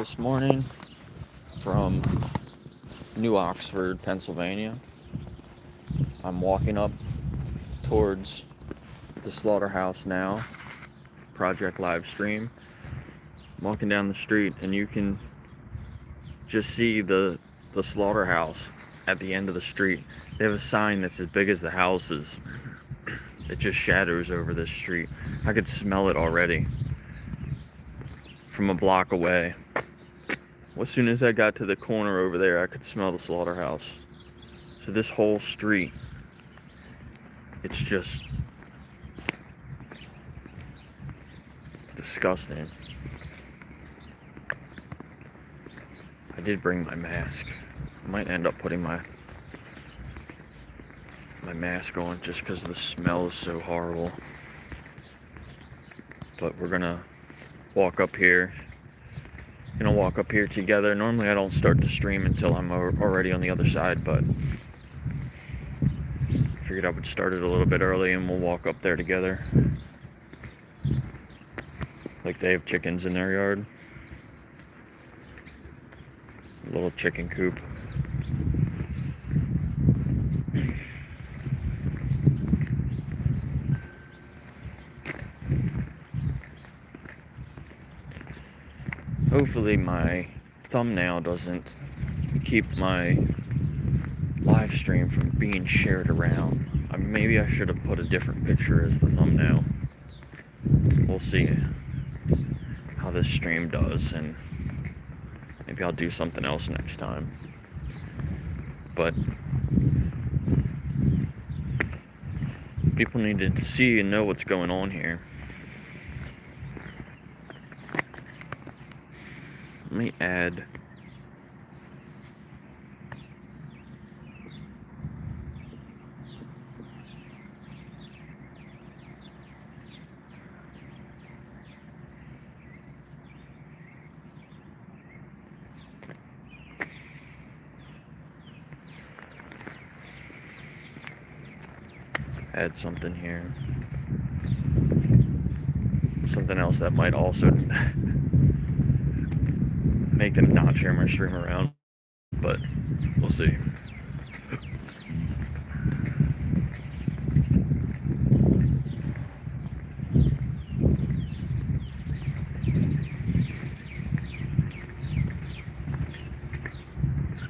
this morning from New Oxford, Pennsylvania. I'm walking up towards the slaughterhouse now, Project Livestream. I'm walking down the street and you can just see the slaughterhouse at the end of the street. They have a sign that's as big as the houses. It just shadows over this street. I could smell it already from a block away. As soon as I got to the corner over there, I could smell the slaughterhouse. So this whole street, it's just disgusting. I did bring my mask. I might end up putting my mask on just because the smell is so horrible. But we're gonna walk up here. Walk up here together. Normally I don't start the stream until I'm already on the other side, but figured I would start it a little bit early and we'll walk up there together. Like they have chickens in their yard. A little chicken coop. Hopefully my thumbnail doesn't keep my live stream from being shared around. Maybe I should have put a different picture as the thumbnail. We'll see how this stream does, and maybe I'll do something else next time. But people need to see and know what's going on here. Let me add something here. Something else that might also make them not share my stream around, but we'll see.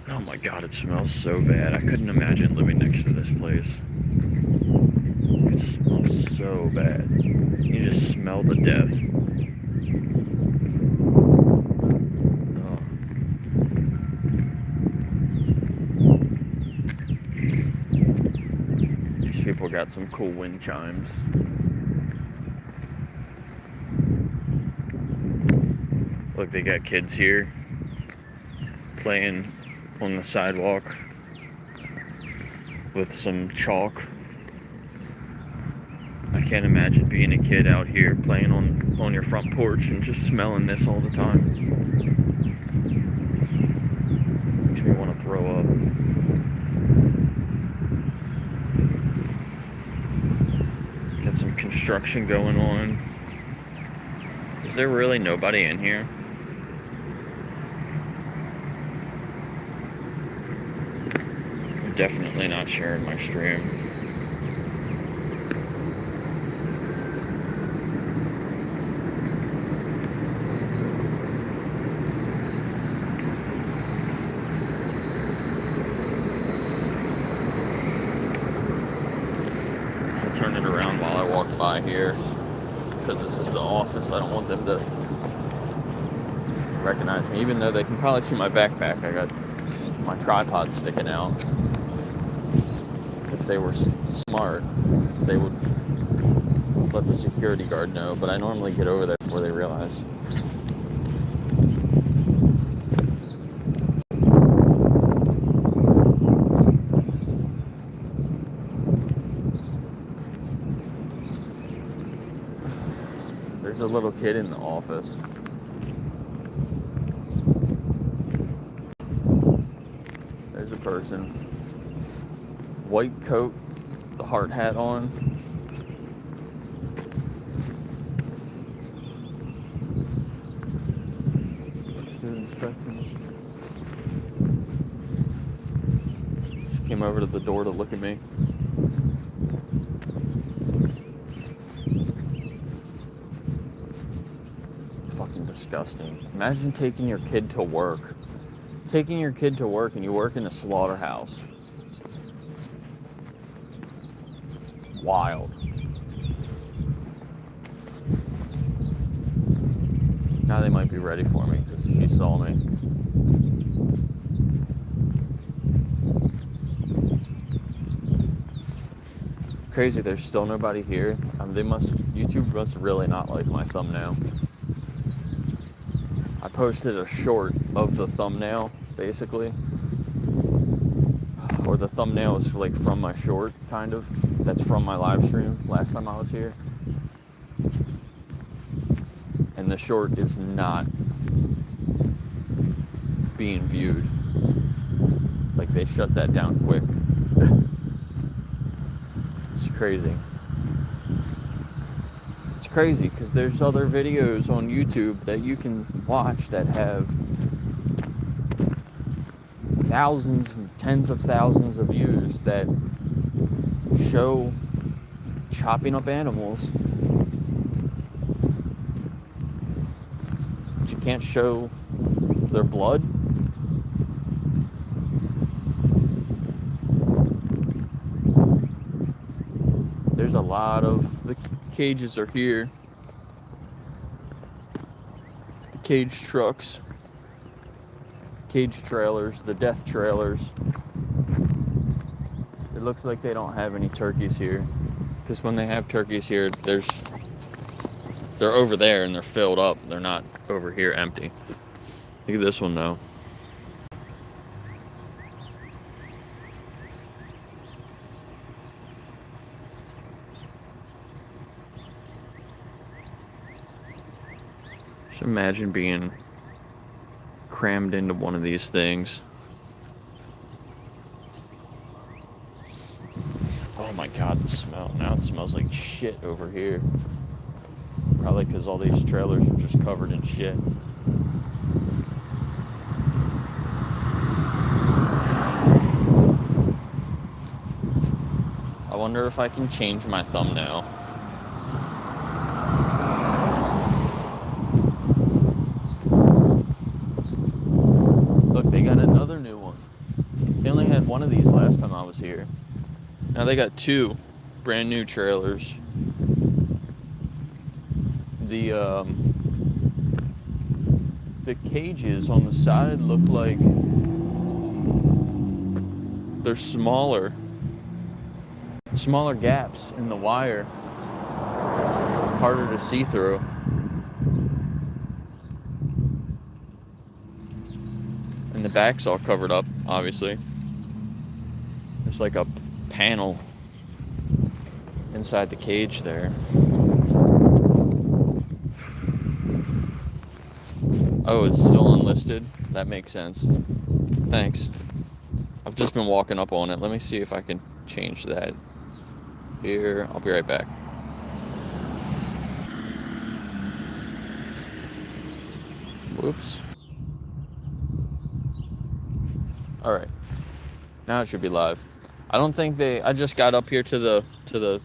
Oh my god, it smells so bad. I couldn't imagine living next to this place. It smells so bad. You just smell the death. People got some cool wind chimes. Look, they got kids here playing on the sidewalk with some chalk. I can't imagine being a kid out here playing on your front porch and just smelling this all the time. Makes me want to throw up. Some construction going on. Is there really nobody in here? I'm definitely not sharing my stream. Turn it around while I walk by here because this is the office. I don't want them to recognize me, even though they can probably see my backpack. I got my tripod sticking out. If they were smart, they would let the security guard know, but I normally get over there before they realize. There's a little kid in the office. There's a person. White coat, the hard hat on. Students She came over to the door to look at me. Fucking disgusting. Imagine taking your kid to work. Taking your kid to work and you work in a slaughterhouse. Wild. Now they might be ready for me because she saw me. Crazy, there's still nobody here. YouTube must really not like my thumbnail. I posted a short of the thumbnail, basically. Or the thumbnail is like from my short, kind of. That's from my live stream last time I was here. And the short is not being viewed. Like, they shut that down quick. It's crazy. It's crazy because there's other videos on YouTube that you can watch that have thousands and tens of thousands of views that show chopping up animals. But you can't show their blood. There's a lot of, the cages are here. The cage trucks, cage trailers, the death trailers. It looks like they don't have any turkeys here. Because when they have turkeys here, they're over there and they're filled up. They're not over here empty. Look at this one though. Just imagine being crammed into one of these things. Oh my god, the smell. Now it smells like shit over here. Probably because all these trailers are just covered in shit. I wonder if I can change my thumbnail. Look, they got another new one. They only had one of these last time I was here. Now they got two brand new trailers. The cages on the side look like they're smaller gaps in the wire, harder to see through. And the back's all covered up, obviously. There's like a panel inside the cage there. Oh, it's still unlisted? That makes sense. Thanks. I've just been walking up on it. Let me see if I can change that. Here, I'll be right back. Whoops. Alright. Now it should be live. I don't think I just got up here to the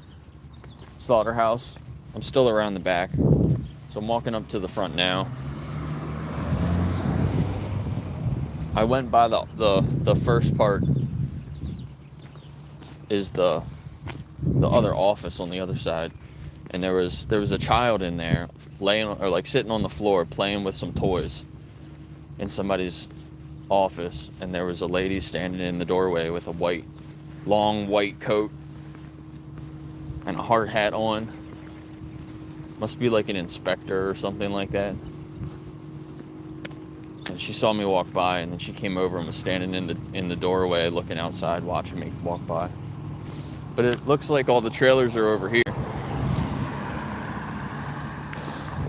slaughterhouse. I'm still around the back. So I'm walking up to the front now. I went by the first part is the other office on the other side, and there was a child in there laying or like sitting on the floor playing with some toys in somebody's office, and there was a lady standing in the doorway with a long white coat and a hard hat on. Must be like an inspector or something like that. And she saw me walk by, and then she came over and was standing in the doorway looking outside, watching me walk by. But it looks like all the trailers are over here.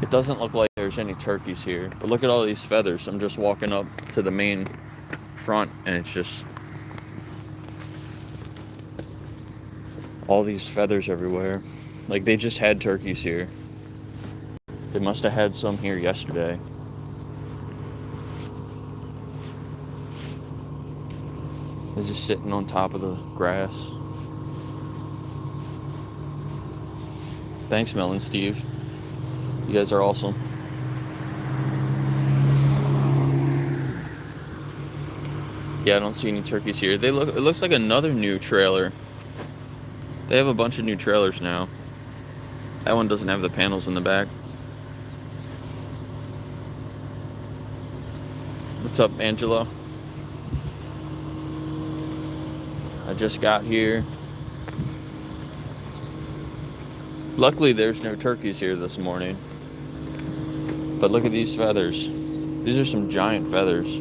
It doesn't look like there's any turkeys here. But look at all these feathers. I'm just walking up to the main front, and it's just all these feathers everywhere. Like, they just had turkeys here. They must have had some here yesterday. They're just sitting on top of the grass. Thanks, Mel and Steve. You guys are awesome. Yeah, I don't see any turkeys here. It looks like another new trailer. They have a bunch of new trailers now. That one doesn't have the panels in the back. What's up, Angelo? I just got here. Luckily, there's no turkeys here this morning. But look at these feathers. These are some giant feathers.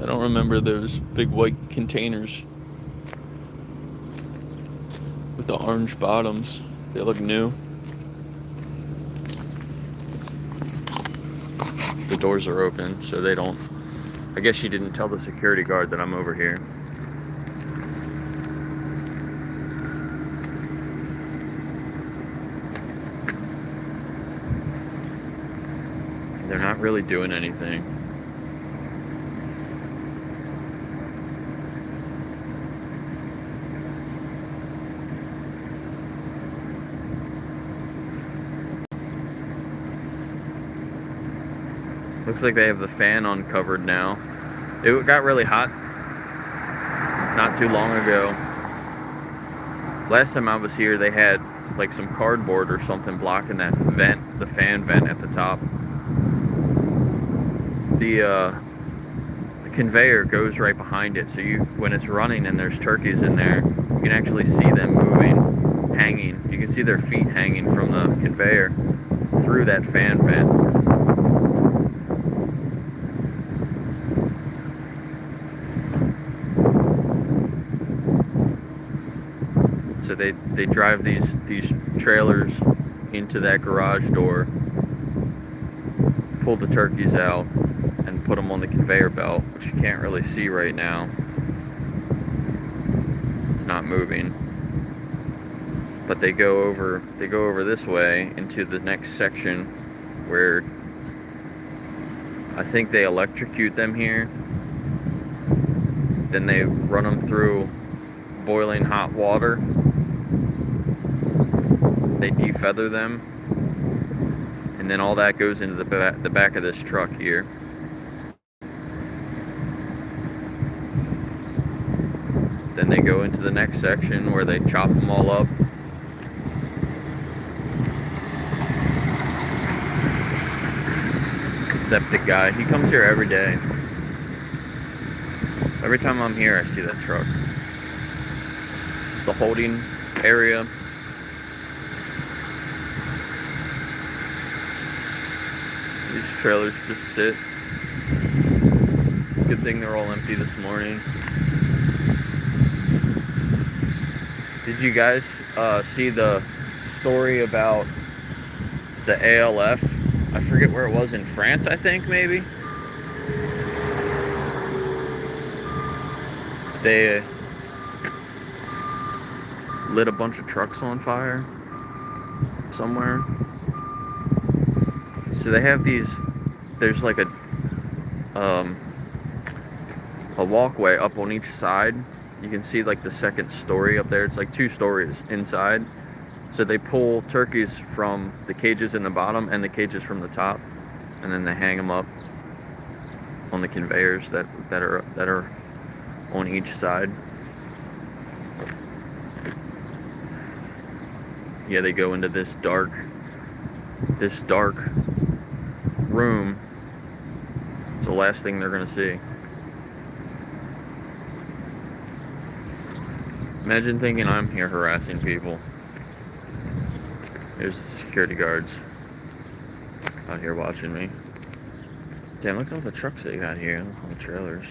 I don't remember those big white containers with the orange bottoms. They look new. The doors are open, so they don't... I guess she didn't tell the security guard that I'm over here. They're not really doing anything. Looks like they have the fan uncovered now. It got really hot not too long ago. Last time I was here, they had like some cardboard or something blocking that vent, the fan vent at the top. The conveyor goes right behind it, so when it's running and there's turkeys in there, you can actually see them moving, hanging. You can see their feet hanging from the conveyor through that fan vent. So they drive these trailers into that garage door, pull the turkeys out, and put them on the conveyor belt, which you can't really see right now. It's not moving. But they go over this way into the next section where I think they electrocute them here. Then they run them through boiling hot water. They defeather them, and then all that goes into the back of this truck here. Then they go into the next section where they chop them all up. The septic guy, he comes here every day. Every time I'm here, I see that truck. This is the holding area. These trailers just sit. Good thing they're all empty this morning. Did you guys see the story about the ALF? I forget where it was, in France, I think, maybe? They lit a bunch of trucks on fire somewhere. So they have these, there's like a walkway up on each side. You can see like the second story up there. It's like 2 stories inside. So they pull turkeys from the cages in the bottom and the cages from the top, and then they hang them up on the conveyors that are on each side. Yeah, they go into this dark room. It's the last thing they're gonna see. Imagine thinking I'm here harassing people. There's the security guards out here watching me. Damn, look at all the trucks they got here, all the trailers.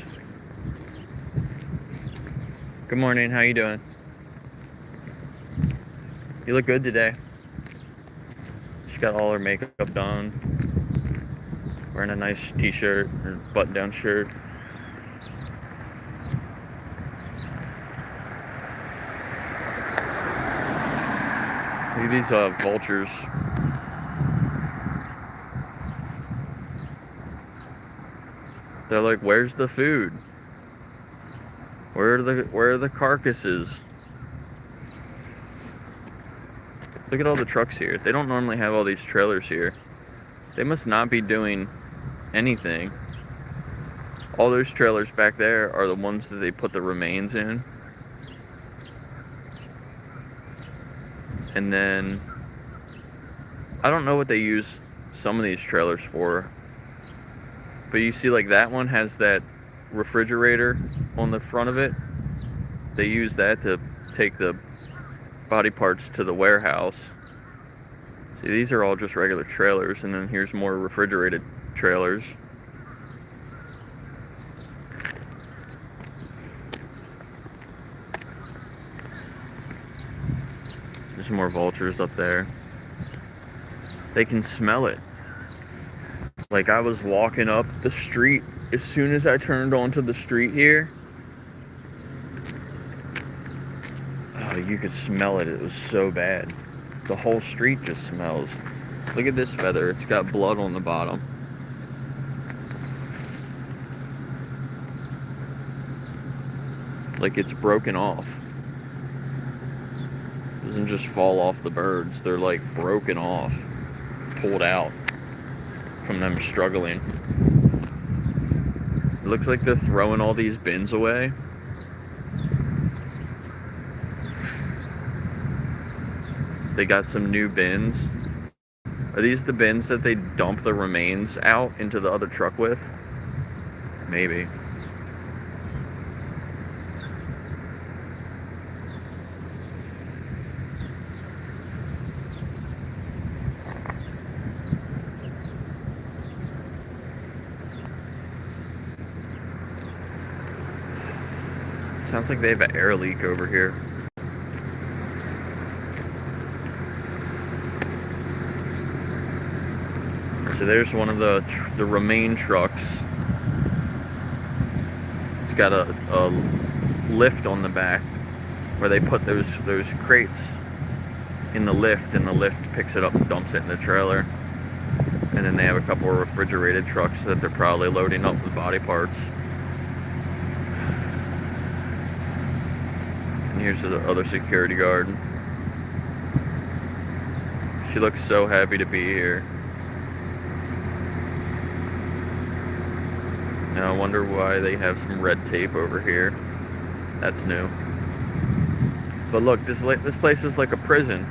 Good morning, how you doing? You look good today. She's got all her makeup done. Wearing a nice t-shirt or button-down shirt. Look at these vultures. They're like, where's the food? Where are the carcasses? Look at all the trucks here. They don't normally have all these trailers here. They must not be doing anything. All those trailers back there are the ones that they put the remains in. And then I don't know what they use some of these trailers for, but you see, like, that one has that refrigerator on the front of it. They use that to take the body parts to the warehouse. See, these are all just regular trailers, and then here's more refrigerated trailers. There's more vultures up there. They can smell it. Like, I was walking up the street, as soon as I turned onto the street here, oh, you could smell it. It was so bad. The whole street just smells. Look at this feather. It's got blood on the bottom. Like, it's broken off. It doesn't just fall off the birds. They're like broken off, pulled out from them struggling. It looks like they're throwing all these bins away. They got some new bins. Are these the bins that they dump the remains out into the other truck with? Maybe. Sounds like they have an air leak over here. So there's one of the remain trucks. It's got a lift on the back where they put those crates in the lift, and the lift picks it up and dumps it in the trailer. And then they have a couple of refrigerated trucks that they're probably loading up with body parts. And here's the other security guard. She looks so happy to be here. Now I wonder why they have some red tape over here. That's new. But look, this place is like a prison.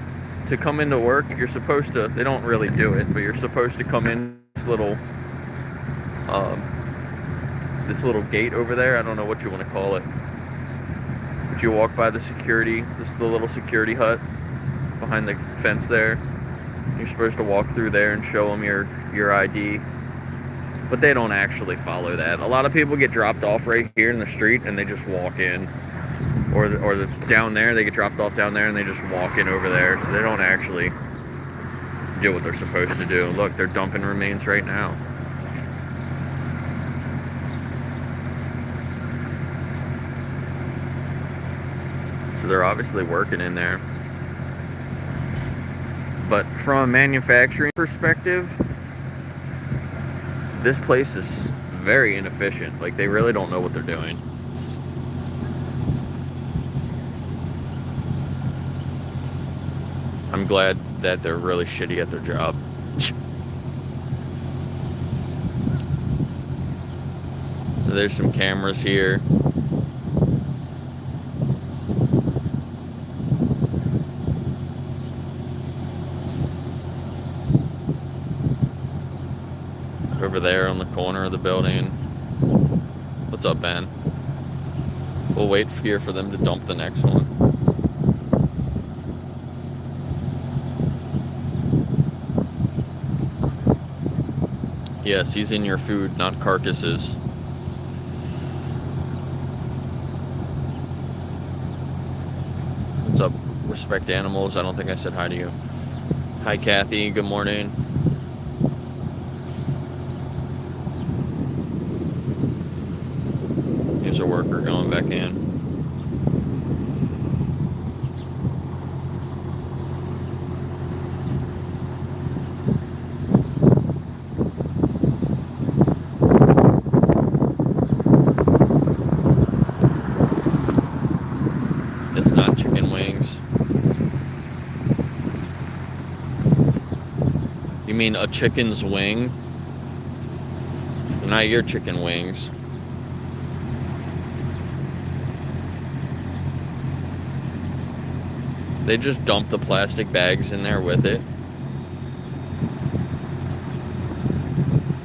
To come into work, you're supposed to, they don't really do it, but you're supposed to come in this little gate over there. I don't know what you want to call it. But you walk by the security, this is the little security hut behind the fence there. You're supposed to walk through there and show them your ID. But they don't actually follow that. A lot of people get dropped off right here in the street and they just walk in. Or it's down there, they get dropped off down there and they just walk in over there. So they don't actually do what they're supposed to do. Look, they're dumping remains right now. So they're obviously working in there. But from a manufacturing perspective, this place is very inefficient. Like, they really don't know what they're doing. I'm glad that they're really shitty at their job. So there's some cameras here. Over there on the corner of the building. What's up, Ben? We'll wait here for them to dump the next one. Yes, he's in your food, not carcasses. What's up? Respect animals. I don't think I said hi to you. Hi, Kathy. Good morning. Here's a worker going back in. mean a chicken's wing? Not your chicken wings. They just dump the plastic bags in there with it.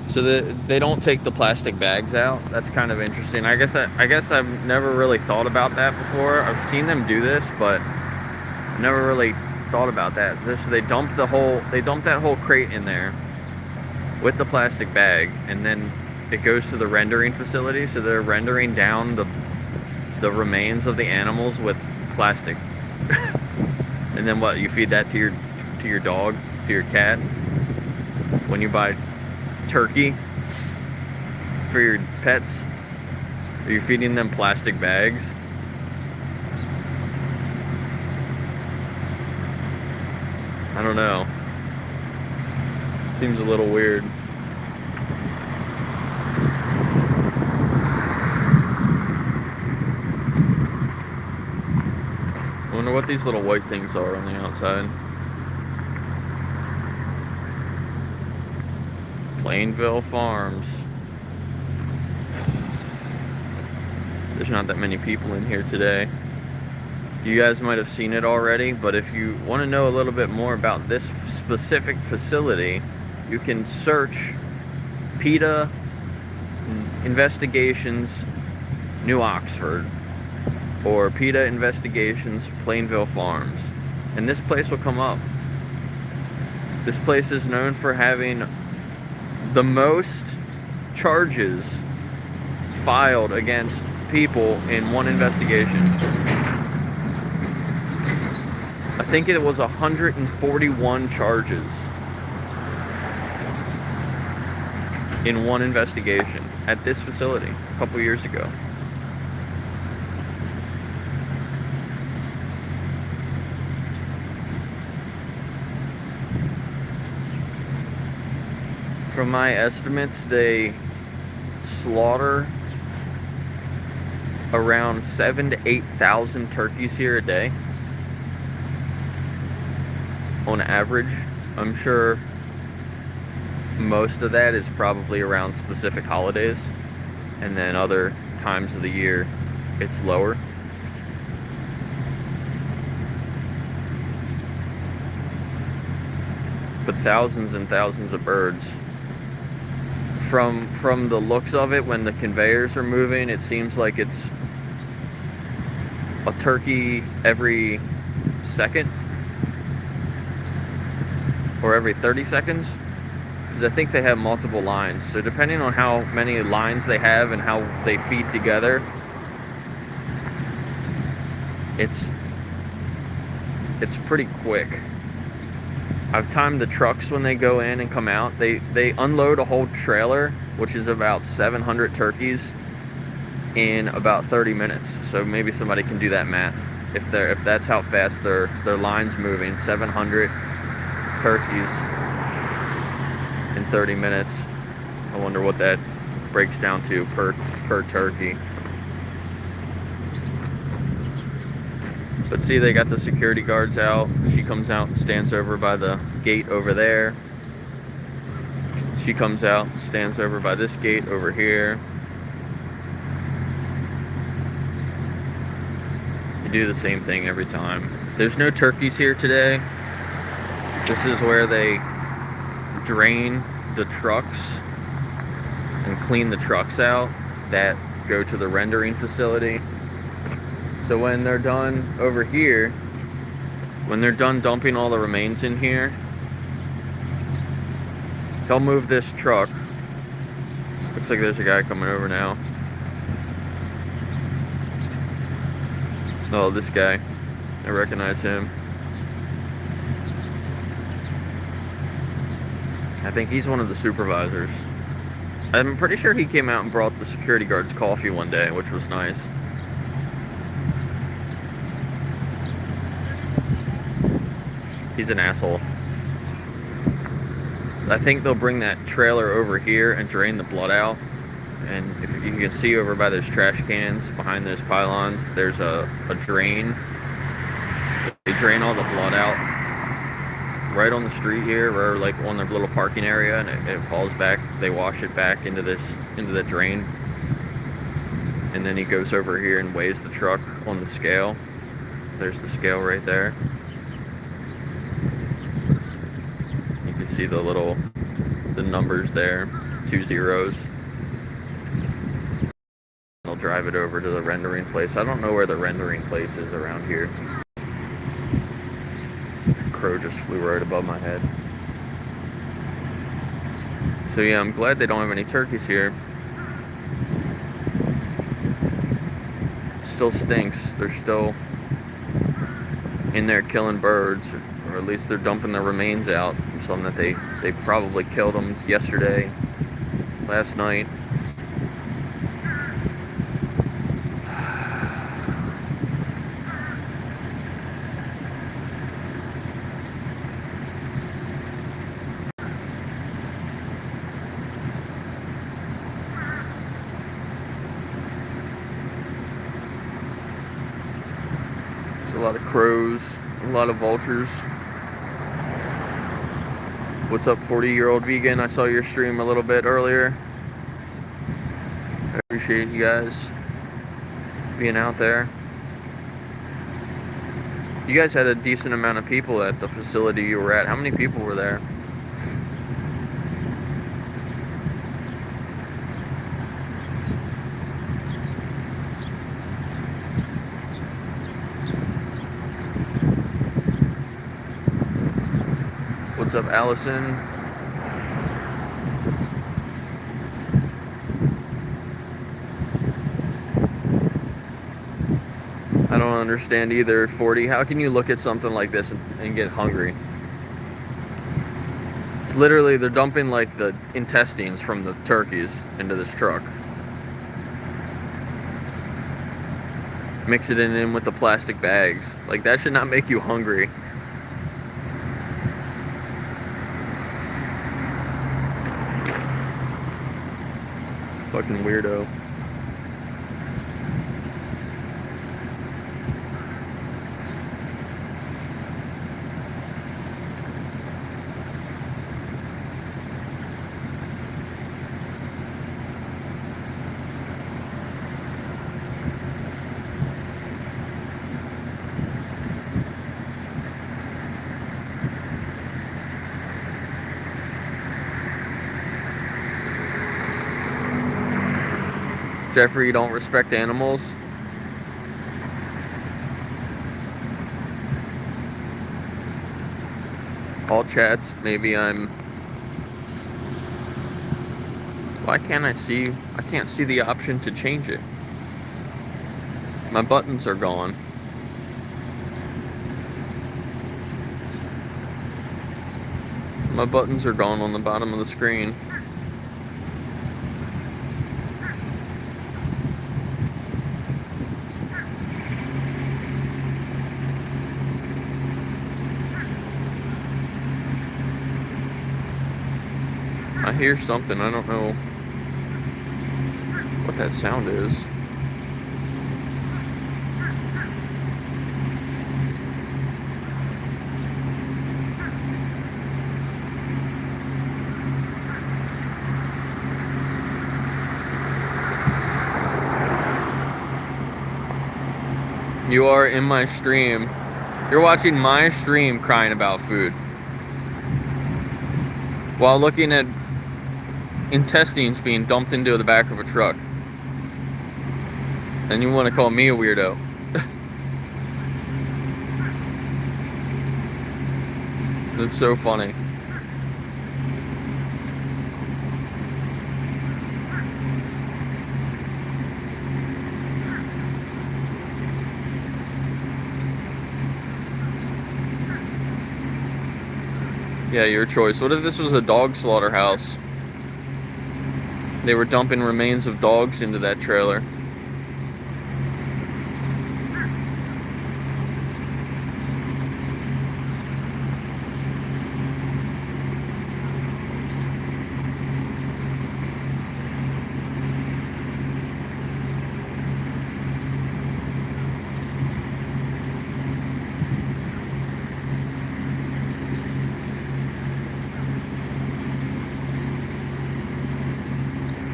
So they don't take the plastic bags out. That's kind of interesting. I guess I've never really thought about that before. I've seen them do this, but never really thought about that. So they dump that whole crate in there with the plastic bag, and then it goes to the rendering facility. So they're rendering down the remains of the animals with plastic. And then what? You feed that to your dog, to your cat. When you buy turkey for your pets, are you feeding them plastic bags? I don't know. Seems a little weird. I wonder what these little white things are on the outside. Plainville Farms. There's not that many people in here today. You guys might have seen it already, but if you want to know a little bit more about this specific facility, you can search PETA Investigations New Oxford or PETA Investigations Plainville Farms, and this place will come up. This place is known for having the most charges filed against people in one investigation. I think it was 141 charges in one investigation at this facility a couple years ago. From my estimates, they slaughter around 7,000 to 8,000 turkeys here a day on average. I'm sure most of that is probably around specific holidays, and then other times of the year it's lower. But thousands and thousands of birds. From the looks of it, when the conveyors are moving, it seems like it's a turkey every second or every 30 seconds, because I think they have multiple lines. So depending on how many lines they have and how they feed together, it's pretty quick. I've timed the trucks when they go in and come out. They unload a whole trailer, which is about 700 turkeys, in about 30 minutes. So maybe somebody can do that math. If that's how fast their line's moving, 700 turkeys in 30 minutes. I wonder what that breaks down to per turkey. But see, they got the security guards out. She comes out and stands over by the gate over there. She comes out and stands over by this gate over here. They do the same thing every time. There's no turkeys here today. This is where they drain the trucks and clean the trucks out that go to the rendering facility. So when they're done over here, when they're done dumping all the remains in here, they'll move this truck. Looks like there's a guy coming over now. Oh, this guy. I recognize him. I think he's one of the supervisors. I'm pretty sure he came out and brought the security guards coffee one day, which was nice. He's an asshole. I think they'll bring that trailer over here and drain the blood out. And if you can see over by those trash cans behind those pylons, there's a drain. They drain all the blood out right on the street here, or like on their little parking area, and it falls back. They wash it back into the drain, and then he goes over here and weighs the truck on the scale. There's the scale right there. You can see the numbers there, 2 zeros. They'll drive it over to the rendering place. I don't know where the rendering place is around here. Crow just flew right above my head. So yeah, I'm glad they don't have any turkeys here. Still stinks. They're still in there killing birds, or at least they're dumping their remains out. Some that they probably killed them yesterday, last night. There's a lot of crows, a lot of vultures. What's up, 40-year-old vegan? I saw your stream a little bit earlier. I appreciate you guys being out there. You guys had a decent amount of people at the facility you were at. How many people were there? What's up, Allison? I don't understand either, 40. How can you look at something like this and get hungry? It's literally, they're dumping like the intestines from the turkeys into this truck. Mix it in with the plastic bags. Like, that should not make you hungry. Fucking weirdo. Jeffrey, you don't respect animals? All chats, maybe I'm... Why can't I see... I can't see the option to change it. My buttons are gone. My buttons are gone on the bottom of the screen. I hear something, I don't know what that sound is. You are in my stream. You're watching my stream crying about food while looking at intestines being dumped into the back of a truck. And you want to call me a weirdo. That's so funny. Yeah, your choice. What if this was a dog slaughterhouse? They were dumping remains of dogs into that trailer.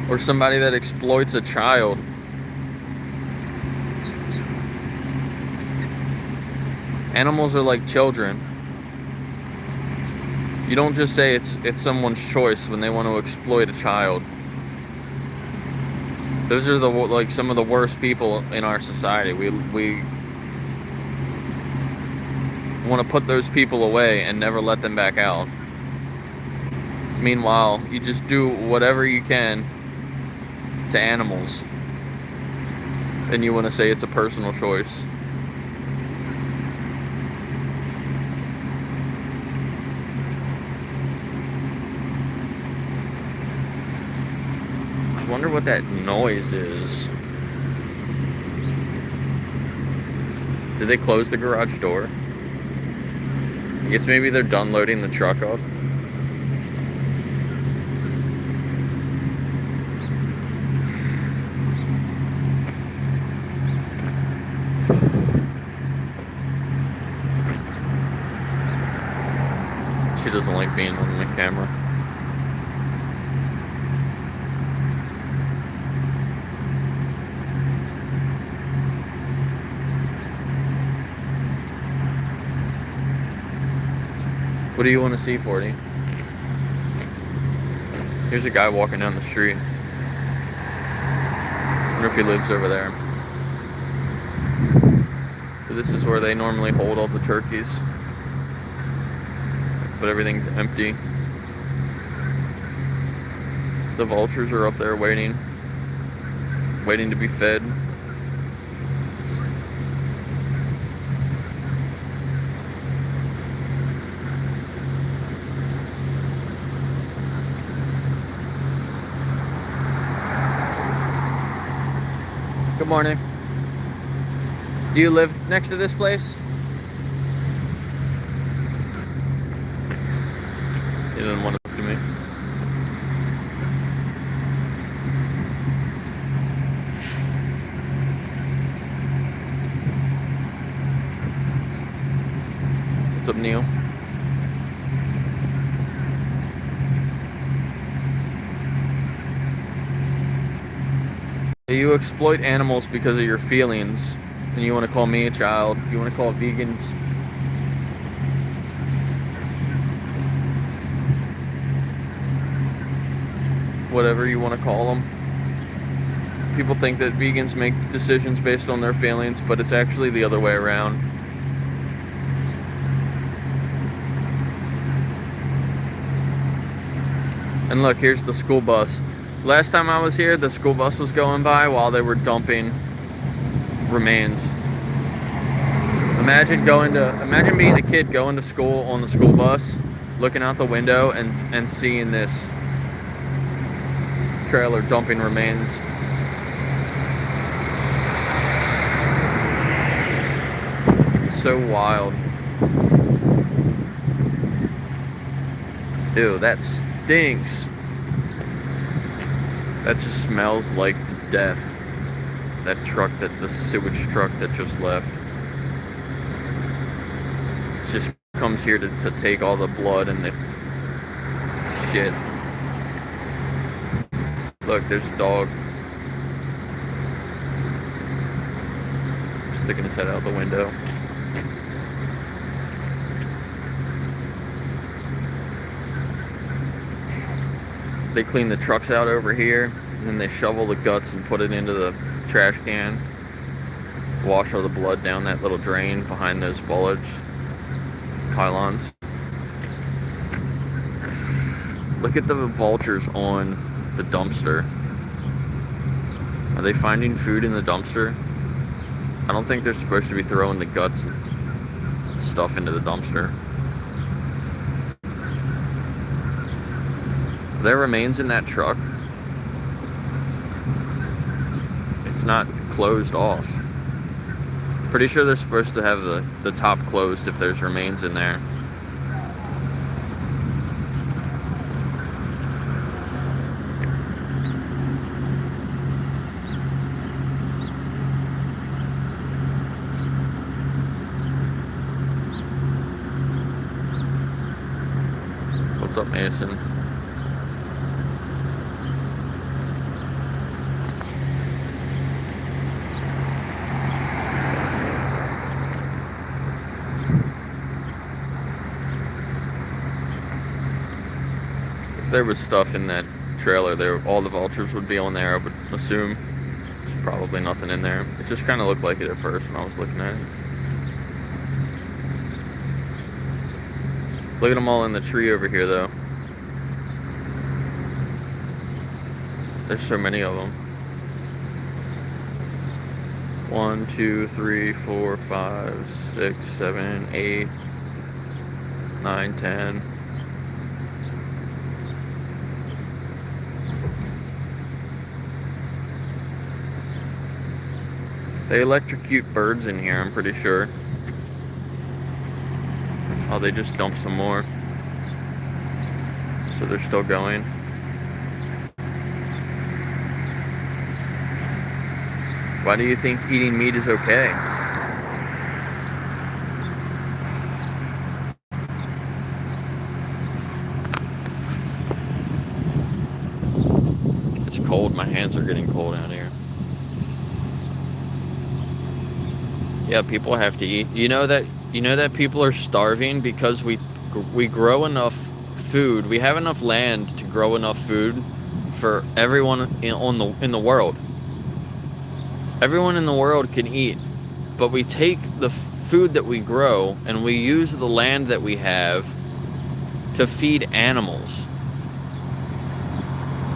or somebody that exploits a child. Animals are like children. You don't just say it's someone's choice when they want to exploit a child. Those are like some of the worst people in our society. We want to put those people away and never let them back out. Meanwhile, you just do whatever you can to animals, and you want to say it's a personal choice. I wonder what that noise is. Did they close the garage door? I guess maybe they're done loading the truck up. She doesn't like being on the camera. What do you want to see, 40? Here's a guy walking down the street. I wonder if he lives over there. So this is where they normally hold all the turkeys. But everything's empty. The vultures are up there waiting to be fed. Good morning. Do you live next to this place? He didn't want to look at me. What's up, Neil? You exploit animals because of your feelings, and you want to call me a child. You want to call vegans whatever you want to call them. People think that vegans make decisions based on their feelings, but it's actually the other way around. And look, here's the school bus. Last time I was here, the school bus was going by while they were dumping remains. Imagine being a kid going to school on the school bus, looking out the window and seeing this trailer dumping remains. It's so wild. Ew, that stinks. That just smells like death. That truck, the sewage truck that just left. It just comes here to take all the blood and the shit. Look, there's a dog. Sticking his head out the window. They clean the trucks out over here, and then they shovel the guts and put it into the trash can. Wash all the blood down that little drain behind those pylons. Look at the vultures on the dumpster. Are they finding food in the dumpster? I don't think they're supposed to be throwing the guts and stuff into the dumpster. There remains in that truck. It's not closed off. Pretty sure they're supposed to have the top closed if there's remains in there. What's up, Mason? there was stuff in that trailer there, all the vultures would be on there, I would assume. There's probably nothing in there. It just kind of looked like it at first when I was looking at it. Look at them all in the tree over here, though. There's so many of them. 1, 2, 3, 4, 5, 6, 7, 8, 9, 10. They electrocute birds in here, I'm pretty sure. Oh, they just dumped some more. So they're still going. Why do you think eating meat is okay? It's cold. My hands are getting cold out here. Yeah, people have to eat. You know that people are starving because we grow enough food. We have enough land to grow enough food for everyone in the world. Everyone in the world can eat, but we take the food that we grow and we use the land that we have to feed animals.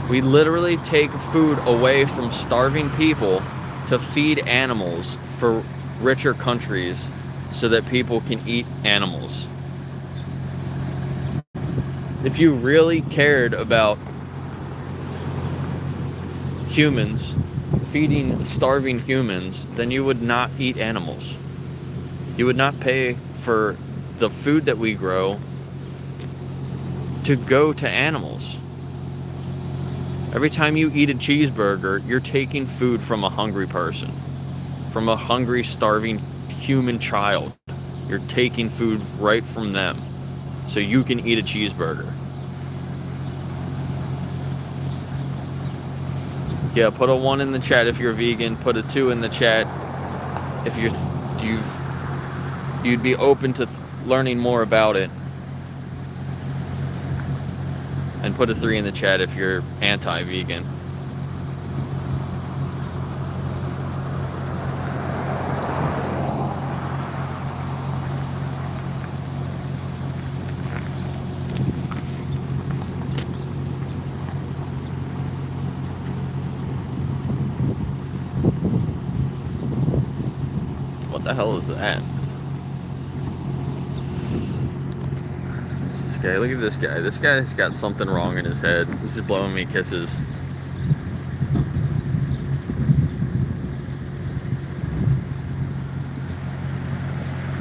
We literally take food away from starving people to feed animals for richer countries so that people can eat animals. If you really cared about humans, feeding starving humans, then you would not eat animals. You would not pay for the food that we grow to go to animals. Every time you eat a cheeseburger, you're taking food from a hungry person, from a hungry, starving human child. You're taking food right from them so you can eat a cheeseburger. Yeah, put a 1 in the chat if you're vegan. Put a 2 in the chat if you'd be open to learning more about it. And put a 3 in the chat if you're anti-vegan. What the hell is that? This guy, look at this guy. This guy's got something wrong in his head. He's just blowing me kisses.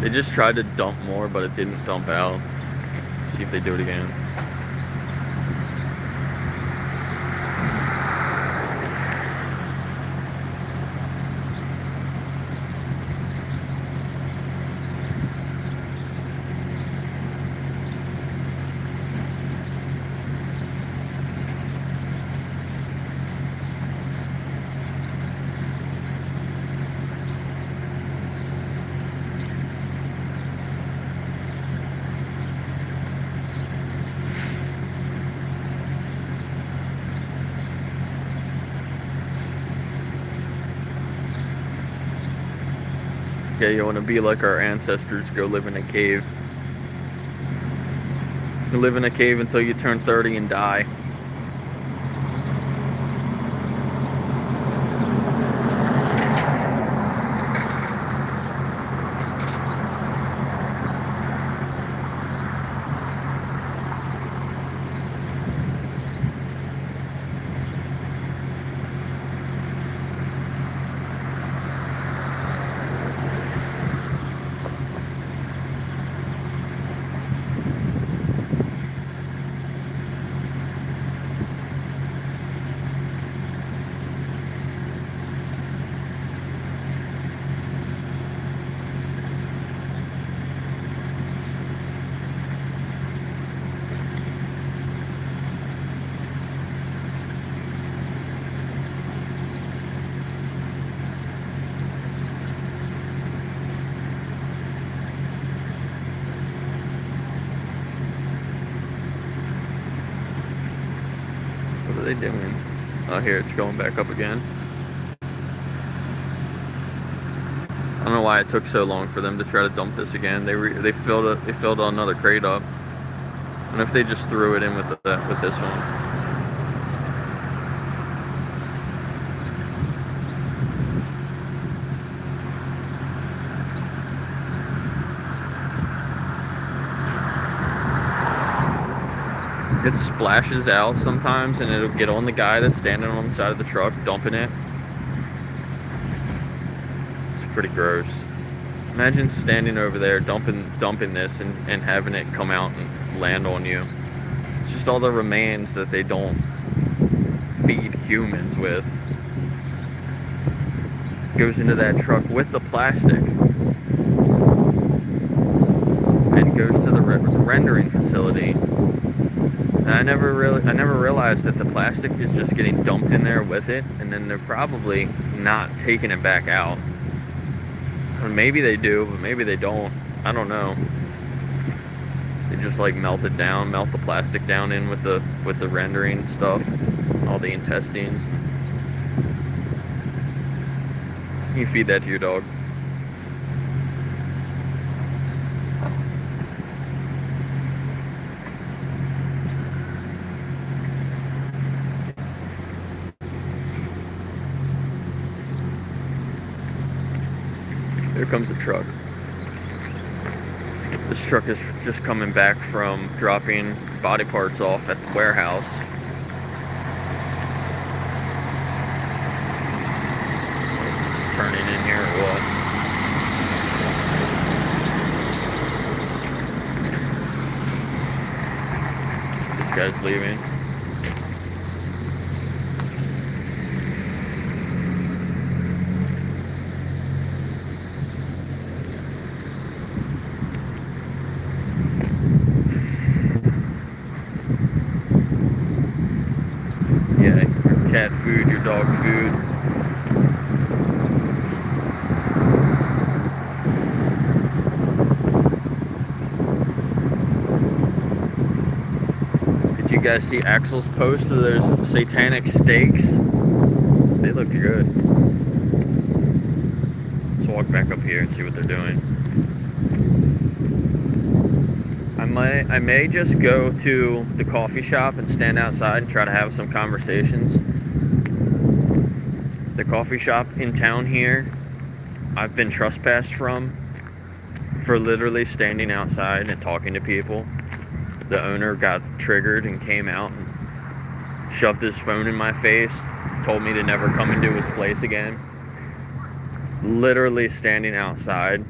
They just tried to dump more, but it didn't dump out. Let's see if they do it again. Yeah, you want to be like our ancestors, go live in a cave. You live in a cave until you turn 30 and die. they doing? Oh, here it's going back up again. I don't know why it took so long for them to try to dump this again. They filled another crate up. And if they just threw it in with this one. It splashes out sometimes, and it'll get on the guy that's standing on the side of the truck dumping it. It's pretty gross. Imagine standing over there dumping this and having it come out and land on you. It's just all the remains that they don't feed humans with. It goes into that truck with the plastic and goes to the rendering facility. And I never realized that the plastic is just getting dumped in there with it, and then they're probably not taking it back out. Or maybe they do, but maybe they don't. I don't know. They just like melt it down, melt the plastic down in with the rendering stuff, all the intestines. You feed that to your dog. Here comes a truck. This truck is just coming back from dropping body parts off at the warehouse. Just turning in here or what? This guy's leaving. Yeah, your cat food, your dog food. Did you guys see Axel's post of those satanic steaks? They looked good. Let's walk back up here and see what they're doing. I may just go to the coffee shop and stand outside and try to have some conversations. The coffee shop in town here, I've been trespassed from for literally standing outside and talking to people. The owner got triggered and came out and shoved his phone in my face, told me to never come into his place again. Literally standing outside,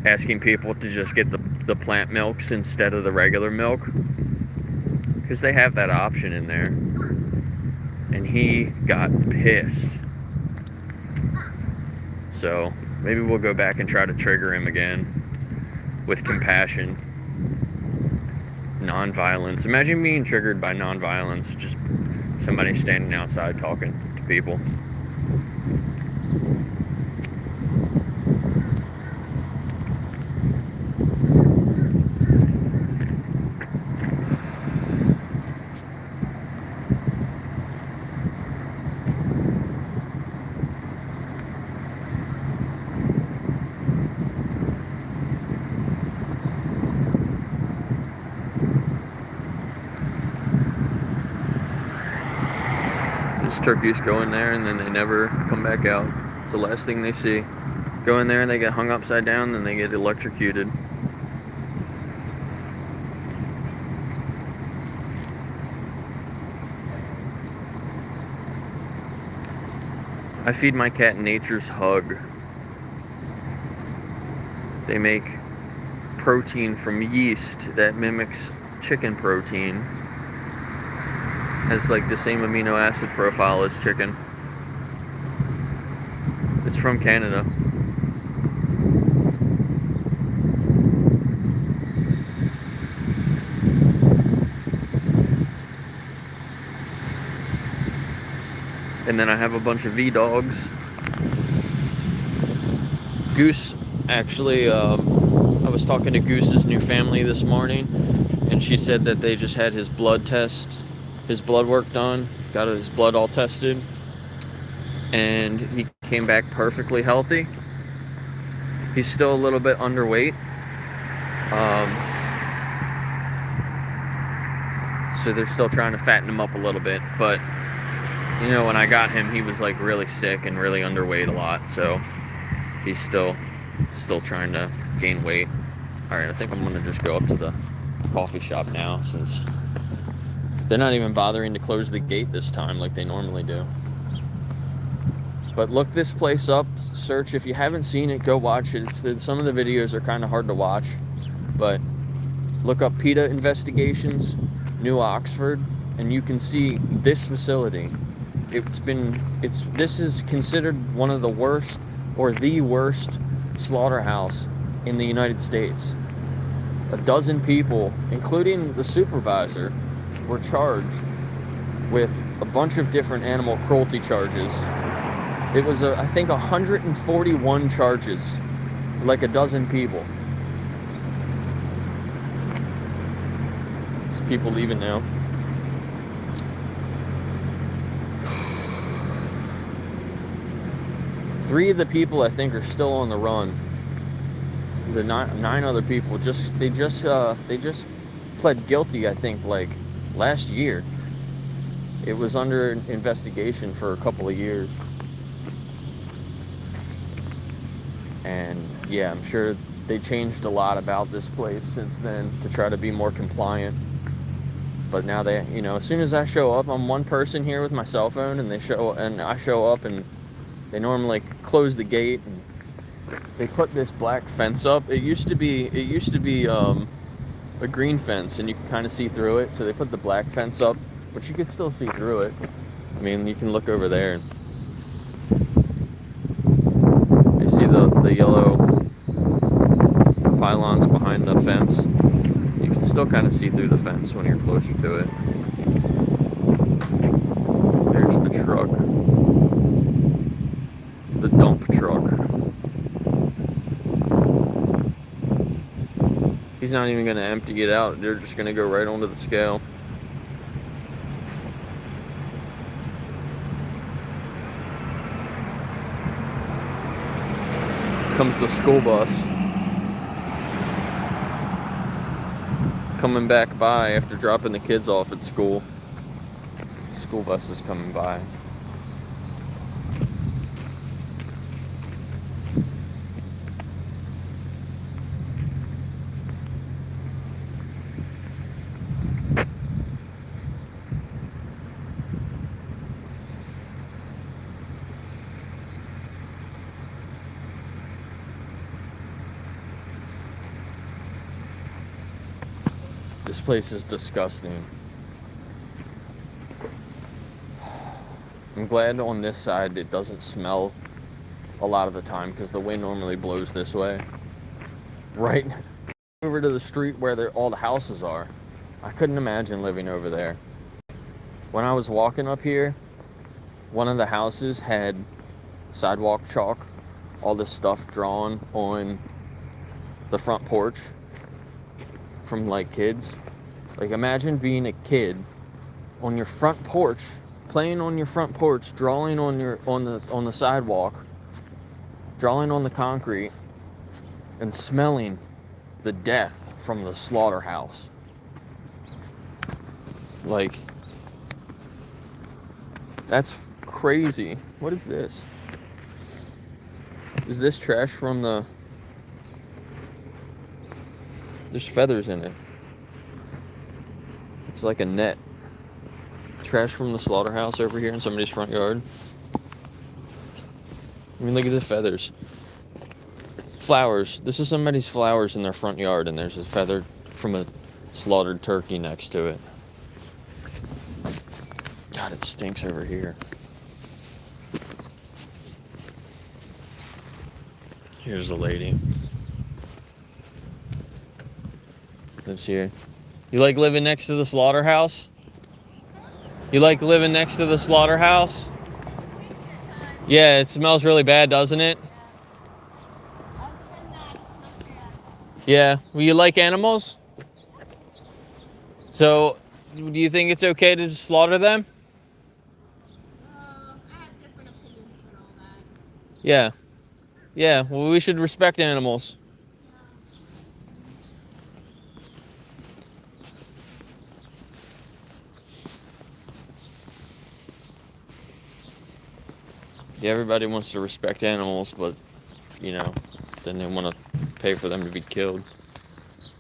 asking people to just get the plant milks instead of the regular milk, because they have that option in there. And he got pissed. So maybe we'll go back and try to trigger him again with compassion. Non-violence. Imagine being triggered by non-violence, just somebody standing outside talking to people. Turkeys go in there and then they never come back out. It's the last thing they see. Go in there and they get hung upside down, then they get electrocuted. I feed my cat Nature's Hug. They make protein from yeast that mimics chicken protein. Has like the same amino acid profile as chicken. It's from Canada. And then I have a bunch of V-dogs. Goose, actually, I was talking to Goose's new family this morning, and she said that they just had his blood work done, got his blood all tested, and he came back perfectly healthy. He's still a little bit underweight. So they're still trying to fatten him up a little bit, but you know, when I got him, he was like really sick and really underweight a lot, so he's still trying to gain weight. All right, I think I'm gonna just go up to the coffee shop now, since they're not even bothering to close the gate this time like they normally do. But look this place up, search. If you haven't seen it, go watch it. Some of the videos are kind of hard to watch, but look up PETA Investigations, New Oxford, and you can see this facility. This is considered one of the worst, or the worst, slaughterhouse in the United States. 12 people, including the supervisor, were charged with a bunch of different animal cruelty charges. It was, I think, 141 charges, like 12 people. There's people leaving now. Three of the people, I think, are still on the run. The nine other people they just pled guilty, I think, like last year. It was under investigation for a couple of years. And yeah, I'm sure they changed a lot about this place since then to try to be more compliant. But now they, you know, as soon as I show up, I'm one person here with my cell phone, and I show up, and they normally close the gate, and they put this black fence up. It used to be a green fence, and you can kind of see through it. So they put the black fence up, but you can still see through it. I mean, you can look over there. You see the yellow pylons behind the fence. You can still kind of see through the fence when you're closer to it. There's the truck. The dump truck. He's not even going to empty it out. They're just going to go right onto the scale. Comes the school bus. Coming back by after dropping the kids off at school. School bus is coming by. This place is disgusting. I'm glad on this side it doesn't smell a lot of the time, because the wind normally blows this way. Right over to the street where all the houses are. I couldn't imagine living over there. When I was walking up here, one of the houses had sidewalk chalk, all this stuff drawn on the front porch from like kids. Like, imagine being a kid on your front porch, playing on your front porch, drawing on the sidewalk, drawing on the concrete, and smelling the death from the slaughterhouse. Like, that's crazy. What is this? Is this trash from the... There's feathers in it. It's like a net. Trash from the slaughterhouse over here in somebody's front yard. I mean, look at the feathers. Flowers. This is somebody's flowers in their front yard, and there's a feather from a slaughtered turkey next to it. God, it stinks over here. Here's the lady. Lives here. You like living next to the slaughterhouse? You like living next to the slaughterhouse? Yeah, it smells really bad, doesn't it? Yeah. Well, you like animals? So, do you think it's okay to just slaughter them? Yeah. Yeah, well, we should respect animals. Yeah, everybody wants to respect animals, but, then they want to pay for them to be killed.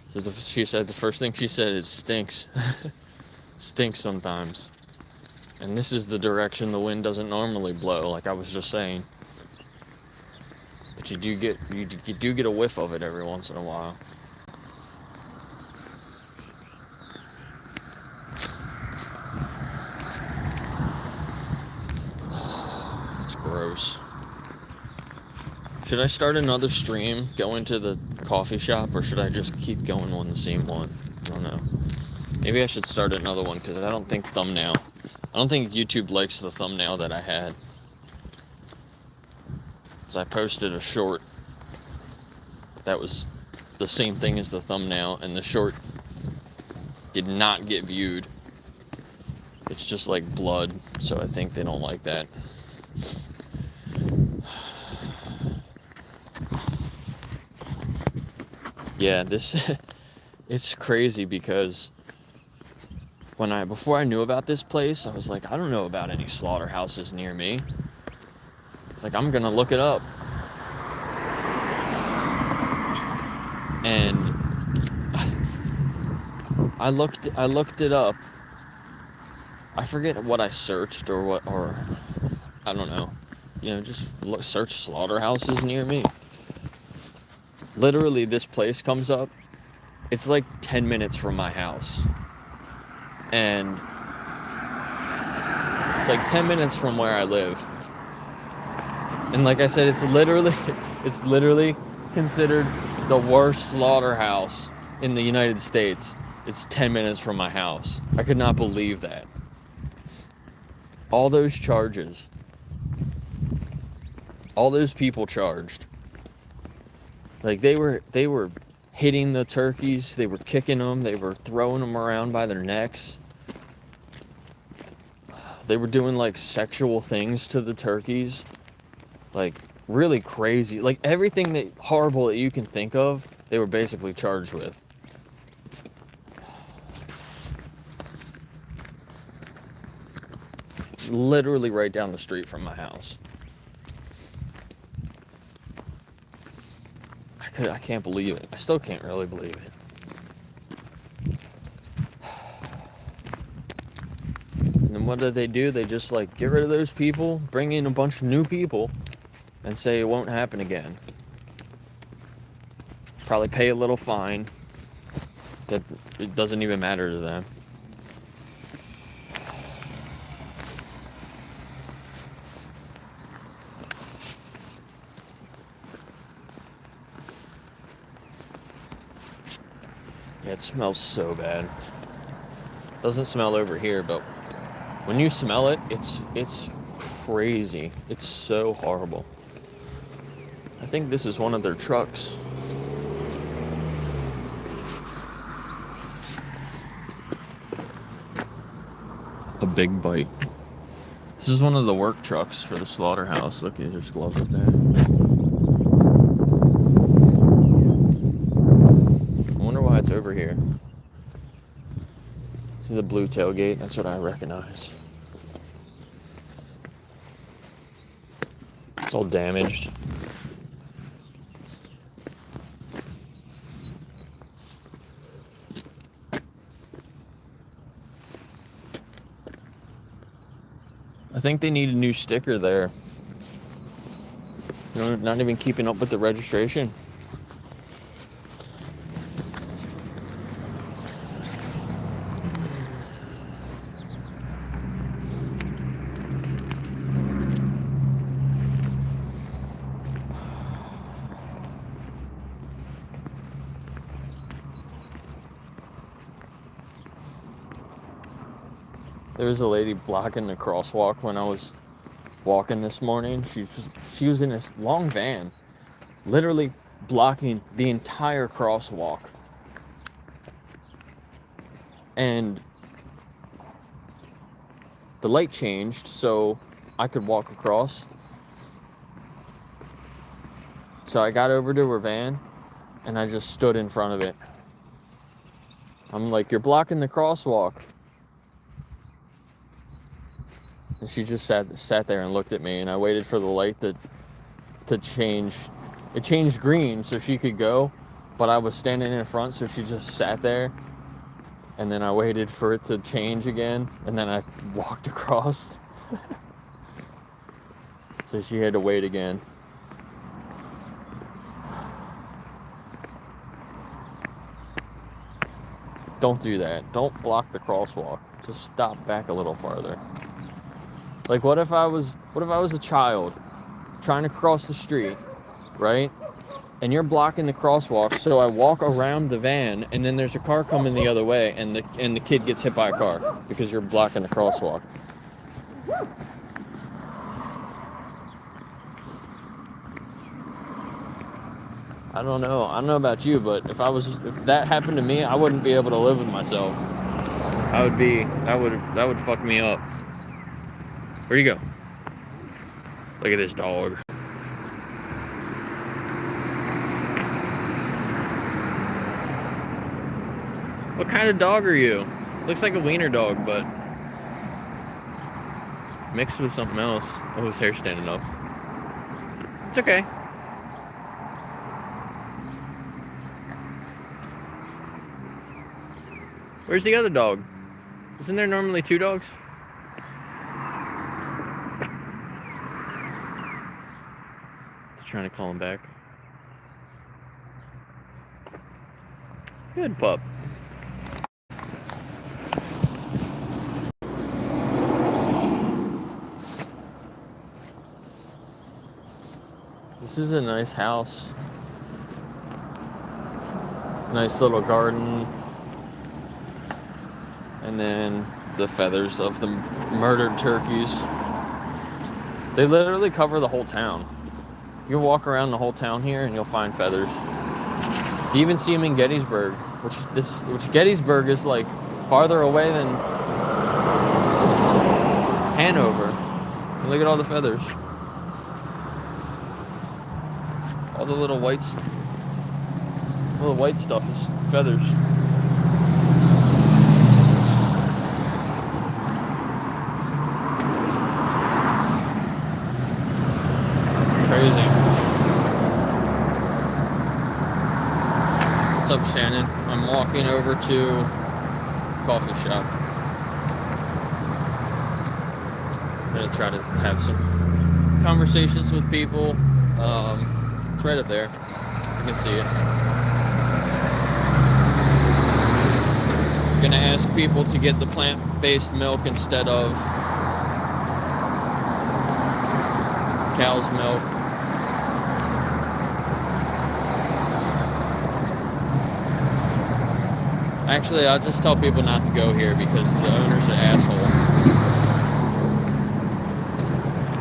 So she said, the first thing she said is stinks. Stinks sometimes. And this is the direction the wind doesn't normally blow, like I was just saying. But you do get a whiff of it every once in a while. It's gross. Should I start another stream, go into the coffee shop, or should I just keep going on the same one? I don't know. Maybe I should start another one, because I don't think YouTube likes the thumbnail that I had. Because I posted a short that was the same thing as the thumbnail, and the short did not get viewed. It's just like blood, so I think they don't like that. Yeah, it's crazy, because before I knew about this place, I was like, I don't know about any slaughterhouses near me. It's like, I'm gonna look it up. And I looked it up. I forget what I searched or I don't know. Just search slaughterhouses near me. Literally, this place comes up. It's like 10 minutes from my house. And it's like 10 minutes from where I live. And like I said, it's literally considered the worst slaughterhouse in the United States. It's 10 minutes from my house. I could not believe that. All those charges. All those people charged. Like, they were hitting the turkeys, they were kicking them, they were throwing them around by their necks. They were doing like sexual things to the turkeys. Like, really crazy. Like, everything horrible that you can think of, they were basically charged with. Literally right down the street from my house. I can't believe it. I still can't really believe it. And then what do? They just like get rid of those people, bring in a bunch of new people, and say it won't happen again. Probably pay a little fine that it doesn't even matter to them. Yeah, it smells so bad. Doesn't smell over here, but when you smell it, it's crazy. It's so horrible. I think this is one of their trucks. A big bite. This is one of the work trucks for the slaughterhouse. Look, there's gloves up there. I wonder why it's over here. See the blue tailgate? That's what I recognize. It's all damaged. I think they need a new sticker there. Not even keeping up with the registration. There was a lady blocking the crosswalk when I was walking this morning. She was in this long van, literally blocking the entire crosswalk. And the light changed so I could walk across. So I got over to her van, and I just stood in front of it. I'm like, "You're blocking the crosswalk." And she just sat there and looked at me, and I waited for the light to change. It changed green so she could go, but I was standing in front, so she just sat there. And then I waited for it to change again, and then I walked across. So she had to wait again. Don't do that. Don't block the crosswalk. Just stop back a little farther. Like, what if I was a child trying to cross the street, right? And you're blocking the crosswalk, so I walk around the van, and then there's a car coming the other way, and the kid gets hit by a car because you're blocking the crosswalk. I don't know about you, but if that happened to me, I wouldn't be able to live with myself. That would fuck me up. Where'd you go? Look at this dog. What kind of dog are you? Looks like a wiener dog, but mixed with something else. Oh, his hair's standing up. It's okay. Where's the other dog? Isn't there normally 2 dogs? Trying to call him back. Good pup. This is a nice house. Nice little garden. And then the feathers of the murdered turkeys. They literally cover the whole town. You'll walk around the whole town here and you'll find feathers. You even see them in Gettysburg, which Gettysburg is like farther away than Hanover. And look at all the feathers. All the little white stuff is feathers. Crazy. What's up, Shannon? I'm walking over to a coffee shop. I'm gonna try to have some conversations with people. It's right up there. You can see it. I'm gonna ask people to get the plant-based milk instead of cow's milk. Actually, I'll just tell people not to go here because the owner's an asshole.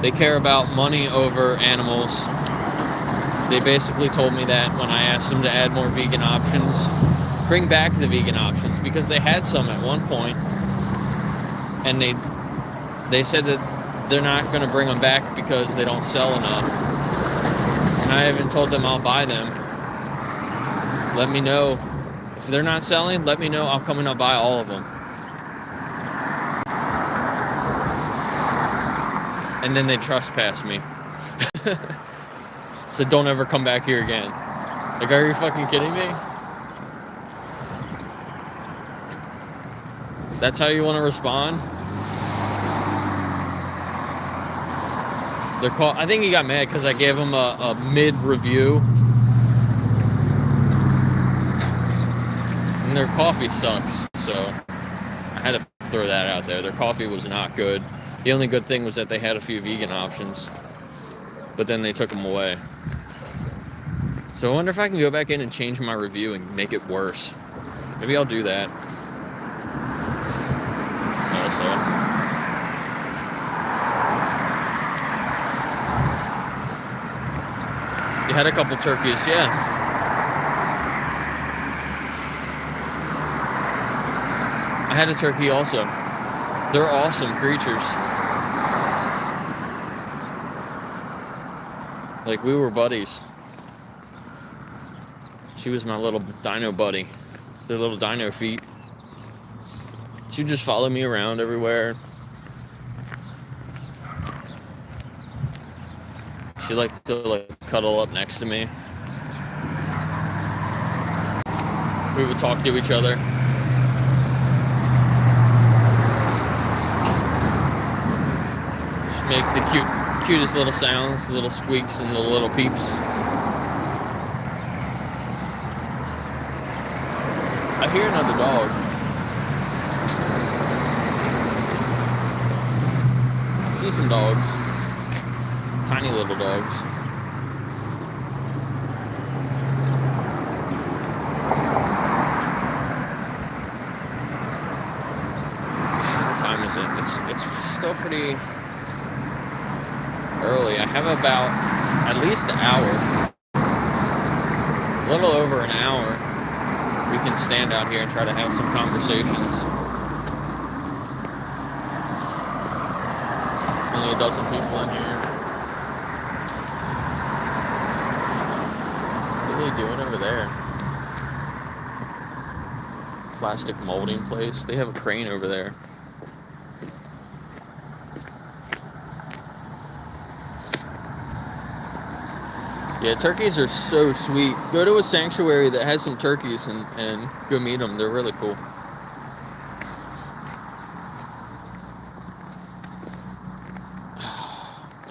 They care about money over animals. They basically told me that when I asked them to add more vegan options, bring back the vegan options, because they had some at one point, and they said that they're not going to bring them back because they don't sell enough. And I even told them I'll buy them. Let me know. If they're not selling, let me know. I'll come and I'll buy all of them. And then they trespass me. So don't ever come back here again. Like, are you fucking kidding me? That's how you want to respond? I think he got mad because I gave him a mid-review. And their coffee sucks, so I had to throw that out there. Their coffee was not good. The only good thing was that they had a few vegan options, but then they took them away. So I wonder if I can go back in and change my review and make it worse. Maybe I'll do that. Also, you had a couple turkeys, yeah. I had a turkey also. They're awesome creatures. Like, we were buddies. She was my little dino buddy. Their little dino feet. She'd just follow me around everywhere. She liked to cuddle up next to me. We would talk to each other. She'd make the cutest little sounds, the little squeaks and the little peeps. I hear another dog. I see some dogs. Tiny little dogs. What time is it? It's still pretty early. I have about at least an hour. A little over an hour. We can stand out here and try to have some conversations. Only a dozen people in here. What are they doing over there? Plastic molding place. They have a crane over there. Yeah, turkeys are so sweet. Go to a sanctuary that has some turkeys and go meet them. They're really cool.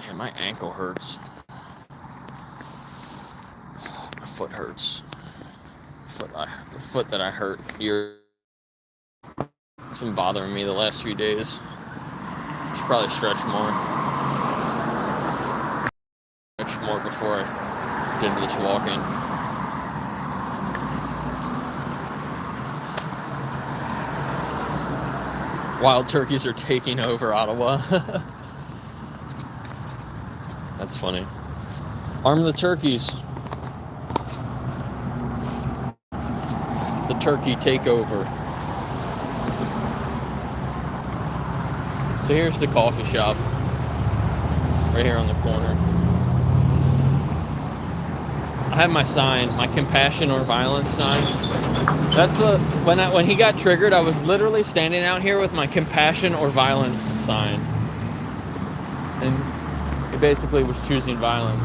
Man, my ankle hurts. My foot hurts. The foot that I hurt here. It's been bothering me the last few days. Should probably stretch more. Stretch more before I did this walking. Wild turkeys are taking over Ottawa. That's funny. Arm the turkeys. The turkey takeover. So here's the coffee shop. Right here on the corner. I have my sign, my compassion or violence sign. That's when he got triggered, I was literally standing out here with my compassion or violence sign. And he basically was choosing violence.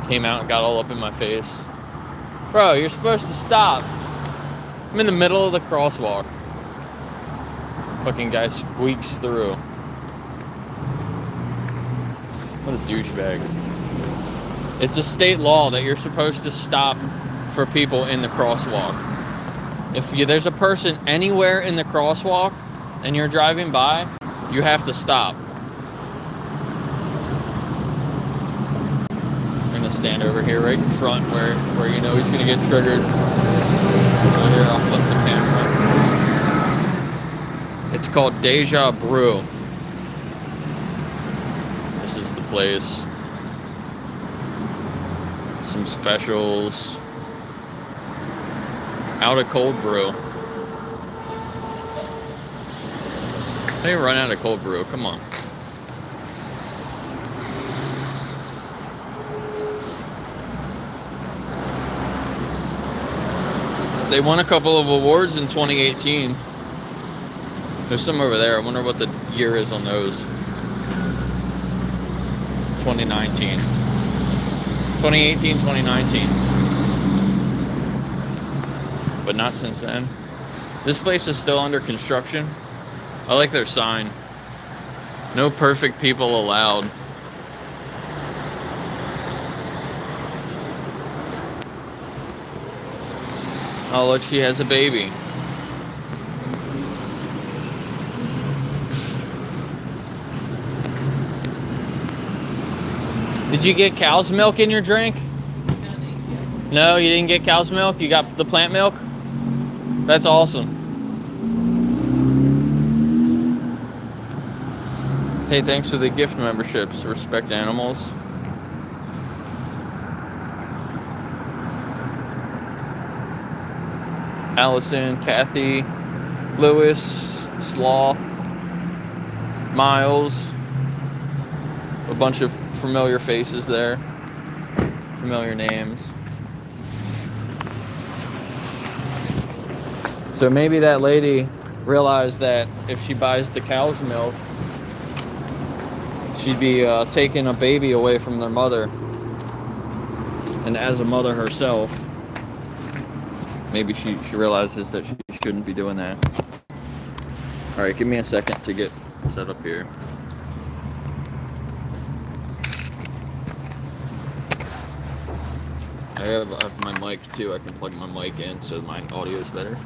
Came out and got all up in my face. Bro, you're supposed to stop. I'm in the middle of the crosswalk. Fucking guy squeaks through. What a douchebag. It's a state law that you're supposed to stop for people in the crosswalk. If there's a person anywhere in the crosswalk and you're driving by, you have to stop. I'm gonna stand over here right in front where you know he's gonna get triggered. Right here, I'll flip the camera. It's called Deja Brew. This is the place. Some specials. Out of cold brew. They run out of cold brew. Come on. They won a couple of awards in 2018. There's some over there. I wonder what the year is on those. 2019. 2018, 2019. But not since then. This place is still under construction. I like their sign. No perfect people allowed. Oh, look, she has a baby. Did you get cow's milk in your drink? No, you didn't get cow's milk? You got the plant milk? That's awesome. Hey, thanks for the gift memberships. Respect animals. Allison, Kathy, Lewis, Sloth, Miles, a bunch of familiar faces there, familiar names. So maybe that lady realized that if she buys the cow's milk, she'd be taking a baby away from their mother. And as a mother herself, maybe she realizes that she shouldn't be doing that. Alright, give me a second to get set up here. I have my mic too. I can plug my mic in so my audio is better.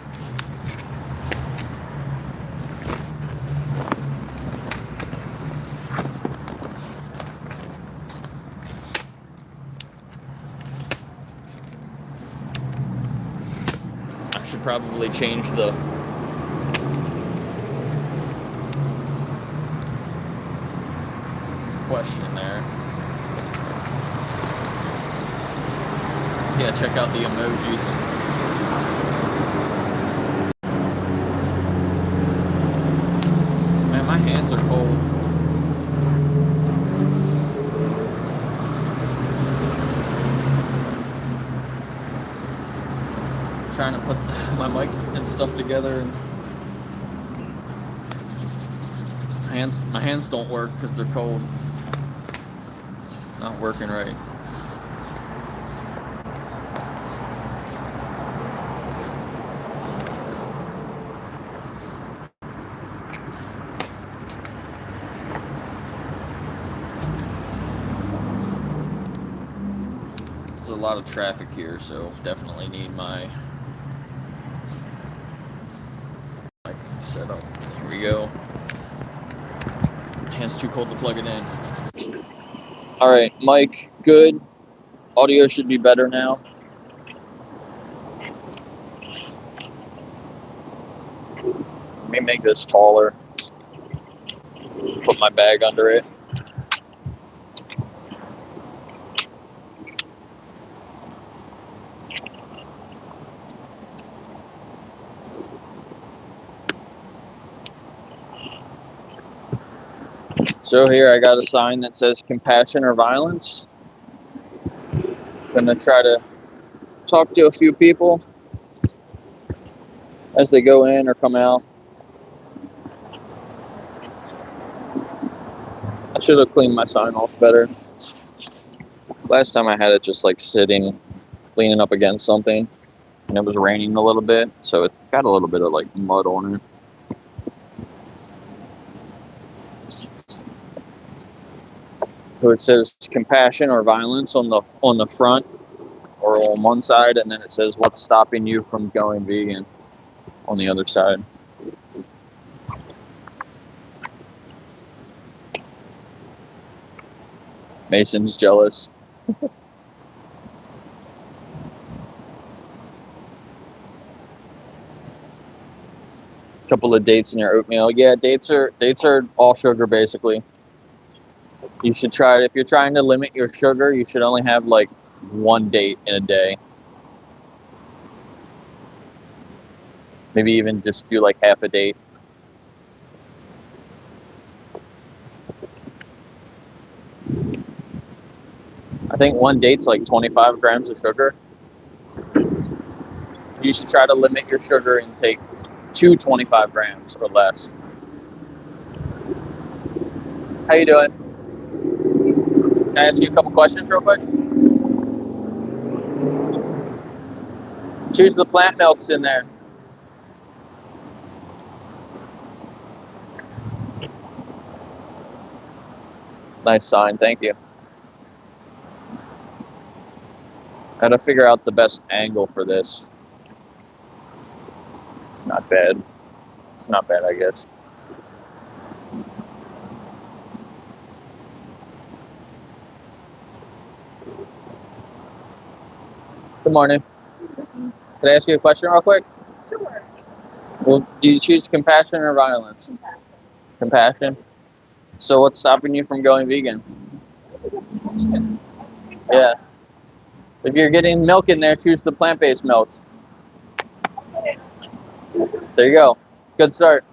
I should probably change the question there. Yeah, check out the emojis. Man, my hands are cold. I'm trying to put my mic and stuff together, and my hands don't work because they're cold. Not working right. There's a lot of traffic here, so definitely need my mic set up. Here we go. Hand's too cold to plug it in. Alright, mic good. Audio should be better now. Let me make this taller. Put my bag under it. So here I got a sign that says compassion or violence. Gonna try to talk to a few people as they go in or come out. I should have cleaned my sign off better. Last time I had it just like sitting, leaning up against something, and it was raining a little bit, so it got a little bit of like mud on it. So it says compassion or violence on the front or on one side, and then it says what's stopping you from going vegan on the other side. Mason's jealous. Couple of dates in your oatmeal. Yeah, dates are all sugar basically. You should try it. If you're trying to limit your sugar, you should only have like one date in a day. Maybe even just do like half a date. I think one date's like 25 grams of sugar. You should try to limit your sugar intake to 25 grams or less. How you doing? Can I ask you a couple questions real quick? Choose the plant milks in there. Nice sign, thank you. Gotta figure out the best angle for this. It's not bad. It's not bad, I guess. Good morning. Can I ask you a question real quick? Sure. Well, do you choose compassion or violence? Compassion. So what's stopping you from going vegan? Yeah. If you're getting milk in there, choose the plant-based milks. There you go. Good start.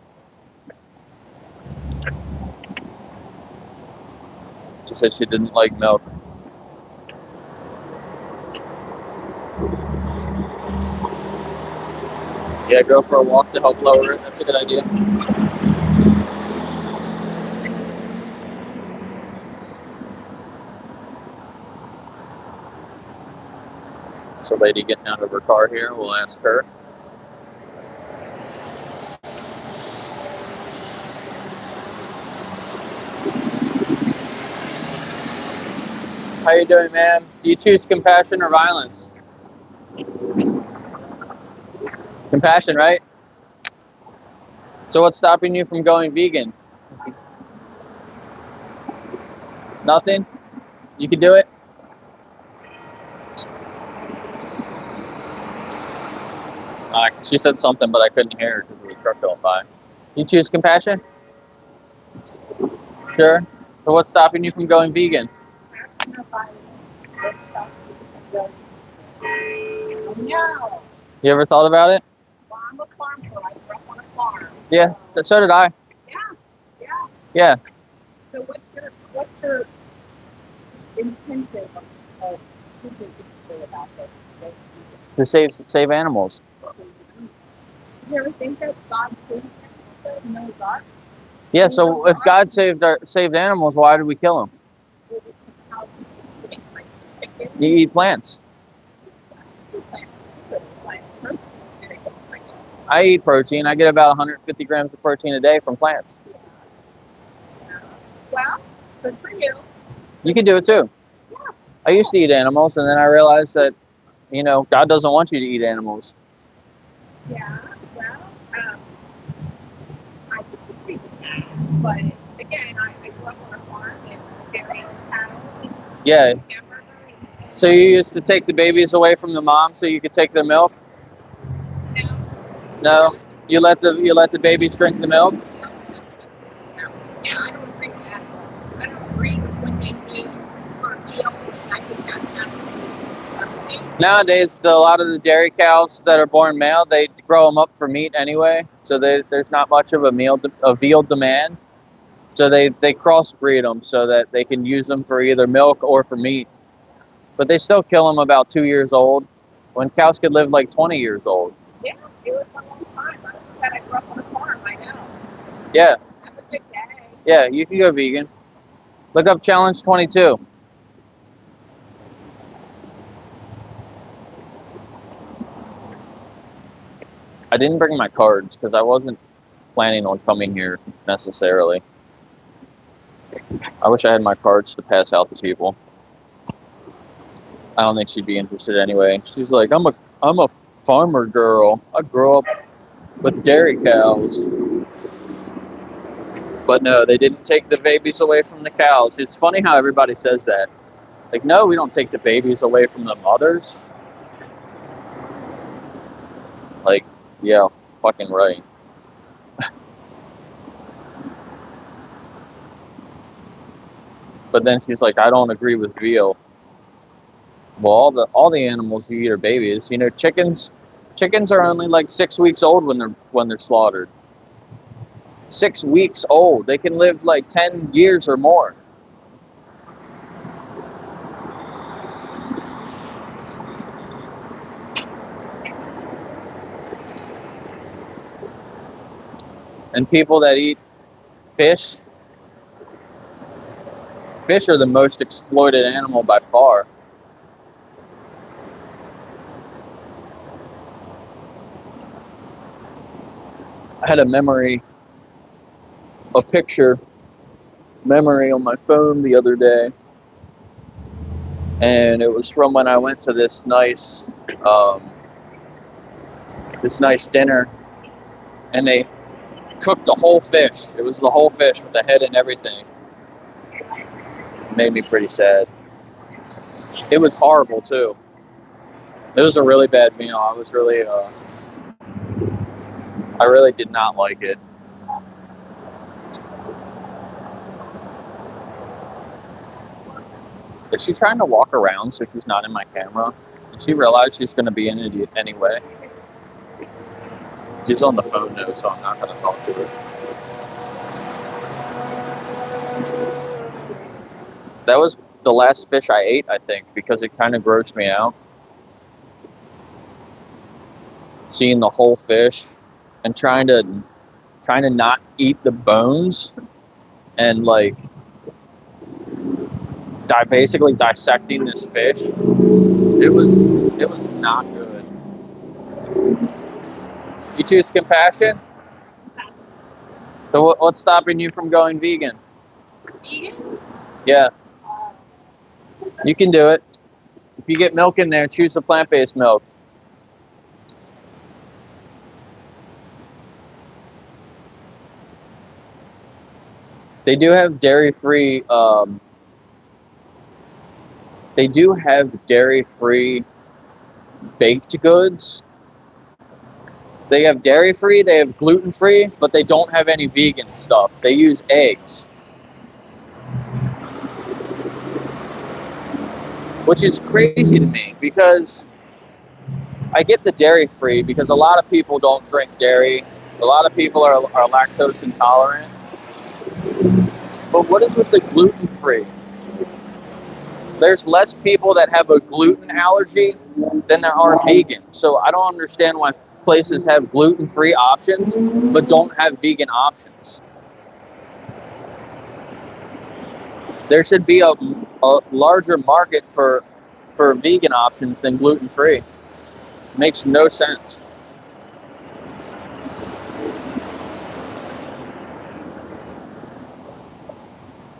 said she didn't like milk. Yeah, go for a walk to help lower it. That's a good idea. There's a lady getting out of her car here. We'll ask her. How you doing, ma'am? Do you choose compassion or violence? Compassion, right? So what's stopping you from going vegan? Nothing? You can do it? She said something, but I couldn't hear her because of the truck going by. You choose compassion? Sure. So what's stopping you from going vegan? No. You ever thought about it? Well, I'm a farmer. I grew up on a farm. Yeah, so did I. Yeah. Yeah. So what's your intention of thinking about this? To save animals. You ever think that God saved animals? No, God. Yeah, so if God saved animals, why did we kill them? You eat plants. I eat protein. I get about 150 grams of protein a day from plants. Well, good for you. You can do it too. Yeah. I used to eat animals, and then I realized that, God doesn't want you to eat animals. Yeah, well, I could agree with that. But again, I grew up on a farm and dairy cattle. Yeah. So you used to take the babies away from the mom so you could take their milk? No. You let the babies drink the milk? Yeah, I don't agree with that. I don't agree with what they do for meal. I think that's absolutely. Nowadays, a lot of the dairy cows that are born male, they grow them up for meat anyway. So there's not much of a veal demand. So they crossbreed them so that they can use them for either milk or for meat. But they still kill them about 2 years old, when cows could live like 20 years old. Yeah, it was a long time. I grew up on a farm, I know. Yeah. Have a good day. Yeah, you can go vegan. Look up Challenge 22. I didn't bring my cards because I wasn't planning on coming here necessarily. I wish I had my cards to pass out to people. I don't think she'd be interested anyway. She's like, I'm a farmer girl. I grew up with dairy cows. But no, they didn't take the babies away from the cows. It's funny how everybody says that. Like, no, we don't take the babies away from the mothers. Like, yeah, fucking right. But then she's like, I don't agree with veal. Well, all the animals you eat are babies. Chickens are only like 6 weeks old when they're slaughtered. 6 weeks old. They can live like 10 years or more. And people that eat fish are the most exploited animal by far. I had a picture memory on my phone the other day, and it was from when I went to this nice dinner, and they cooked the whole fish. It was the whole fish with the head and everything. It made me pretty sad. It was horrible too. It was a really bad meal. I really did not like it. Is she trying to walk around so she's not in my camera? Did she realize she's going to be in it anyway? She's on the phone though, so I'm not going to talk to her. That was the last fish I ate, I think, because it kind of grossed me out. Seeing the whole fish and trying to not eat the bones and like basically dissecting this fish. It was not good. You choose compassion? So what's stopping you from going vegan? Vegan? Yeah, you can do it. If you get milk in there, choose the plant-based milk. They do have dairy-free. They do have dairy-free baked goods. They have dairy-free. They have gluten-free, but they don't have any vegan stuff. They use eggs, which is crazy to me because I get the dairy-free because a lot of people don't drink dairy. A lot of people are lactose intolerant. But what is with the gluten-free? There's less people that have a gluten allergy than there are vegan. So I don't understand why places have gluten-free options but don't have vegan options. There should be a larger market for vegan options than gluten-free. Makes no sense.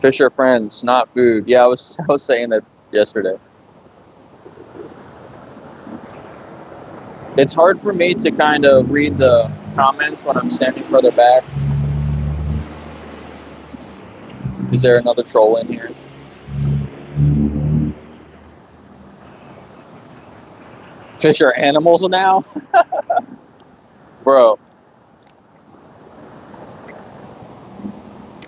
Fish are friends, not food. Yeah, I was saying that yesterday. It's hard for me to kind of read the comments when I'm standing further back. Is there another troll in here? Fish are animals now? Bro.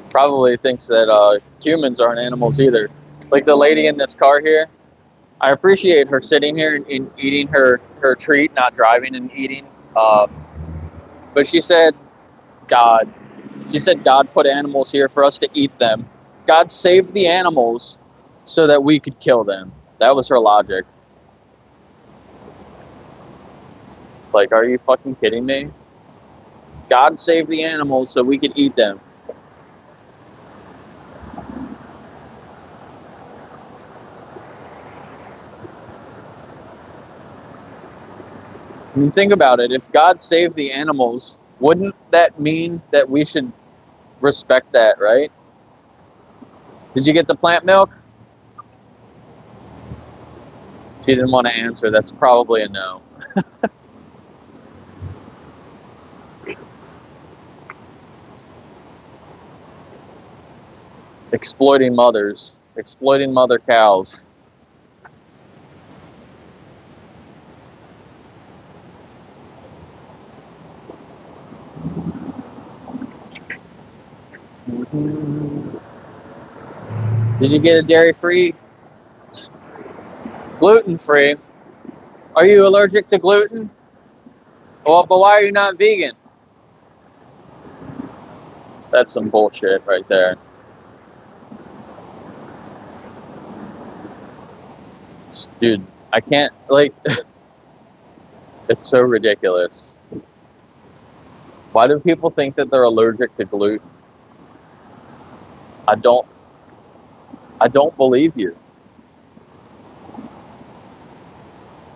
Probably thinks that humans aren't animals either. Like the lady in this car here, I appreciate her sitting here and eating her treat, not driving and eating. But she said, God. She said God put animals here for us to eat them. God saved the animals so that we could kill them. That was her logic. Like, are you fucking kidding me? God saved the animals so we could eat them. I mean, think about it. If God saved the animals, wouldn't that mean that we should respect that, right? Did you get the plant milk? She didn't want to answer. That's probably a no. Exploiting mothers. Exploiting mother cows. Did you get a dairy-free? Gluten-free? Are you allergic to gluten? Well, but why are you not vegan? That's some bullshit right there. Dude, I can't, like, it's so ridiculous. Why do people think that they're allergic to gluten? I don't believe you.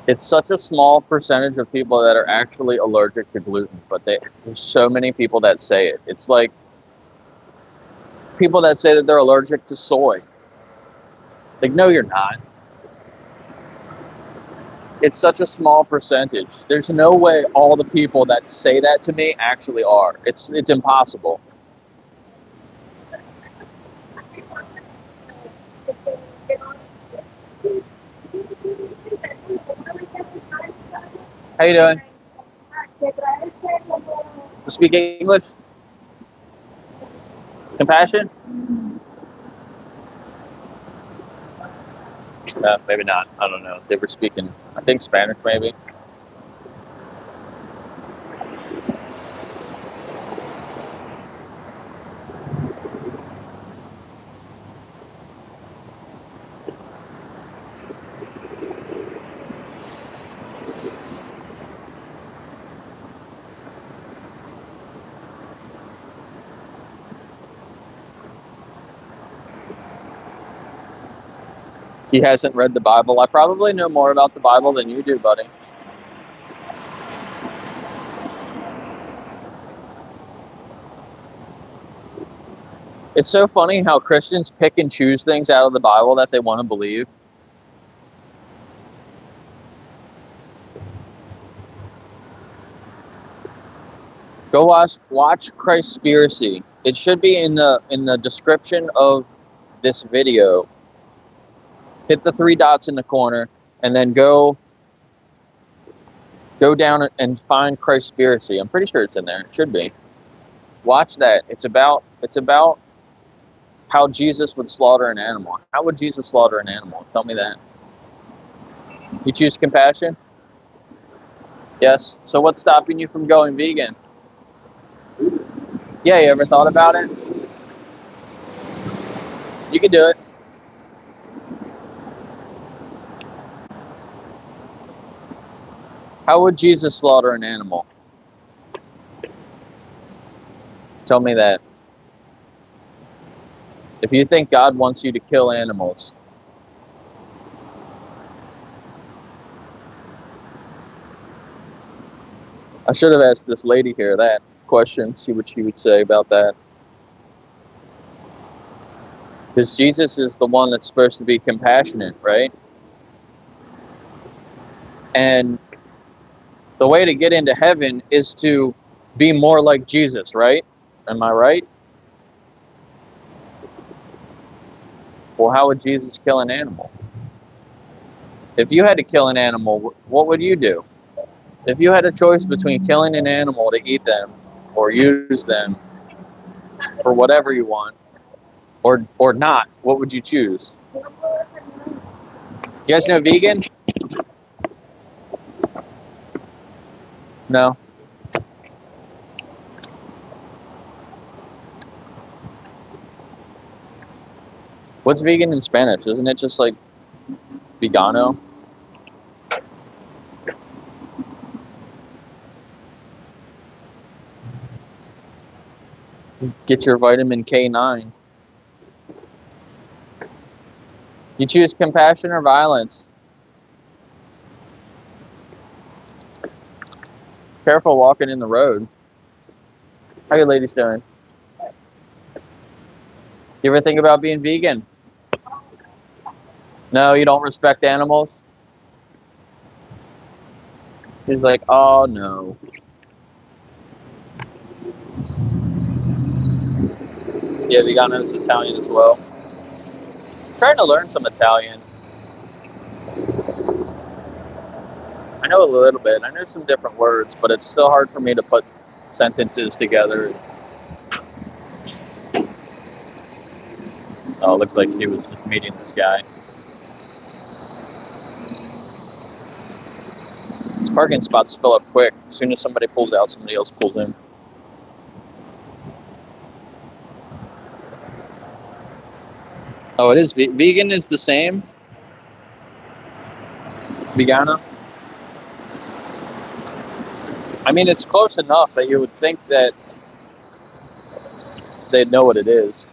It's such a small percentage of people that are actually allergic to gluten, but there's so many people that say it. It's like people that say that they're allergic to soy. Like, no, you're not. It's such a small percentage. There's no way all the people that say that to me actually are. It's impossible. How you doing? You speak English? Compassion? Maybe not. I don't know. They were speaking, I think, Spanish, maybe. He hasn't read the Bible. I probably know more about the Bible than you do, buddy. It's so funny how Christians pick and choose things out of the Bible that they want to believe. Go watch Christspiracy. It should be in the description of this video. Hit the 3 dots in the corner, and then go down and find Christspiracy. I'm pretty sure it's in there. It should be. Watch that. It's about how Jesus would slaughter an animal. How would Jesus slaughter an animal? Tell me that. You choose compassion? Yes. So what's stopping you from going vegan? Yeah, you ever thought about it? You can do it. How would Jesus slaughter an animal? Tell me that. If you think God wants you to kill animals, I should have asked this lady here that question, see what she would say about that. Because Jesus is the one that's supposed to be compassionate, right? And the way to get into heaven is to be more like Jesus, right? Am I right? Well, how would Jesus kill an animal? If you had to kill an animal, what would you do? If you had a choice between killing an animal to eat them or use them for whatever you want or not, what would you choose? You guys know vegan? No. What's vegan in Spanish? Isn't it just like vegano? Get your vitamin K9. You choose compassion or violence? Careful walking in the road. How you ladies doing? You ever think about being vegan? No, you don't respect animals? He's like, oh no. Yeah, vegano is Italian as well. I'm trying to learn some Italian. I know a little bit. I know some different words, but it's still hard for me to put sentences together. Oh, it looks like she was just meeting this guy. These parking spots fill up quick. As soon as somebody pulls out, somebody else pulls in. Oh, it is. Vegan is the same? Vegano? I mean, it's close enough that you would think that they'd know what it is.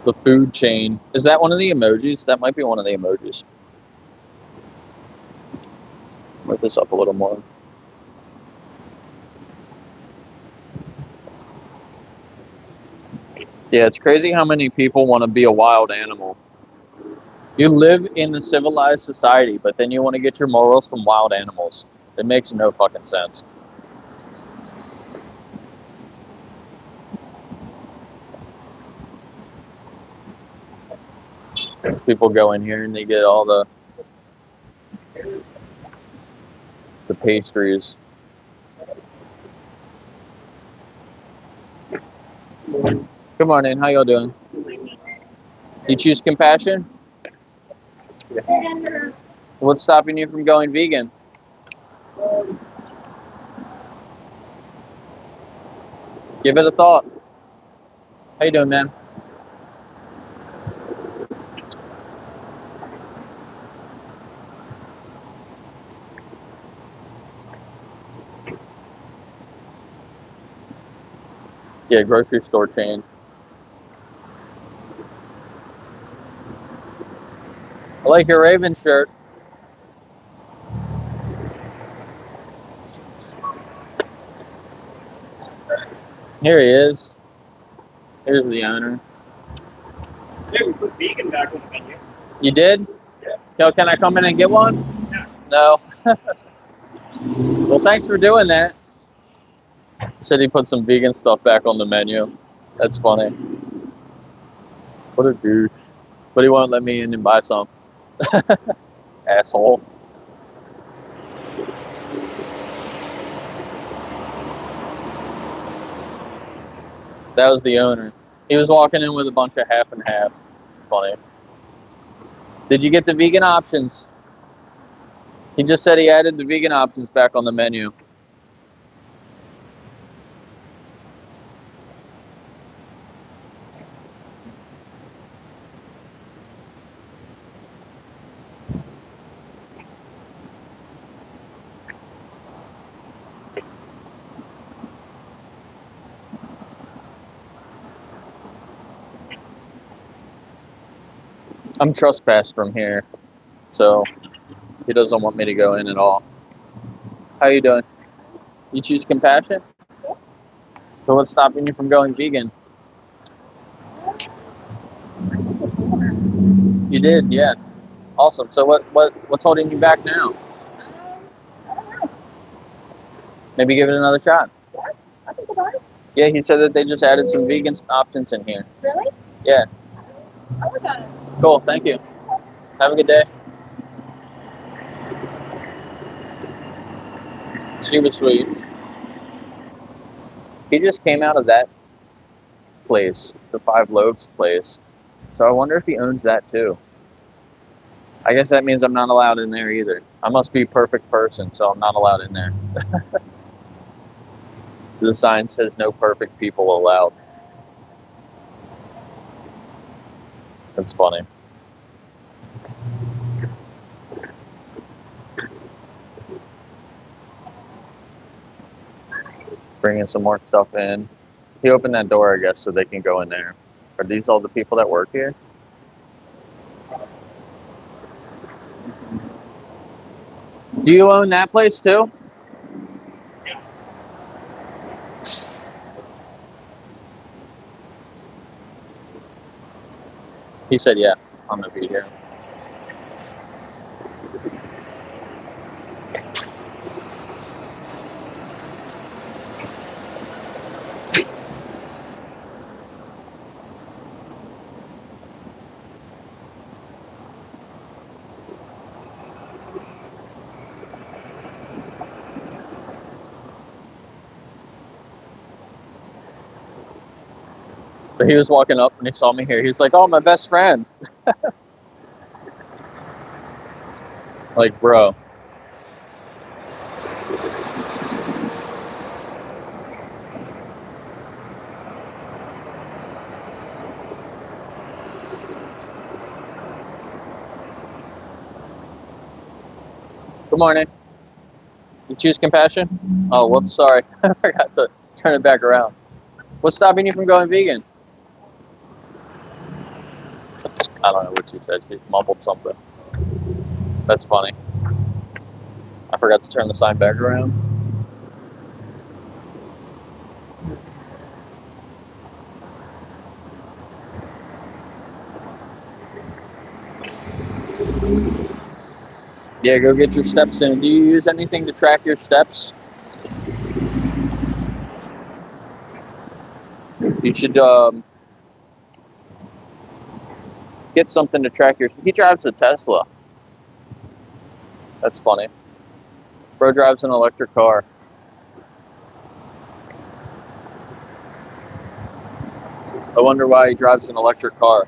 The food chain. Is that one of the emojis? That might be one of the emojis. Write this up a little more. Yeah, it's crazy how many people want to be a wild animal. You live in a civilized society, but then you want to get your morals from wild animals. It makes no fucking sense. People go in here and they get all the pastries. Good morning. How y'all doing? You choose compassion? What's stopping you from going vegan? Give it a thought. How you doing, man? Yeah, grocery store chain. I like your Raven shirt. Here he is. Here's the owner. Hey, we put vegan back on the menu. You did? Yeah. Yo, can I come in and get one? No. No. Well, thanks for doing that. He said he put some vegan stuff back on the menu. That's funny. What a douche. But he won't let me in and buy some. Asshole. That was the owner. He was walking in with a bunch of half and half. It's funny. Did you get the vegan options? He just said he added the vegan options back on the menu. I'm trespassed from here, so he doesn't want me to go in at all. How you doing? You choose compassion? So what's stopping you from going vegan? You did, yeah. Awesome. So what's holding you back now? I don't know. Maybe give it another shot. I think about it. Yeah, he said that they just added some vegan options in here. Really? Yeah. I'll look at it. Cool, thank you. Have a good day. She was sweet. He just came out of that place, the Five Loaves place. So I wonder if he owns that too. I guess that means I'm not allowed in there either. I must be a perfect person, so I'm not allowed in there. The sign says no perfect people allowed. That's funny. Bringing some more stuff in. He opened that door, I guess, so they can go in there. Are these all the people that work here? Do you own that place too? Yeah. He said, yeah, I'm gonna be here. But he was walking up and he saw me here. He was like, oh, my best friend. Like, bro. Good morning. You choose compassion? Oh, whoops, sorry. I forgot to turn it back around. What's stopping you from going vegan? I don't know what she said. She mumbled something. That's funny. I forgot to turn the sign back around. Yeah, go get your steps in. Do you use anything to track your steps? You should get something to track your... He drives a Tesla. That's funny. Bro drives an electric car. I wonder why he drives an electric car.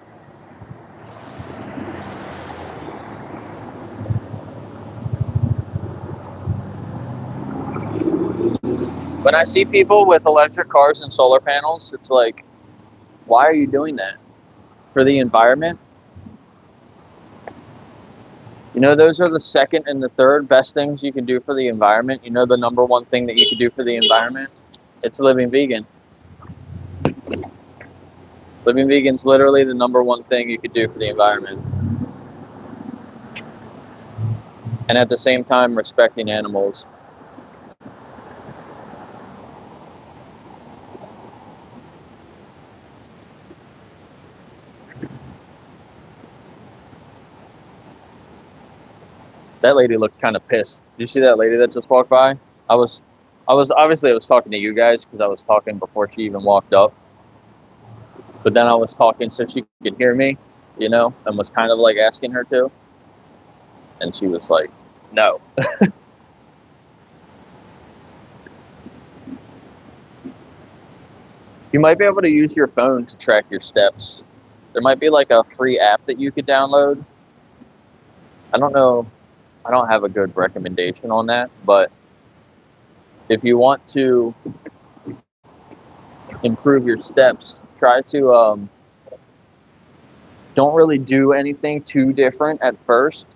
When I see people with electric cars and solar panels, it's like, why are you doing that? For the environment? You know, those are the second and the third best things you can do for the environment. You know, the number one thing that you can do for the environment? It's living vegan. Living vegan's literally the number one thing you could do for the environment. and at the same time respecting animals. That lady looked kind of pissed. Did you see that lady that just walked by? I was obviously I was talking to you guys because I was talking before she even walked up. But then I was talking so she could hear me, and was kind of like asking her to. And she was like, no. You might be able to use your phone to track your steps. There might be like a free app that you could download. I don't know. I don't have a good recommendation on that, but if you want to improve your steps, try to don't really do anything too different at first,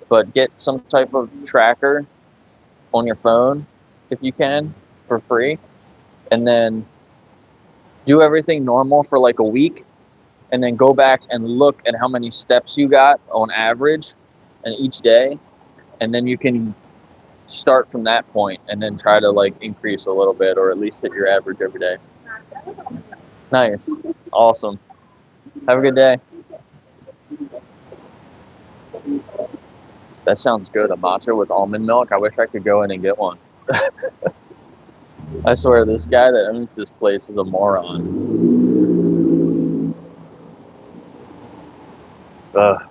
but get some type of tracker on your phone if you can for free, and then do everything normal for like a week, and then go back and look at how many steps you got on average and each day, and then you can start from that point and then try to like increase a little bit or at least hit your average every day. Nice. Awesome. Have a good day. That sounds good. A matcha with almond milk. I wish I could go in and get one. I swear, this guy that owns this place is a moron. Ugh.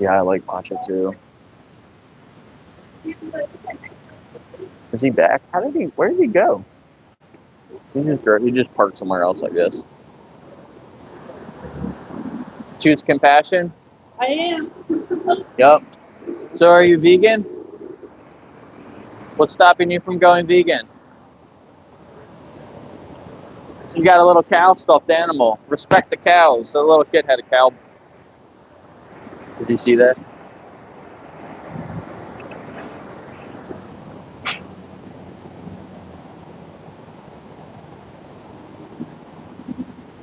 Yeah, I like matcha too. Is he back? Where did he go? He just parked somewhere else, I guess. Choose compassion? I am. Yep. So are you vegan? What's stopping you from going vegan? So you got a little cow stuffed animal. Respect the cows. So the little kid had a cow. Did you see that?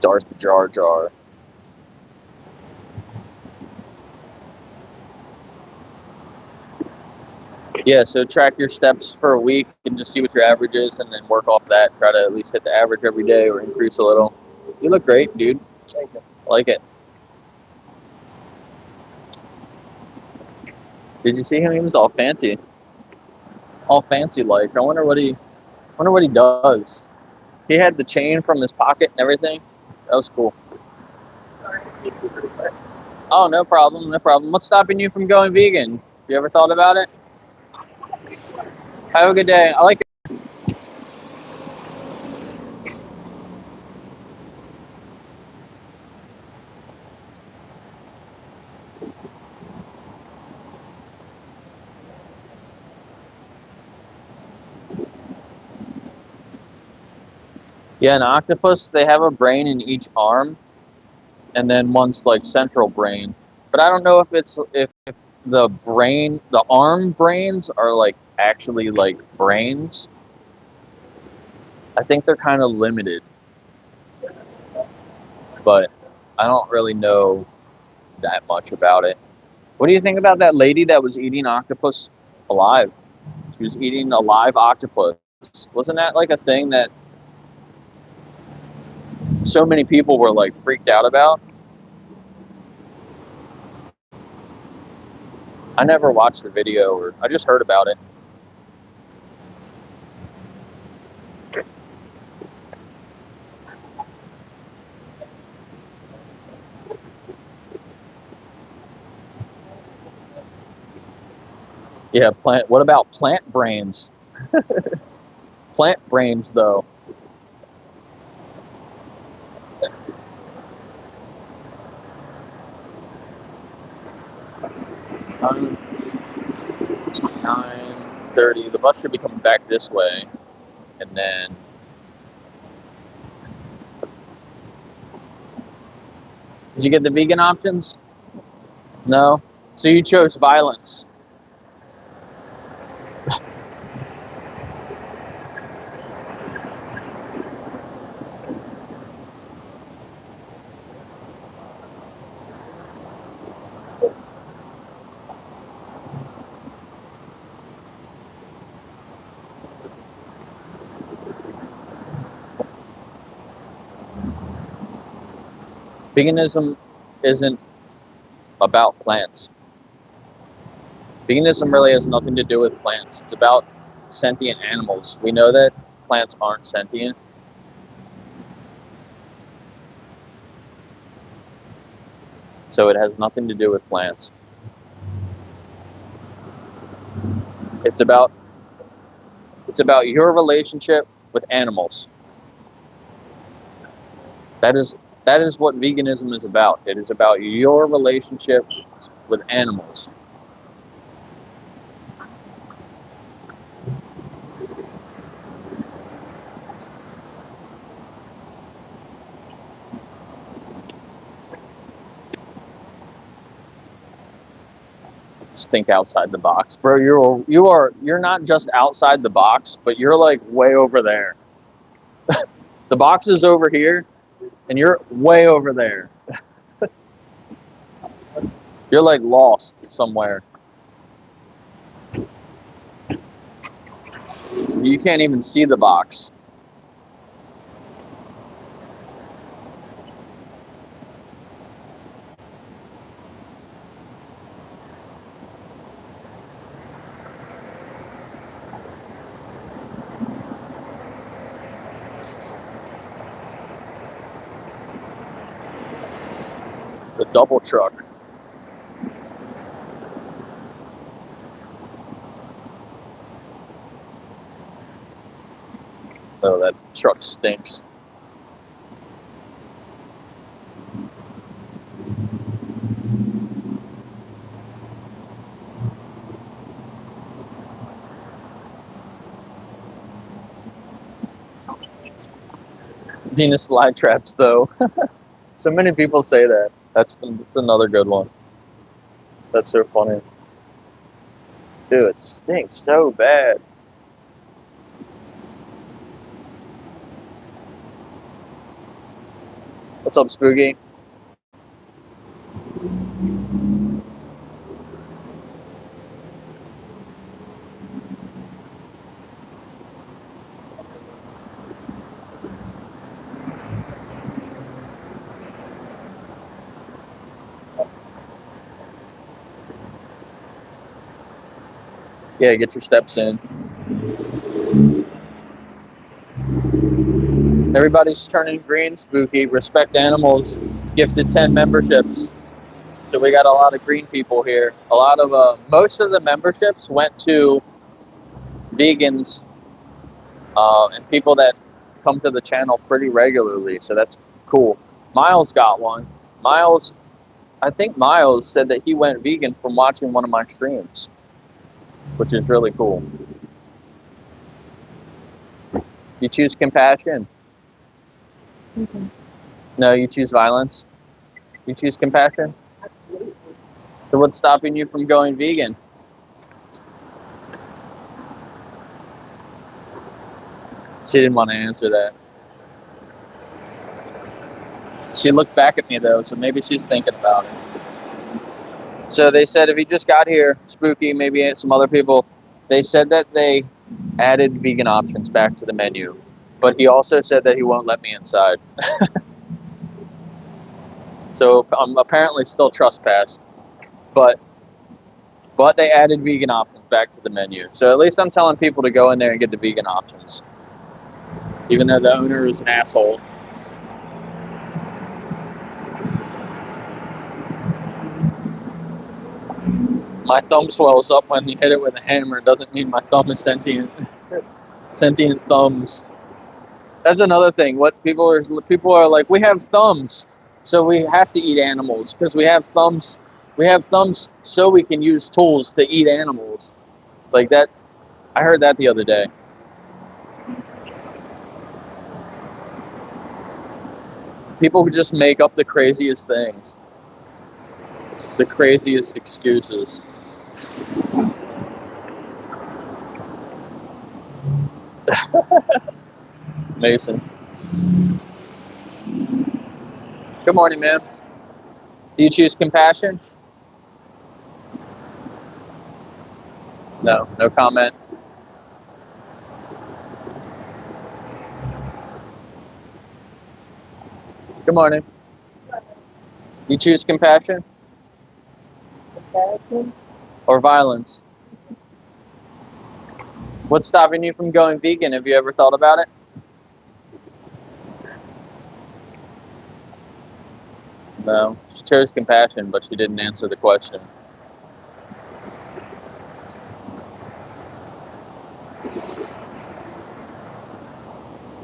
Darth Jar Jar. Yeah, so track your steps for a week and just see what your average is and then work off that. Try to at least hit the average every day or increase a little. You look great, dude. Thank you. Like it. Did you see him? He was all fancy. All fancy like. I wonder what he does. He had the chain from his pocket and everything. That was cool. Oh, no problem, no problem. What's stopping you from going vegan? You ever thought about it? Have a good day. I like it. Yeah, an octopus, they have a brain in each arm, and then one's like central brain. But I don't know if the arm brains are like actually like brains. I think they're kind of limited, but I don't really know that much about it. What do you think about that lady that was eating octopus alive? She was eating a live octopus. Wasn't that like a thing that so many people were like freaked out about? I never watched the video, or I just heard about it. Yeah, plant. What about plant brains? Plant brains, though. Time 9:30. The bus should be coming back this way, and then. Did you get the vegan options? No. So you chose violence. Veganism isn't about plants. Veganism really has nothing to do with plants. It's about sentient animals. We know that plants aren't sentient. So it has nothing to do with plants. It's about your relationship with animals. That is what veganism is about. It is about your relationship with animals. Just think outside the box, bro. You're not just outside the box, but you're like way over there. The box is over here, and you're way over there. You're like lost somewhere. You can't even see the box. The double truck. Oh, that truck stinks. Venus flytraps, though. So many people say that. That's another good one. That's so funny. Dude, it stinks so bad. What's up, Spooky? Yeah, get your steps in. Everybody's turning green, Spooky. Respect animals. Gifted 10 memberships. So we got a lot of green people here. A lot of most of the memberships went to vegans and people that come to the channel pretty regularly. So that's cool. Miles got one. I think Miles said that he went vegan from watching one of my streams, which is really cool. You choose compassion. Mm-hmm. No, you choose violence. You choose compassion. Absolutely. So what's stopping you from going vegan? She didn't want to answer that. She looked back at me though, so maybe she's thinking about it. So they said if he just got here, Spooky, maybe some other people, they said that they added vegan options back to the menu. But he also said that he won't let me inside. So I'm apparently still trespassed. But they added vegan options back to the menu. So at least I'm telling people to go in there and get the vegan options. Even though the owner is an asshole. My thumb swells up when you hit it with a hammer. It doesn't mean my thumb is sentient. Sentient thumbs. That's another thing. What people are like, we have thumbs, so we have to eat animals because we have thumbs. We have thumbs so we can use tools to eat animals. Like that. I heard that the other day. People who just make up the craziest things. The craziest excuses. Mason. Good morning, man. Do you choose compassion? No, no comment. Good morning. You choose compassion Compassion. or violence? What's stopping you from going vegan? Have you ever thought about it? No. She chose compassion, but she didn't answer the question.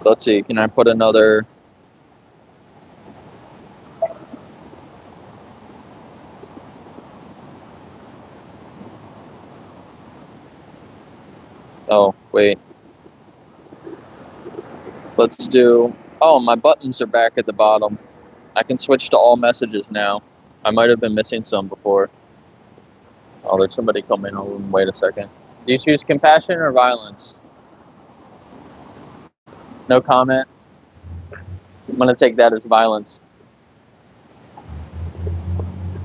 Let's see, can I put another... Oh, wait. Let's do... Oh, my buttons are back at the bottom. I can switch to all messages now. I might have been missing some before. Oh, there's somebody coming on. Wait a second. Do you choose compassion or violence? No comment. I'm going to take that as violence.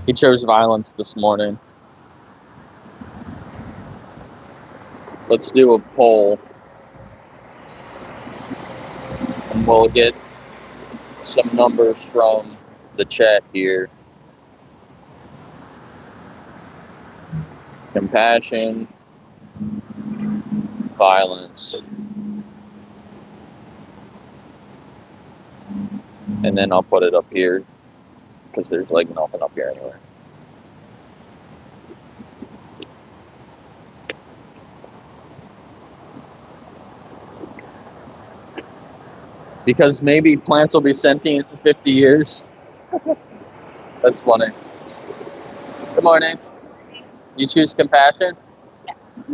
He chose violence this morning. Let's do a poll. And we'll get some numbers from the chat here. Compassion, violence. And then I'll put it up here because there's like nothing up here anyway. Because maybe plants will be sentient in 50 years. That's funny. Good morning. You choose compassion? Yes.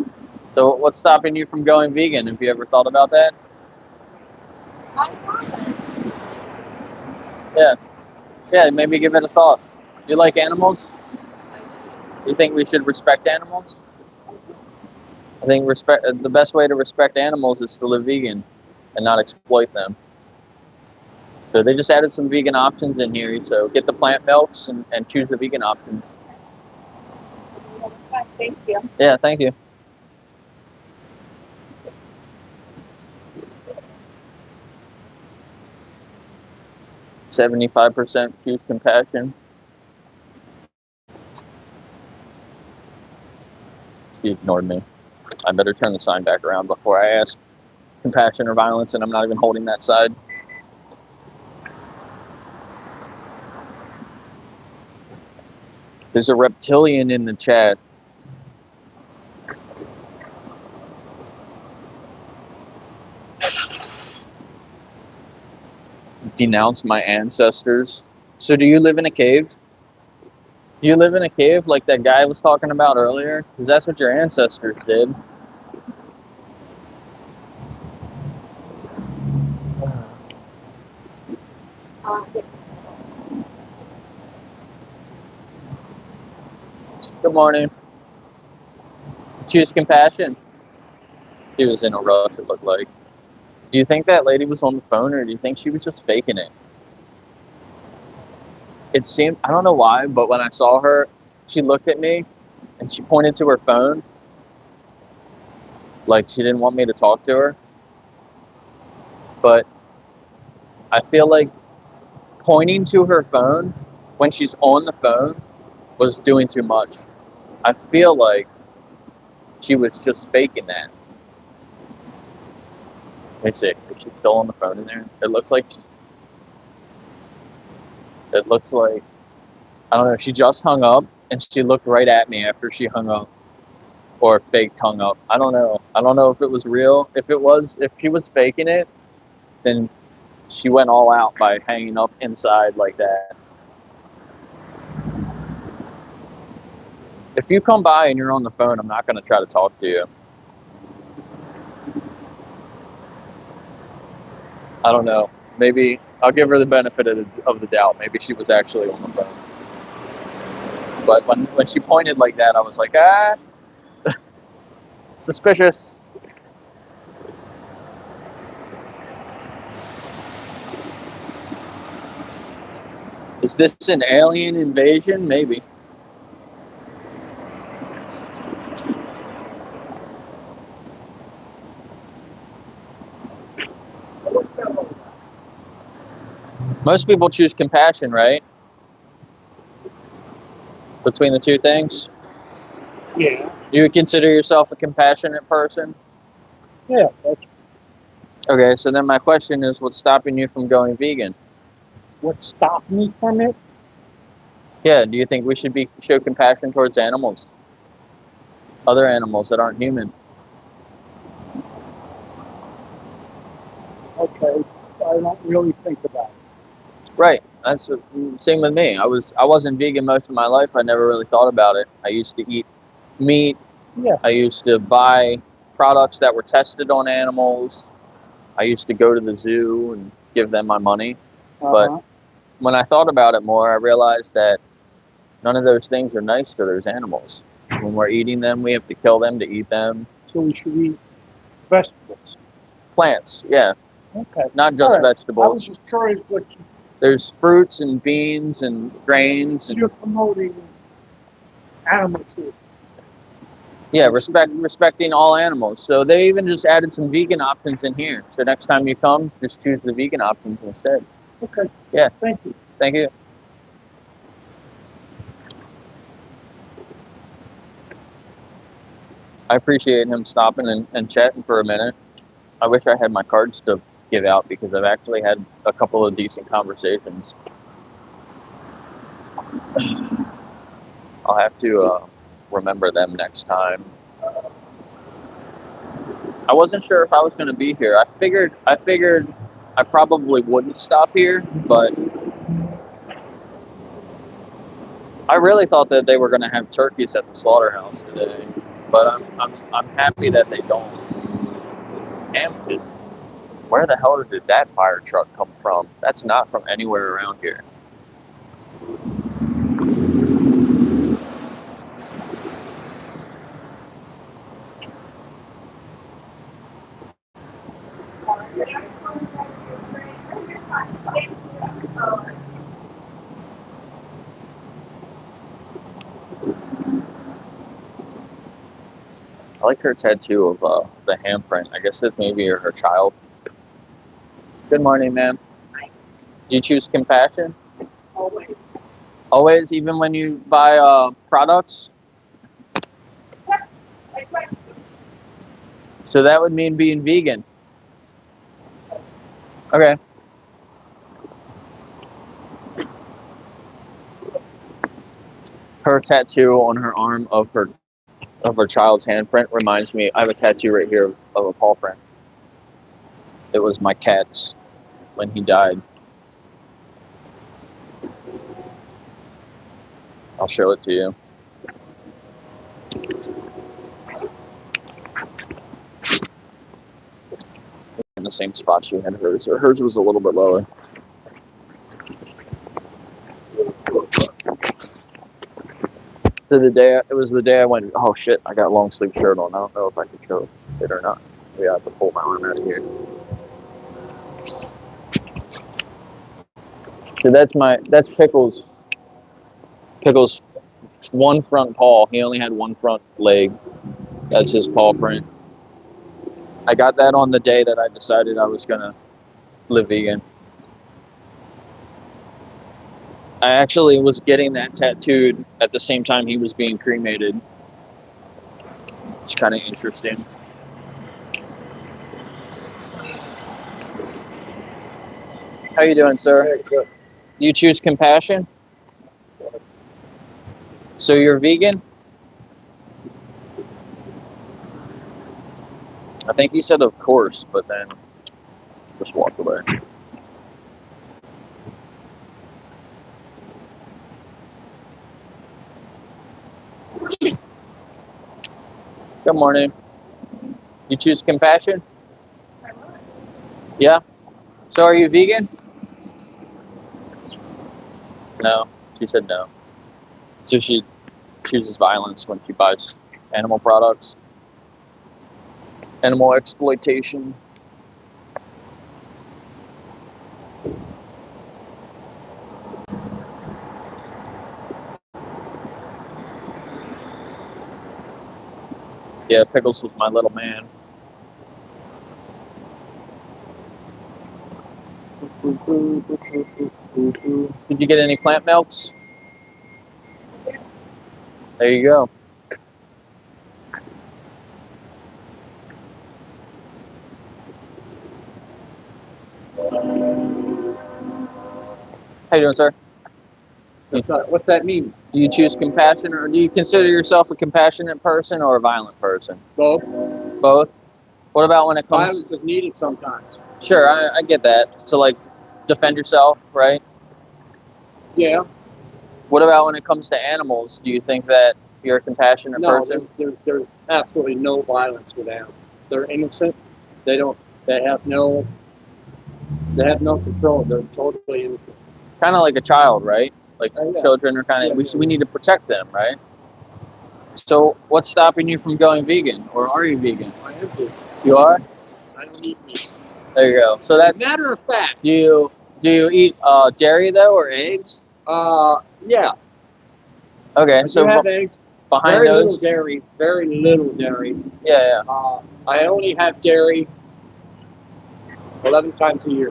So what's stopping you from going vegan? Have you ever thought about that? I haven't. Yeah, maybe give it a thought. You like animals? You think we should respect animals? I think the best way to respect animals is to live vegan and not exploit them. So they just added some vegan options in here. So get the plant milks and choose the vegan options. Thank you. Yeah, thank you. %75% choose compassion. She ignored me. I better turn the sign back around before I ask compassion or violence, and I'm not even holding that side. There's a reptilian in the chat. Denounce my ancestors. So do you live in a cave? Do you live in a cave like that guy was talking about earlier? Because that's what your ancestors did. Yeah. Good morning. Choose compassion. He was in a rush, it looked like. Do you think that lady was on the phone, or do you think she was just faking it? It seemed, I don't know why, but when I saw her, she looked at me and she pointed to her phone like she didn't want me to talk to her. But I feel like pointing to her phone when she's on the phone was doing too much. I feel like she was just faking that. Let me see. Is she still on the phone in there? It looks like, I don't know, she just hung up and she looked right at me after she hung up. Or faked hung up. I don't know. I don't know if it was real. If she was faking it, then she went all out by hanging up inside like that. If you come by and you're on the phone, I'm not going to try to talk to you. I don't know. Maybe I'll give her the benefit of the doubt. Maybe she was actually on the phone. But when she pointed like that, I was like, suspicious. Is this an alien invasion? Maybe. Most people choose compassion, right? between the two things? Yeah. You would consider yourself a compassionate person? Yeah. That's Okay, so then my question is, what's stopping you from going vegan? what stopped me from it. Yeah, do you think we should show compassion towards animals? Other animals that aren't human? Okay. I don't really think about it. Right. That's the same with me. I wasn't vegan most of my life. I never really thought about it. I used to eat meat. Yeah. I used to buy products that were tested on animals. I used to go to the zoo and give them my money. But when I thought about it more, I realized that none of those things are nice for those animals. When we're eating them, we have to kill them to eat them. So we should eat vegetables. Plants, yeah, Okay. not just All right. I was vegetables. just curious what There's fruits and beans and grains and you're promoting animal food. yeah, respecting all animals. So they even just added some vegan options in here. So next time you come, just choose the vegan options instead. Okay. Yeah. Thank you. Thank you. I appreciate him stopping and chatting for a minute. I wish I had my cards to give out because I've actually had a couple of decent conversations. I'll have to remember them next time. I wasn't sure if I was going to be here. I figured I probably wouldn't stop here, but I really thought that they were going to have turkeys at the slaughterhouse today. But I'm happy that they don't. Hampton. Where the hell did that fire truck come from? That's not from anywhere around here. I like her tattoo of the handprint. I guess that's maybe her child. Good morning, ma'am. Hi. Do you choose compassion? Always. Always, even when you buy products? So that would mean being vegan. Okay. Her tattoo on her arm of her child's handprint reminds me. I have a tattoo right here of a paw print. It was my cat's when he died. I'll show it to you. In the same spot she had hers, or hers was a little bit lower. So it was the day I went, oh shit, I got a long sleeve shirt on. I don't know if I can show it or not. Yeah, I have to pull my arm out of here. So that's Pickles. Pickles' one front paw. He only had one front leg. That's his paw print. I got that on the day that I decided I was gonna live vegan. I actually was getting that tattooed at the same time he was being cremated. It's kind of interesting. How you doing, sir? Hey, good. You choose compassion? So you're vegan? I think he said of course, but then just walked away. Good morning. You choose compassion? Yeah? So are you vegan? No. She said no. So she chooses violence when she buys animal products. Animal exploitation. Yeah, Pickles was my little man. Did you get any plant milks? There you go. How you doing, sir? What's that mean? Do you choose compassion, or do you consider yourself a compassionate person or a violent person? Both. Both. What about when it comes? Violence is needed sometimes. Sure, I get that. To like defend yourself, right? Yeah. What about when it comes to animals? Do you think that you're a compassionate No, person? there's absolutely no violence with them. They're innocent. They don't. They have no control. They're totally innocent. Kind of like a child, right? Like Yeah. children are kind of. Yeah, We need to protect them, right? So what's stopping you from going vegan, or are you vegan? I am vegan. You are. I don't eat meat. There you go. So that's. Matter of fact. Do you eat dairy though, or eggs? Yeah. Okay, I so do have eggs. behind Very those. little dairy. Very little dairy. Yeah. I only have dairy 11 times a year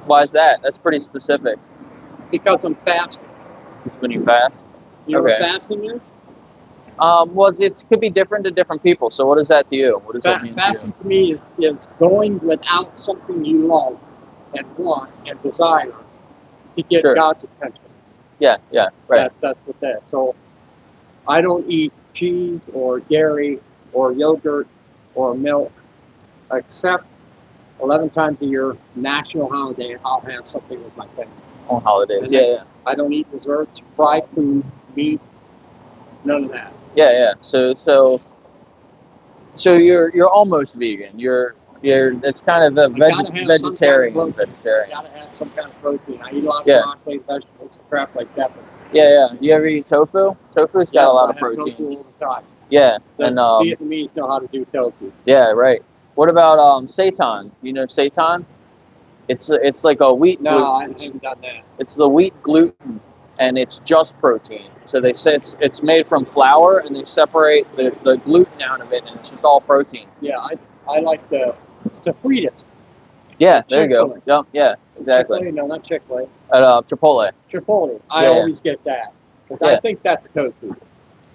Why is that? That's pretty specific. because I'm fasting. It's when you fast. You know Okay. what fasting is? Well, it could be different to different people. So what is that to you? What does that mean to you? Fasting for me is going without something you love and want and desire to get Sure. God's attention. Yeah, right. That's what that is. So I don't eat cheese or dairy or yogurt or milk except 11 times a year, national holiday, I'll have something with my family. On holidays. And Yeah. I don't eat desserts, fried food, meat, none of that. Yeah. So you're almost vegan. You're it's kind of a vegetarian. Gotta have some kind of protein. I eat a lot of Yeah. broccoli, vegetables, and crap like that. But Yeah. You ever eat tofu? Tofu's got a lot of protein. Tofu all the time. Yeah, The and Vietnamese know how to do tofu. yeah, right. What about seitan? You know seitan? It's like a wheat No, gluten. I haven't done that. It's the wheat gluten, and it's just protein. So they say it's made from flour, and they separate the gluten out of it, and it's just all protein. Yeah, I like the sofritas. Yeah, there you go. Chick-fil-A. Yep, yeah, exactly. Chick-fil-A, no, not Chick-fil-A. At Chipotle. Chipotle. I Yeah. always get that. 'Cause I Yeah. think that's tofu.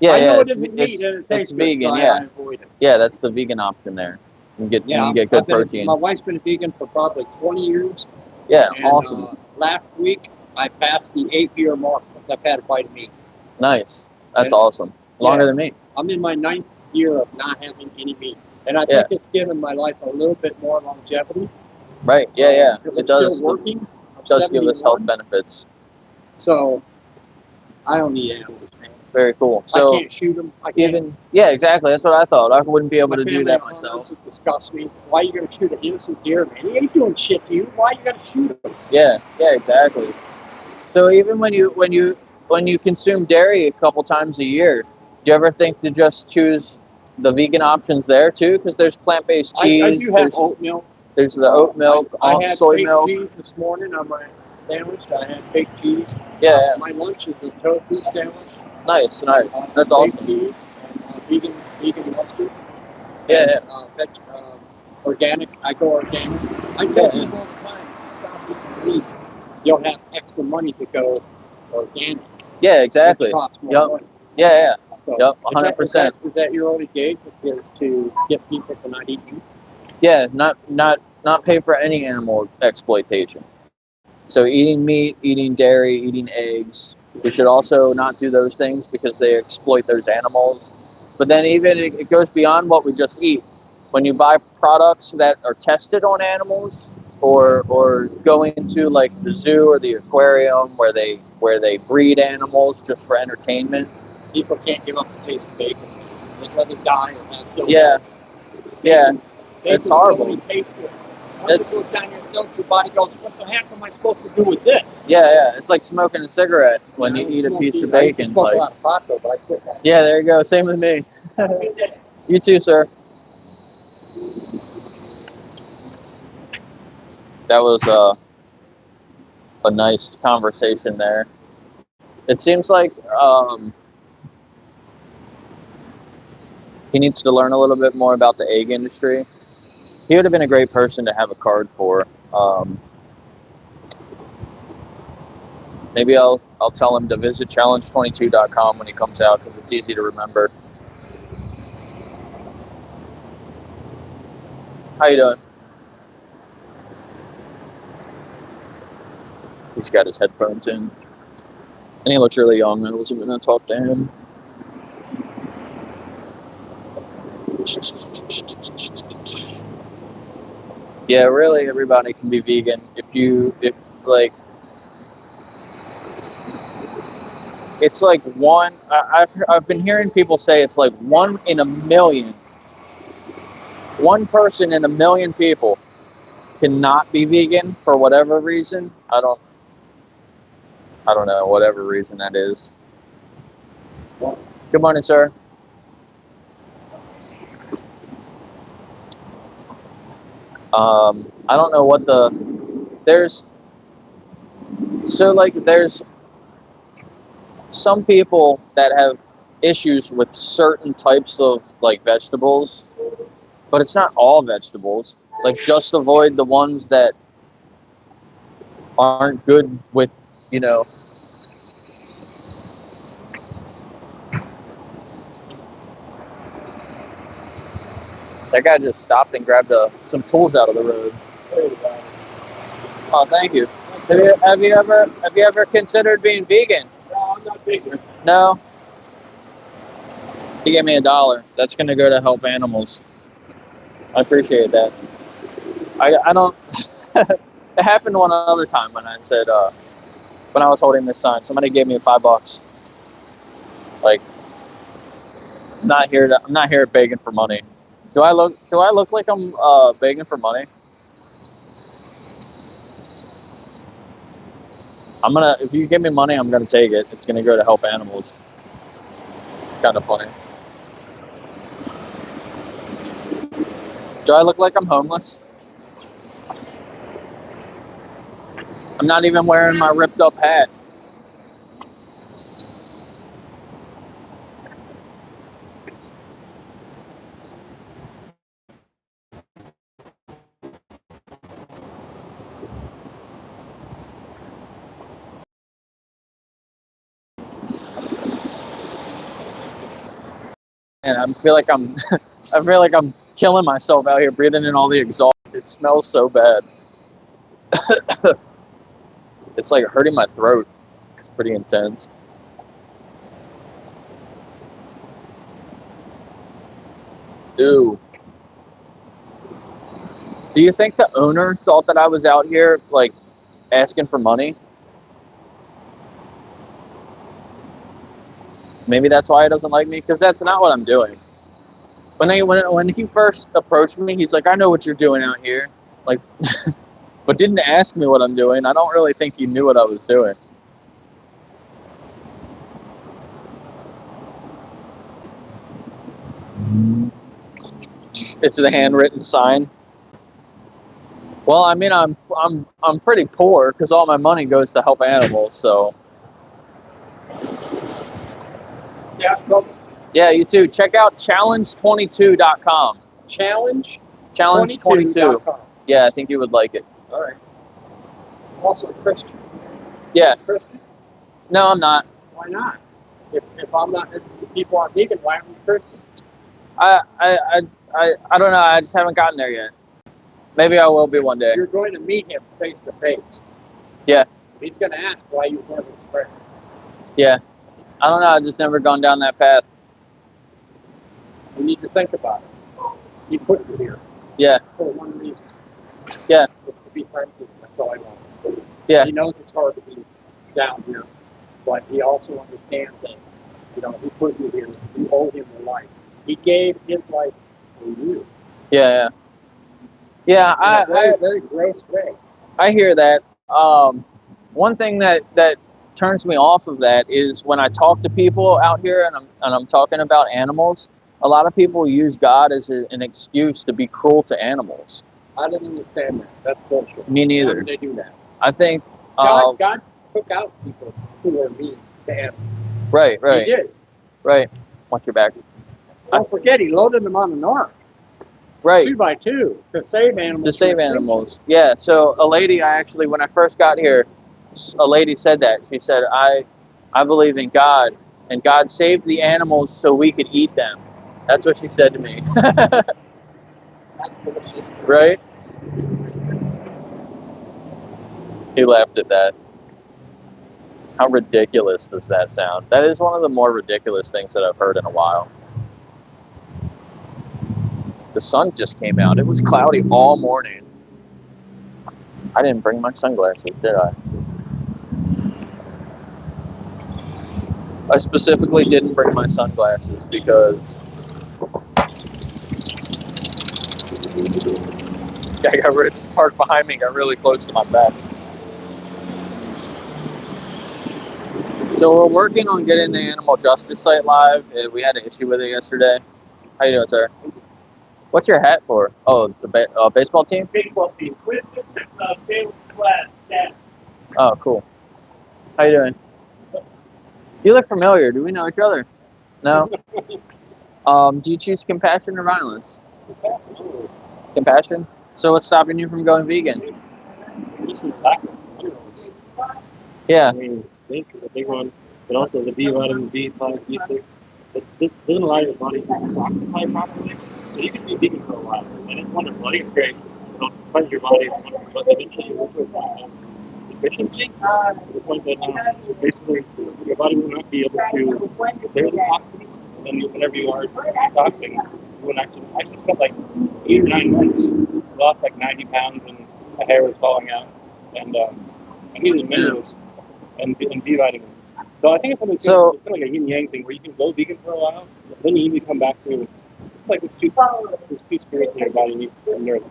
Yeah, I know it it's isn't meat and it tastes good, vegan. so Yeah, I avoid it. yeah, that's the vegan option there. You can get good protein. My wife's been a vegan for probably 20 years. Yeah, And, awesome. Last week, I passed the 8-year mark since I've had a bite of meat. Nice. That's and- awesome. Longer yeah. than me. I'm in my 9th year of not having any meat. And I think it's given my life a little bit more longevity. Right. Yeah. Because It I'm does. still working. I'm It does give us 71, health benefits. So I don't eat animals, man. Very cool. So I can't shoot them. I can't. exactly. That's what I thought. I wouldn't be able My to do family that members myself. disgust me. Why are you going to shoot an innocent deer, man? He ain't doing shit to you. Why are you going to shoot him? Yeah, exactly. So even when you consume dairy a couple times a year, do you ever think to just choose the vegan options there too? Because there's plant-based cheese. I do have oat milk. There's the oat milk, I had soy baked milk. cheese this morning on my sandwich. I had baked cheese. Yeah, My lunch is a tofu sandwich. nice. That's baked awesome. cheese and vegan mustard. Yeah. And, organic. I go organic. I tell people all the time, stop eating meat. You'll have extra money to go organic. Yeah, exactly. Which costs more Yep. money. Yeah. So, Yep, 100%. Is that your only gauge? Is to get people to not eat meat? Yeah, not pay for any animal exploitation. So eating meat, eating dairy, eating eggs. We should also not do those things because they exploit those animals. But then even it goes beyond what we just eat. When you buy products that are tested on animals, or go into like the zoo or the aquarium where they breed animals just for entertainment. People can't give up the taste of bacon. They'd rather die or have killed. Yeah. Bacon That's horrible. Really tastes good. Once it goes down your throat, your body goes, what the heck am I supposed to do with this? Yeah. It's like smoking a cigarette when you eat a piece of bacon. I smoke a lot of pot, though, but I quit that. Yeah, there you go. Same with me. You too, sir. That was a nice conversation there. It seems like he needs to learn a little bit more about the egg industry. He would have been a great person to have a card for. Maybe I'll I'll tell him to visit challenge22.com when he comes out because it's easy to remember. How you doing? He's got his headphones in. And he looks really young. I wasn't going to talk to him. Yeah, really, everybody can be vegan. It's like one, I've been hearing people say it's like 1 in a million. One person in a million people cannot be vegan for whatever reason. I don't know, whatever reason that is. Good morning, sir. I don't know what there's some people that have issues with certain types of like vegetables, but it's not all vegetables. Like, just avoid the ones that aren't good with, you know. That guy just stopped and grabbed some tools out of the road. Oh, thank you. Have you ever considered being vegan? No, I'm not vegan. No. He gave me $1. That's gonna go to help animals. I appreciate that. I don't. It happened one other time when I said when I was holding this sign, somebody gave me $5. Like, I'm not here begging for money. Do I look like I'm begging for money? If you give me money, I'm gonna take it. It's gonna go to help animals. It's kind of funny. Do I look like I'm homeless? I'm not even wearing my ripped up hat. And I feel like I'm killing myself out here breathing in all the exhaust. It smells so bad. It's like hurting my throat. It's pretty intense. Ew. Do you think the owner thought that I was out here like asking for money? Maybe that's why he doesn't like me, because that's not what I'm doing. When he first approached me, he's like, "I know what you're doing out here," like, but didn't ask me what I'm doing. I don't really think he knew what I was doing. It's the handwritten sign. Well, I mean, I'm pretty poor because all my money goes to help animals. So Yeah, so yeah, you too. Check out challenge22.com. Challenge22. Yeah, I think you would like it. All right. I'm also a Christian. Yeah. Christian? No, I'm not. Why not? If I'm not, if people aren't vegan, why aren't we Christian? I don't know. I just haven't gotten there yet. Maybe I will be one day. You're going to meet him face to face. Yeah. He's going to ask why you never expressed. Yeah. I don't know. I've just never gone down that path. You need to think about it. He put you here. Yeah. For one reason. Yeah. It's to be friends with you. That's all I want. Yeah. He knows it's hard to be down here, but he also understands that, you know, he put you here. You owe him your life. He gave his life for you. Yeah. Yeah. Yeah. In a very gross way. I hear that. One thing that turns me off of that is when I talk to people out here and I'm talking about animals. A lot of people use God as an excuse to be cruel to animals. I didn't understand that. That's bullshit. Me neither. Why would they do that? I think God took out people who were mean to animals. Right. He did. Right. Watch your back. Don't forget, he loaded them on an ark. Right. 2x2 to save animals. To save animals. Yeah. So a lady, when I first got here, a lady said that. She said, I believe in God, and God saved the animals so we could eat them. That's what she said to me. Right? He laughed at that. How ridiculous does that sound? That is one of the more ridiculous things that I've heard in a while. The sun just came out. It was cloudy all morning. I didn't bring my sunglasses, did I? I specifically didn't bring my sunglasses because I got parked behind me, got really close to my back. So we're working on getting the animal justice site live. We had an issue with it yesterday. How you doing, sir? What's your hat for? Oh, the baseball team? Baseball team. With sales class staff. Oh, cool. How you doing? You look familiar. Do we know each other? No? Do you choose compassion or violence? Compassion? So what's stopping you from going vegan? Just the lack of minerals. Yeah. I mean, zinc is a big one, but also the B vitamin, B5, B6. It doesn't allow your body to detoxify properly. So you can be vegan for a while, and it's wonderful. I think it's great. It'll cleanse your body, but eventually you will find deficiency to the point that basically your body will not be able to clear the toxins, and then whenever you are detoxing, you will actually. I just spent like 8 or 9 months, lost like 90 pounds, and my hair was falling out, and I needed minerals and B vitamins. So I think it's it's kind of like a yin yang thing where you can go vegan for a while, but then you need to come back to like there's two spirits in your body needs to nourish.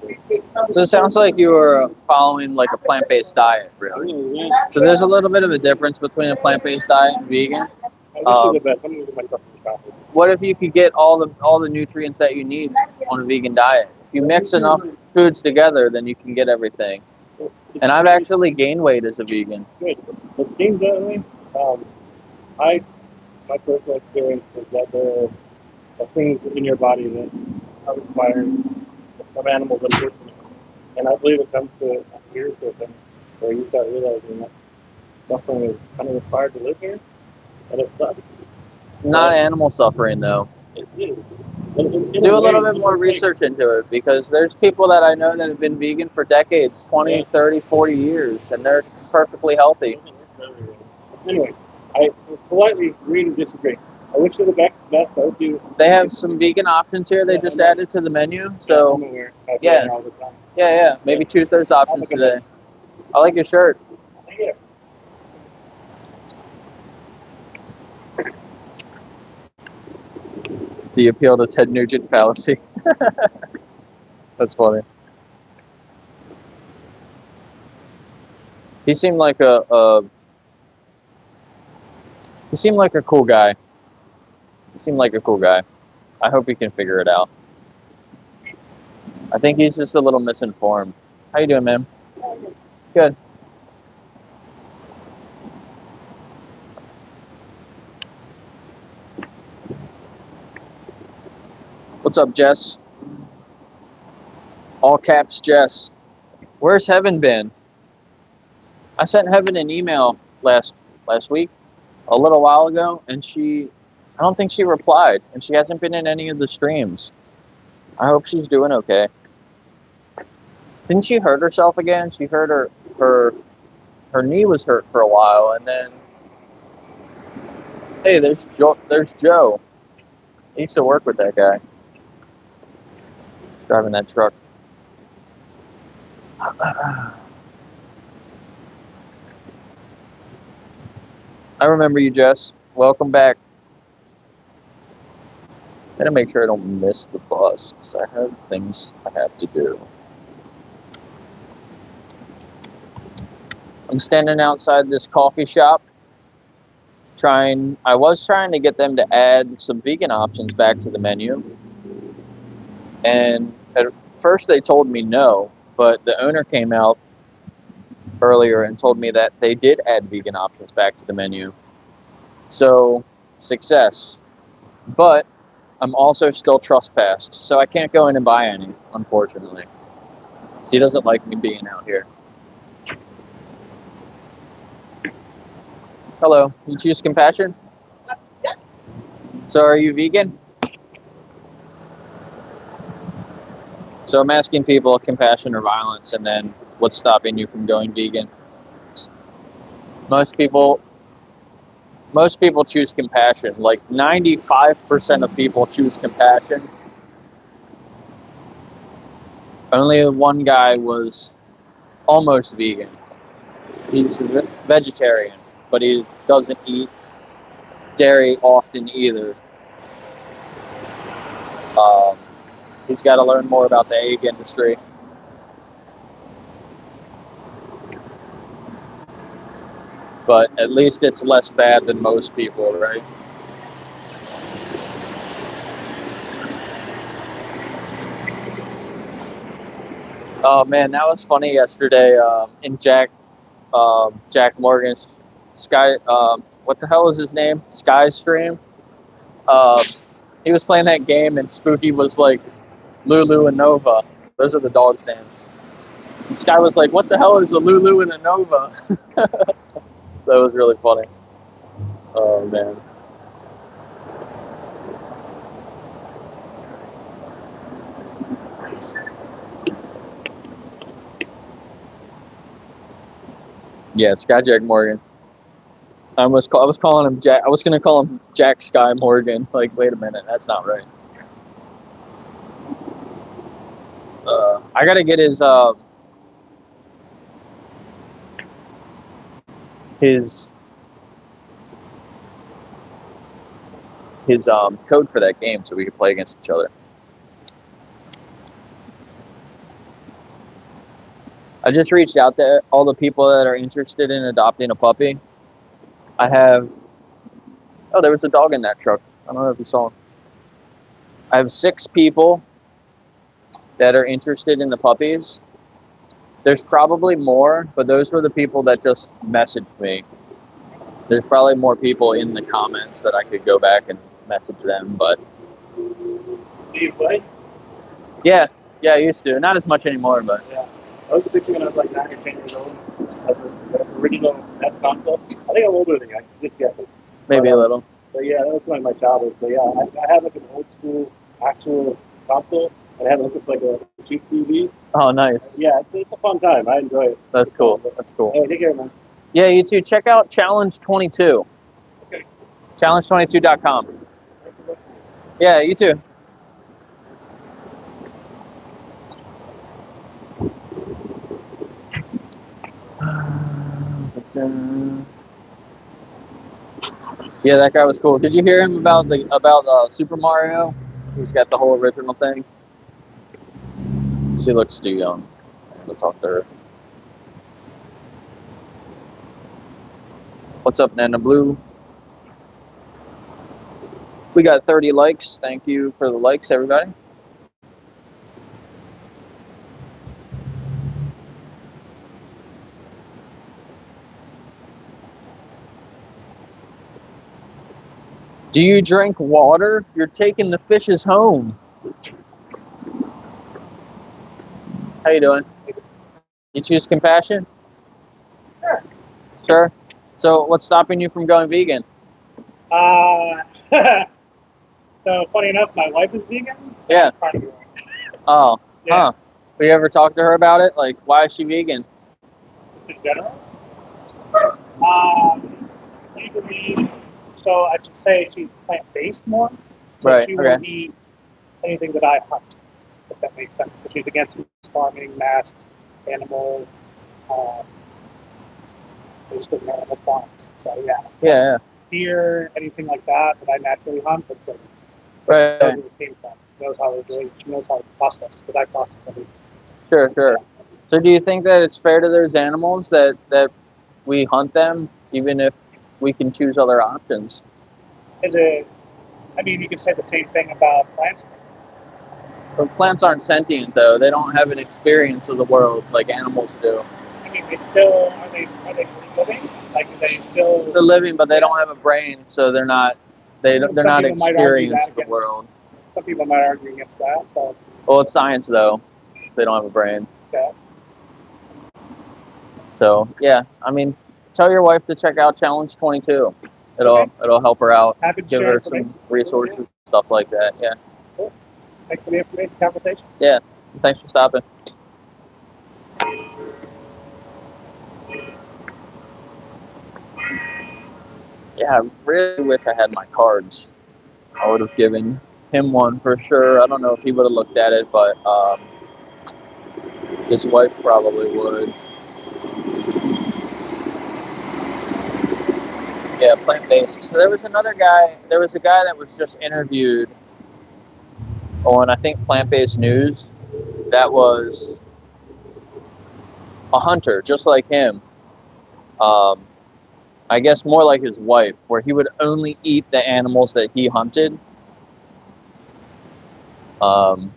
So it sounds like you were following like a plant-based diet, really. Yeah. So there's a little bit of a difference between a plant-based diet and vegan. I wish you the best. I'm gonna give myself a shot. What if you could get all the nutrients that you need on a vegan diet? If you mix enough foods together, then you can get everything. And I've actually gained weight as a vegan. Good. It seems that way. My personal experience is that there are things in your body that are required from animals, unfortunately. And I believe it comes to years with them where you start realizing that suffering is kind of required to live here, and it sucks. Not animal suffering, though. It is. Do a little bit more research into it, because there's people that I know that have been vegan for decades, 20, 30, 40 years, and they're perfectly healthy. Anyway, I politely agree to disagree. I wish you the best. I hope you. They have some vegan options here. They just added to the menu, so I'm aware. I say yeah. it all the time. yeah, maybe choose those options today. I like your shirt. Thank you. The appeal to Ted Nugent fallacy. That's funny. He seemed like a cool guy. He seemed like a cool guy. I hope he can figure it out. I think he's just a little misinformed. How you doing, man? Good. What's up, Jess? All caps, Jess. Where's Heaven been? I sent Heaven an email last week, a little while ago, and I don't think she replied, and she hasn't been in any of the streams. I hope she's doing okay. Didn't she hurt herself again? She hurt her knee was hurt for a while, and then hey, there's Joe. I used to work with that guy. Driving that truck. I remember you, Jess. Welcome back. Gotta make sure I don't miss the bus, because I have things I have to do. I'm standing outside this coffee shop. I was trying to get them to add some vegan options back to the menu. And at first they told me no, but the owner came out earlier and told me that they did add vegan options back to the menu. So, success. But I'm also still trespassed, so I can't go in and buy any, unfortunately. So he doesn't like me being out here. Hello. You choose compassion? Yeah. So are you vegan? So I'm asking people compassion or violence, and then what's stopping you from going vegan? Most people choose compassion. Like 95% of people choose compassion. Only one guy was almost vegan. He's a vegetarian, but he doesn't eat dairy often either. He's got to learn more about the egg industry. But at least it's less bad than most people, right? Oh man, that was funny yesterday in Jack Morgan's Sky. What the hell is his name? Sky stream. He was playing that game, and Spooky was like Lulu and Nova. Those are the dogs' names. And Sky was like, "What the hell is a Lulu and a Nova?" That was really funny. Oh man. Yeah, Skyjack Morgan. I was calling him Jack. I was gonna call him Jack Sky Morgan. Like, wait a minute, that's not right. I gotta get his code for that game so we can play against each other. I just reached out to all the people that are interested in adopting a puppy. I have. Oh, there was a dog in that truck. I don't know if you saw him. I have 6 people that are interested in the puppies. There's probably more, but those were the people that just messaged me. There's probably more people in the comments that I could go back and message them, but Do you play? yeah, I used to. Not as much anymore, but Yeah. I was picturing when I was like 9 or 10 years old. As the original NES console. I think I'm older than you. I just guessing. maybe a little. But yeah, that was like my childhood. But yeah, I have like an old school actual console, and I have it like a cheap TV. Oh, nice. Yeah, it's a fun time. I enjoy it. That's cool. That's cool. Hey, take care, man. Yeah, you too. Check out Challenge 22. Okay. Challenge22.com. Yeah, you too. Yeah, that guy was cool. Did you hear him about Super Mario? He's got the whole original thing. She looks too young. I have to talk to her. What's up, Nana Blue? We got 30 likes. Thank you for the likes, everybody. Do you drink water? You're taking the fishes home. How you doing? You choose compassion? Sure. Sure. So what's stopping you from going vegan? So funny enough, my wife is vegan. Yeah. Oh. Yeah. Huh. Have you ever talked to her about it? Like, why is she vegan? Just in general. She believes. So I should say she's plant-based more. So Right, she okay. won't eat anything that I hunt, if that makes sense. But she's against farming, mass animals, basically animal farms. So yeah. Yeah. Deer, anything like that I naturally hunt, but she Right. knows where it came from. She knows how it's doing. She knows how it's processed, because I process everything. Sure. So do you think that it's fair to those animals that we hunt them, even if we can choose other options? I mean, you could say the same thing about plants. But plants aren't sentient, though. They don't have an experience of the world like animals do. I mean, they still are they living? Like, they still? They're living, but they don't have a brain, so they're not experienced the world. Some people might argue against that, but Well, it's science, though. They don't have a brain. okay. So yeah, I mean, tell your wife to check out Challenge 22. Okay. It'll help her out. Happy to Give share her some information. resources, stuff like that. Yeah. Thanks for the information conversation. Thanks for stopping. Yeah, I really wish I had my cards. I would have given him one for sure. I don't know if he would have looked at it, but his wife probably would. Yeah, plant-based. So there was a guy that was just interviewed on, I think, Plant-Based News, that was a hunter, just like him. I guess more like his wife, where he would only eat the animals that he hunted. And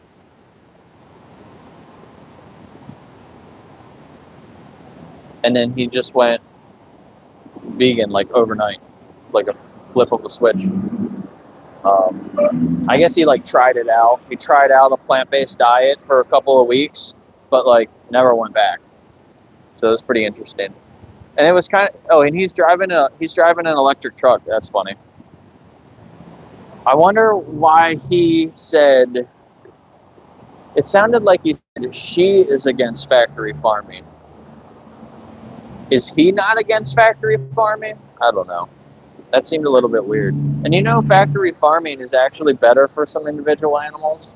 then he just went vegan like overnight, like a flip of a switch. I guess he like tried it out. He tried out a plant-based diet for a couple of weeks, but like never went back. So it was pretty interesting. And it was kind of, oh, and he's driving an electric truck. That's funny. I wonder why he said, it sounded like he said she is against factory farming. Is he not against factory farming? I don't know. That seemed a little bit weird. And you know, factory farming is actually better for some individual animals.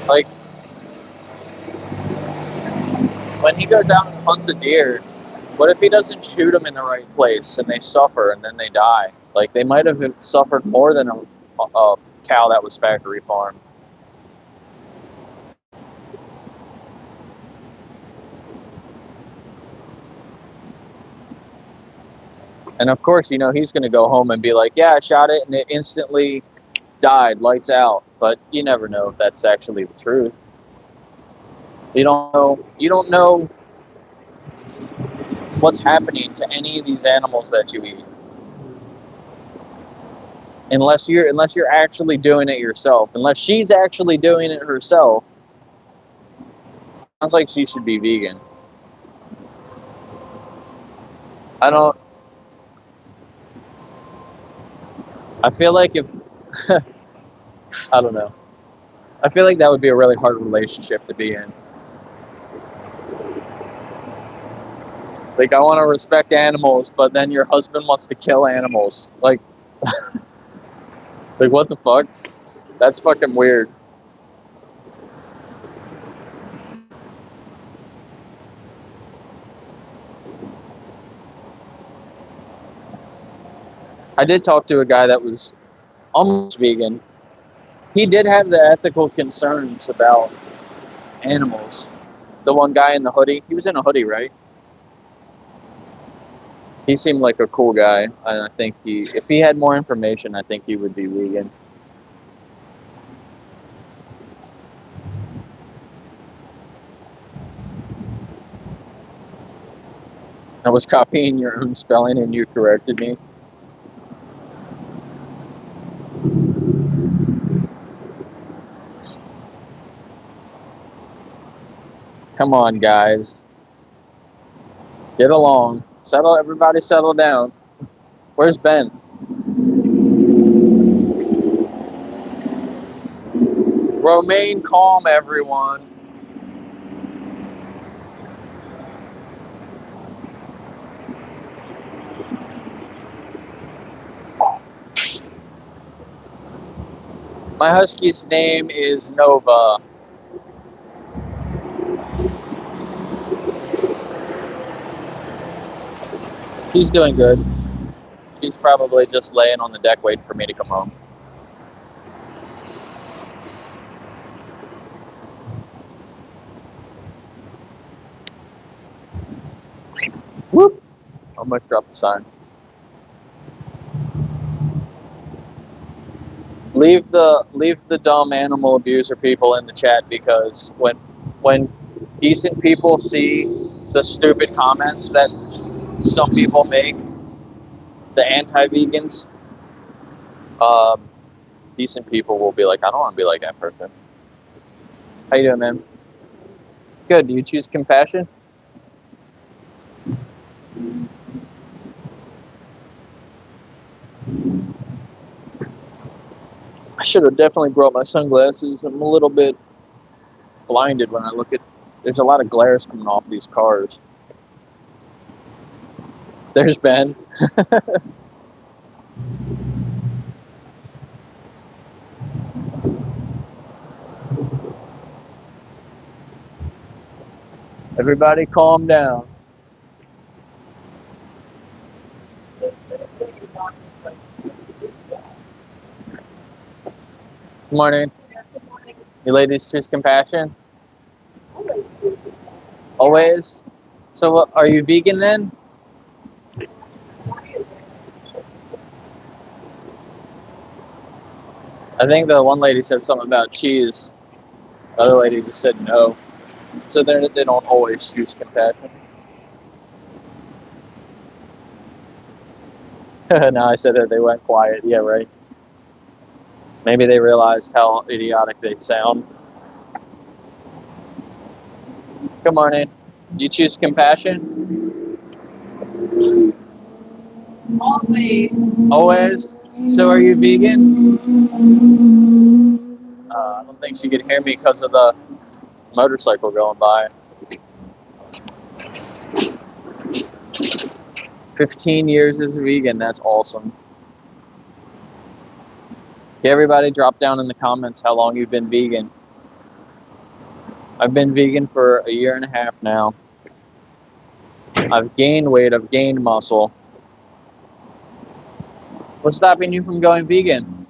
Like, when he goes out and hunts a deer, what if he doesn't shoot them in the right place and they suffer and then they die? Like, they might have suffered more than a cow that was factory farmed. And of course, you know, he's going to go home and be like, yeah, I shot it and it instantly died, lights out. But you never know if that's actually the truth. You don't know what's happening to any of these animals that you eat. Unless you're actually doing it yourself. Unless she's actually doing it herself. Sounds like she should be vegan. I feel like if I don't know. I feel like that would be a really hard relationship to be in. Like, I want to respect animals, but then your husband wants to kill animals. Like, like what the fuck? That's fucking weird. I did talk to a guy that was almost vegan. He did have the ethical concerns about animals. The one guy in the hoodie, he was in a hoodie, right? He seemed like a cool guy, and I think if he had more information, I think he would be vegan. I was copying your own spelling and you corrected me. Come on, guys. Get along. Everybody settle down. Where's Ben? Remain calm, everyone. My husky's name is Nova. She's doing good. She's probably just laying on the deck waiting for me to come home. Whoop! I almost dropped the sign. Leave the dumb animal abuser people in the chat, because when decent people see the stupid comments that some people make, the anti-vegans, decent people will be like, I don't want to be like that person. How you doing, man? Good. Do you choose compassion? I should have definitely brought my sunglasses. I'm a little bit blinded when I look at. There's a lot of glares coming off these cars. There's Ben. Everybody calm down. Good morning. You ladies choose compassion? Always? So what, are you vegan then? I think the one lady said something about cheese. The other lady just said no. So they don't always choose compassion. Now I said that they went quiet. Yeah, right. Maybe they realized how idiotic they sound. Good morning. You choose compassion? Always. Always? So are you vegan? I don't think she could hear me because of the motorcycle going by. 15 years as a vegan, that's awesome. Yeah, everybody drop down in the comments how long you've been vegan. I've been vegan for a year and a half now. I've gained weight, I've gained muscle. What's stopping you from going vegan?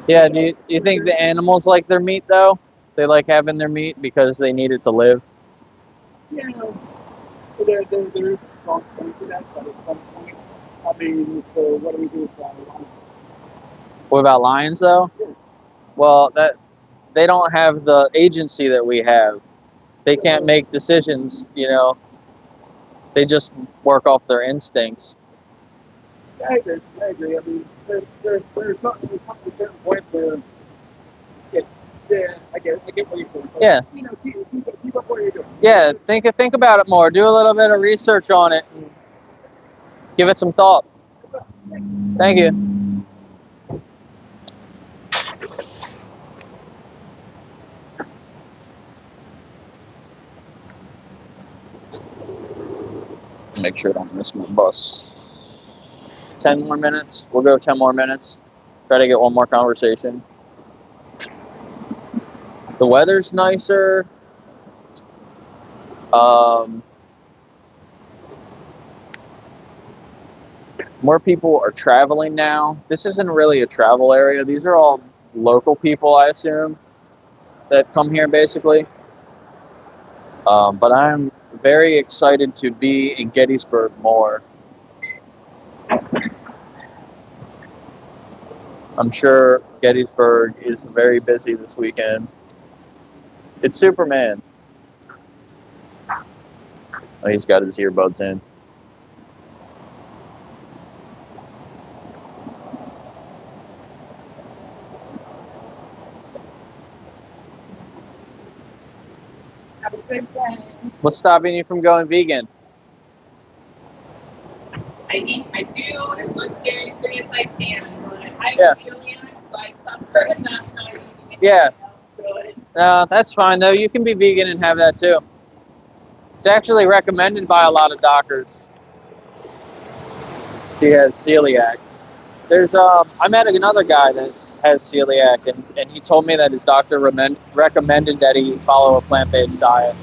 Yeah, do you think the animals like their meat though? They like having their meat because they need it to live? Yeah, there is strong point to that, but at some point, I mean, so what do we do with that? What about lions though? Well, that they don't have the agency that we have. They can't make decisions, you know. They just work off their instincts. I agree. I mean, there's not a certain point where, yeah, I get what you're saying. So, Yeah. you know, keep up what you're doing. Yeah, think about it more. Do a little bit of research on it. And give it some thought. Thank you. Make sure I don't miss my bus. 10 more minutes. We'll go 10 more minutes. Try to get one more conversation. The weather's nicer. More people are traveling now. This isn't really a travel area. These are all local people, I assume, that come here basically. But I'm very excited to be in Gettysburg more. I'm sure Gettysburg is very busy this weekend. It's Superman. Oh, he's got his earbuds in. Have a good day. What's stopping you from going vegan? I do as much dairy free as I can, but I Yeah. feel like suffer and not eating anything Yeah. else good. That's fine though. You can be vegan and have that too. It's actually recommended by a lot of doctors. She has celiac. There's I met another guy that has celiac, and he told me that his doctor recommended that he follow a plant-based diet.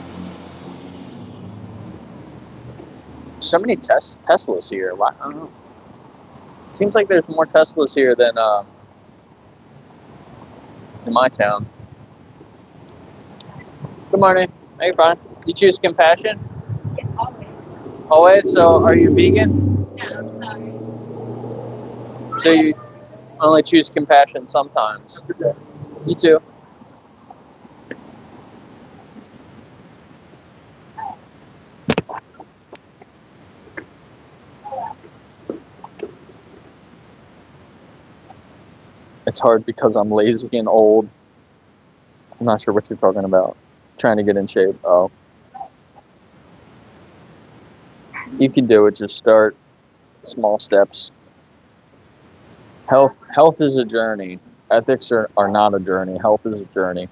So many Teslas here. Why? I don't know. Seems like there's more Teslas here than in my town. Good morning. How you fine? You choose compassion? Yeah, always. Always? So are you vegan? No, I'm sorry. So you only choose compassion sometimes. You too. It's hard because I'm lazy and old. I'm not sure what you're talking about. Trying to get in shape. Oh. You can do it. Just start small steps. Health is a journey. Ethics are not a journey. Health is a journey.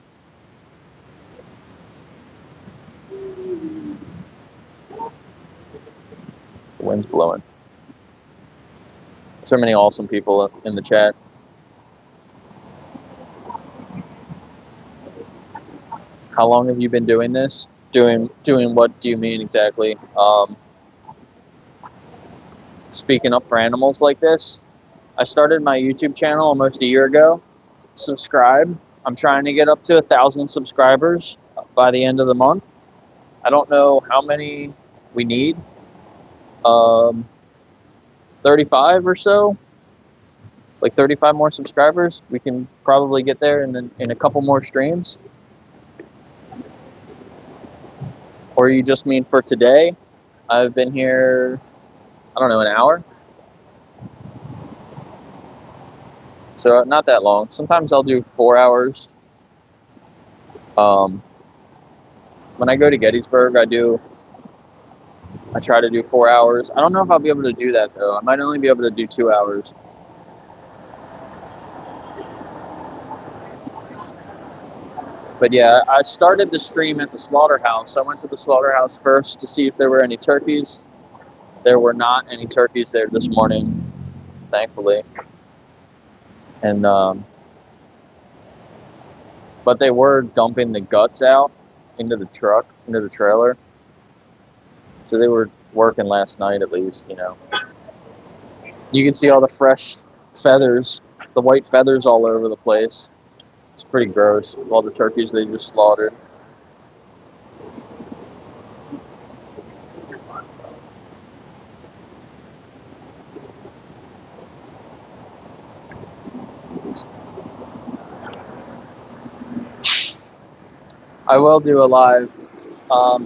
The wind's blowing. So many awesome people in the chat. How long have you been doing this? Doing what do you mean exactly? Speaking up for animals like this. I started my YouTube channel almost a year ago. Subscribe. I'm trying to get up to 1,000 subscribers by the end of the month. I don't know how many we need. 35 or so. Like 35 more subscribers. We can probably get there in a couple more streams. Or you just mean for today? I've been here, I don't know, an hour. So not that long. Sometimes I'll do 4 hours. When I go to Gettysburg, I try to do 4 hours. I don't know if I'll be able to do that though. I might only be able to do 2 hours. But yeah, I started the stream at the slaughterhouse. I went to the slaughterhouse first to see if there were any turkeys. There were not any turkeys there this morning, thankfully. And but they were dumping the guts out into the truck, into the trailer. So they were working last night at least, you know. You can see all the fresh feathers, the white feathers all over the place. It's pretty gross. All the turkeys they just slaughtered. I will do a live.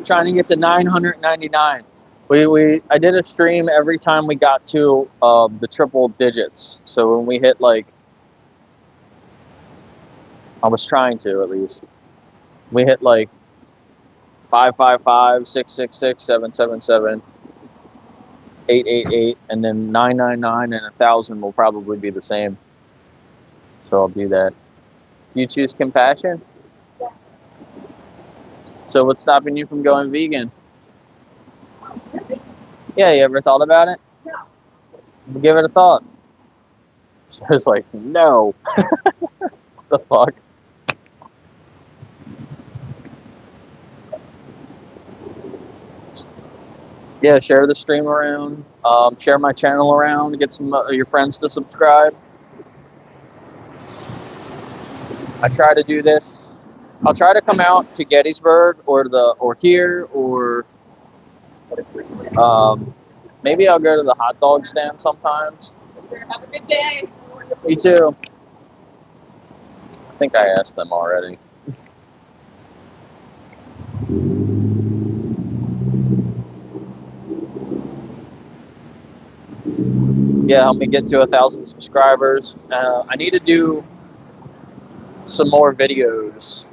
Trying to get to 999. I did a stream every time we got to the triple digits. So when we hit like, I was trying to at least. We hit like 555, 666, 777, 888, and then 999 and 1,000 will probably be the same. So I'll do that. You choose compassion? So what's stopping you from going vegan? Yeah, you ever thought about it? No. Give it a thought. So it's like, no. What the fuck? Yeah, share the stream around. Share my channel around. Get some of your friends to subscribe. I try to do this. I'll try to come out to Gettysburg or here or maybe I'll go to the hot dog stand sometimes. Have a good day. Me too. I think I asked them already. Yeah, help me get to 1,000 subscribers. I need to do some more videos.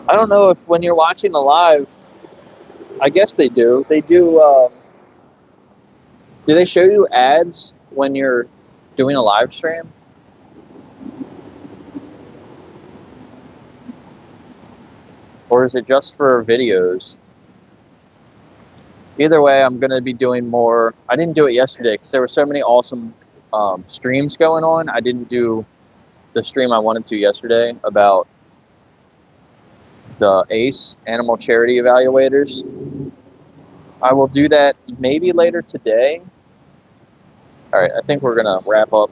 I don't know if when you're watching the live, I guess they do. They do. Do they show you ads when you're doing a live stream? Or is it just for videos? Either way, I'm going to be doing more. I didn't do it yesterday because there were so many awesome streams going on. I didn't do the stream I wanted to yesterday about the ACE, Animal Charity Evaluators. I will do that maybe later today. All right, I think we're going to wrap up.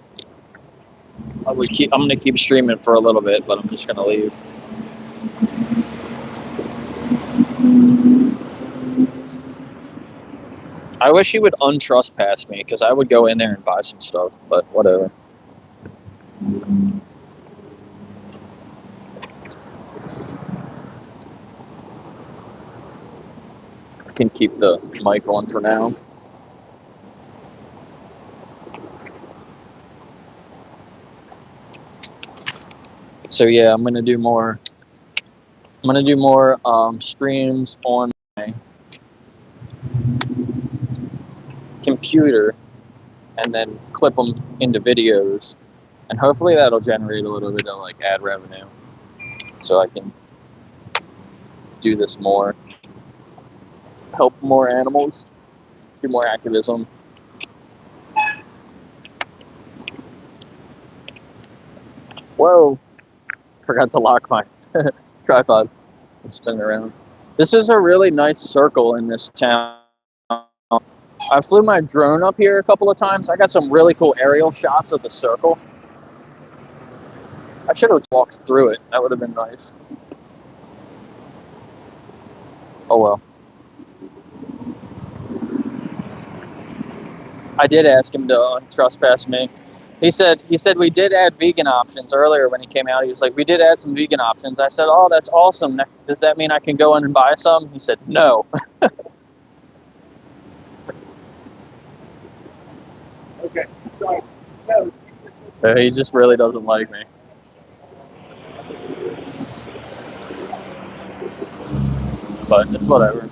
I'm going to keep streaming for a little bit, but I'm just going to leave. I wish he would untrespass me because I would go in there and buy some stuff, but whatever. I can keep the mic on for now. So yeah, I'm gonna do more. I'm gonna do more streams on my computer, and then clip them into videos, and hopefully that'll generate a little bit of like ad revenue, so I can do this more, help more animals, do more activism. Whoa! Forgot to lock my tripod and spin it around. This is a really nice circle in this town. I flew my drone up here a couple of times. I got some really cool aerial shots of the circle. I should have walked through it. That would have been nice. Oh well. I did ask him to trespass me. He said we did add vegan options earlier when he came out. He was like, we did add some vegan options. I said, oh, that's awesome. Does that mean I can go in and buy some? He said, no. Okay, so, no, He just really doesn't like me. But it's whatever.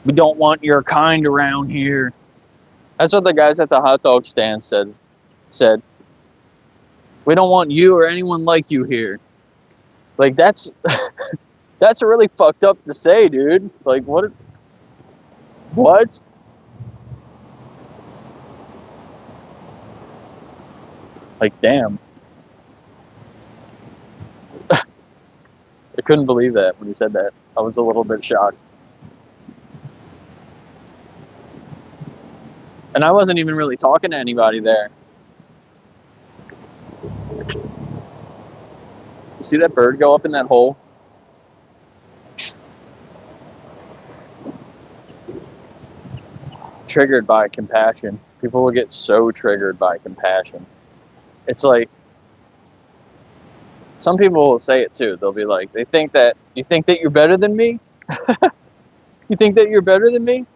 We don't want your kind around here. That's what the guys at the hot dog stand said. We don't want you or anyone like you here. Like that's that's really fucked up to say, dude. Like what? What? Like damn. I couldn't believe that when he said that. I was a little bit shocked. And I wasn't even really talking to anybody there. You see that bird go up in that hole? Triggered by compassion. People will get so triggered by compassion. It's like, some people will say it too. They'll be like, you think that you're better than me? You think that you're better than me?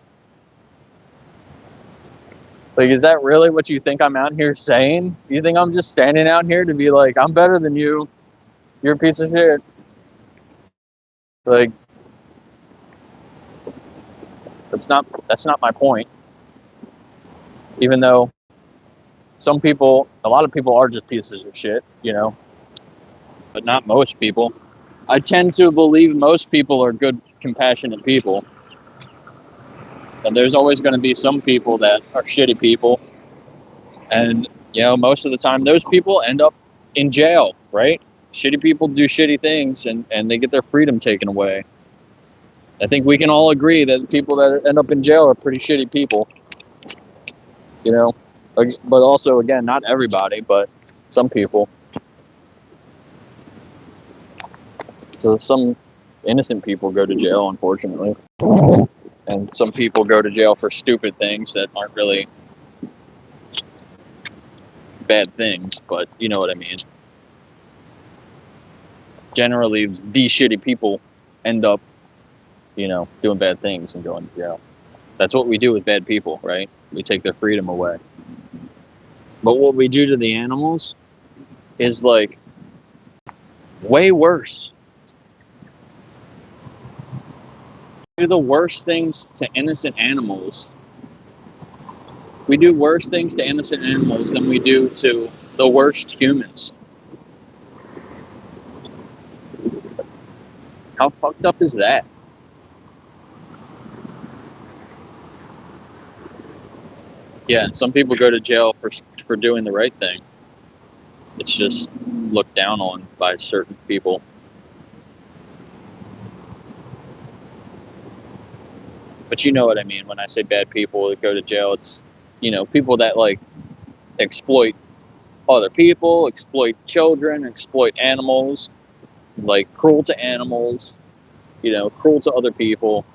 Like, is that really what you think I'm out here saying? You think I'm just standing out here to be like, I'm better than you? You're a piece of shit. Like, that's not my point. Even though a lot of people are just pieces of shit, you know, but not most people. I tend to believe most people are good, compassionate people. And there's always going to be some people that are shitty people. And, you know, most of the time those people end up in jail, right? Shitty people do shitty things and they get their freedom taken away. I think we can all agree that people that end up in jail are pretty shitty people. You know? But also, again, not everybody, but some people. So some innocent people go to jail, unfortunately. And some people go to jail for stupid things that aren't really bad things, but you know what I mean. Generally, these shitty people end up, you know, doing bad things and going to jail. That's what we do with bad people, right? We take their freedom away. But what we do to the animals is like way worse. We do the worst things to innocent animals. We do worse things to innocent animals than we do to the worst humans. How fucked up is that? Yeah, and some people go to jail for doing the right thing. It's just looked down on by certain people. But you know what I mean when I say bad people that go to jail. It's, you know, people that like exploit other people, exploit children, exploit animals, like cruel to animals, you know, cruel to other people.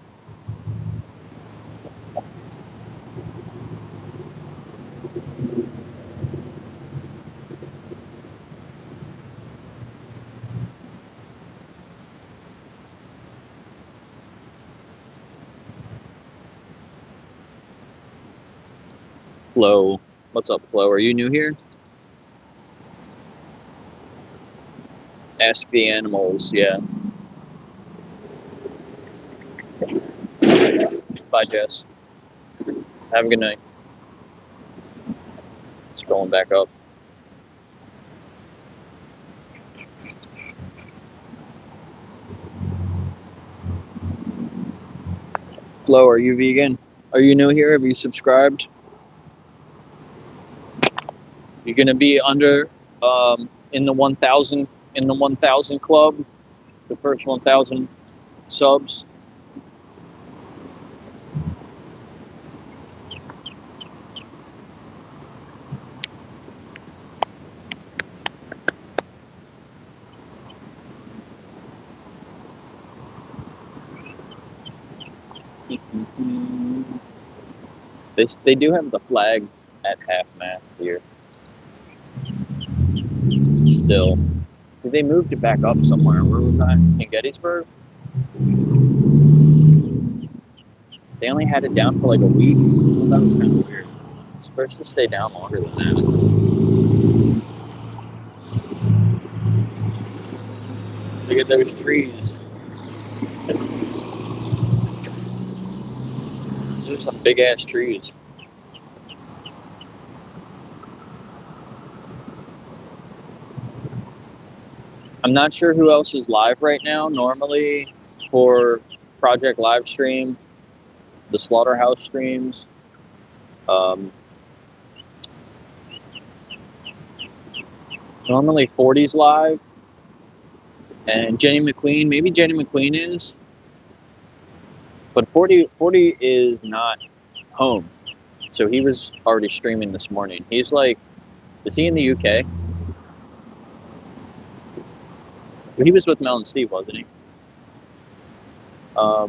Low What's up, Flo? Are you new here? Ask the animals, yeah. Bye, Jess. Have a good night. Scrolling back up. Flo, are you vegan? Are you new here? Have you subscribed? You're gonna be under in the 1,000 club, the first 1,000 subs. They do have the flag at half mast here. Still. So they moved it back up somewhere. Where was I? In Gettysburg? They only had it down for like a week. That was kind of weird. It's supposed to stay down longer than that. Look at those trees. Those are some big ass trees. I'm not sure who else is live right now. Normally for Project Livestream, the Slaughterhouse streams, normally 40's live, and Jenny McQueen, maybe Jenny McQueen is, but 40 is not home, so he was already streaming this morning. He's like, is he in the UK? He was with Mel and Steve, wasn't he? I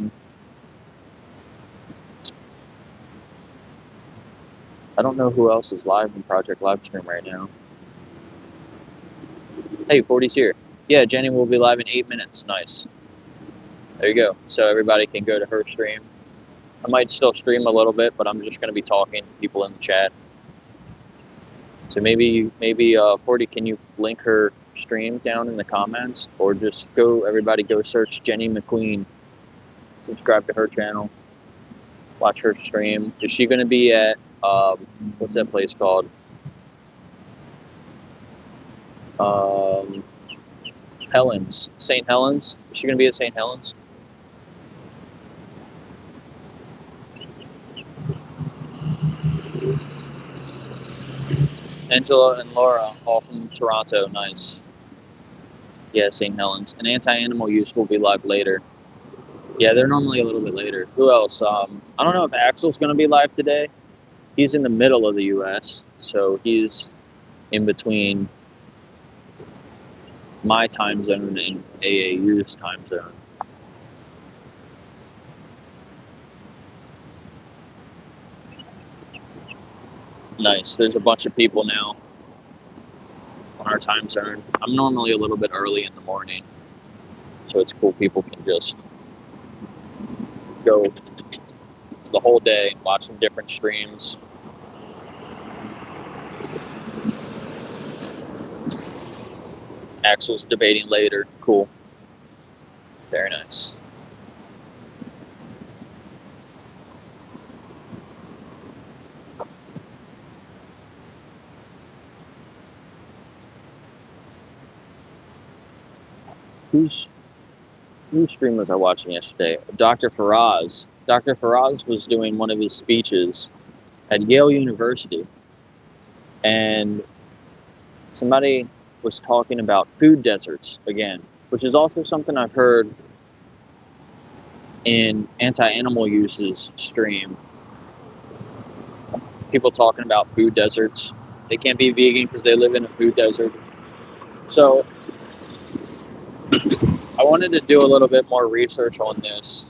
don't know who else is live in Project Livestream right now. Hey, 40's here. Yeah, Jenny will be live in 8 minutes. Nice. There you go. So everybody can go to her stream. I might still stream a little bit, but I'm just going to be talking to people in the chat. So maybe 40, can you link her stream down in the comments, or just everybody go search Jenny McQueen, subscribe to her channel, watch her stream. Is she going to be at what's that place called? Helens, St. Helens. Is she going to be at St. Helens? Angela and Laura, all from Toronto. Nice. Yeah, St. Helens. And Anti-Animal Use will be live later. Yeah, they're normally a little bit later. Who else? I don't know if Axel's going to be live today. He's in the middle of the U.S., so he's in between my time zone and AAU's time zone. Nice. There's a bunch of people now on our time zone. I'm normally a little bit early in the morning, so it's cool. People can just go the whole day watching different streams. Axel's debating later. Cool. Very nice. Whose stream was I watching yesterday? Dr. Faraz. Dr. Faraz was doing one of his speeches at Yale University, and somebody was talking about food deserts again, which is also something I've heard in Anti-Animal Use's stream. People talking about food deserts. They can't be vegan because they live in a food desert. So I wanted to do a little bit more research on this.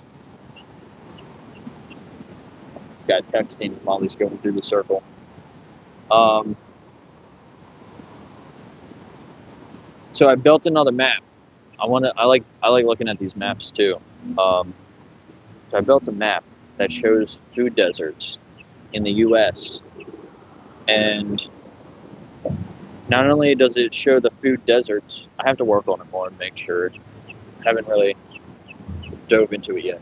Got texting while he's going through the circle. So I built another map. I like looking at these maps too. So I built a map that shows food deserts in the U.S. And not only does it show the food deserts, I have to work on it more and make sure. I haven't really dove into it yet.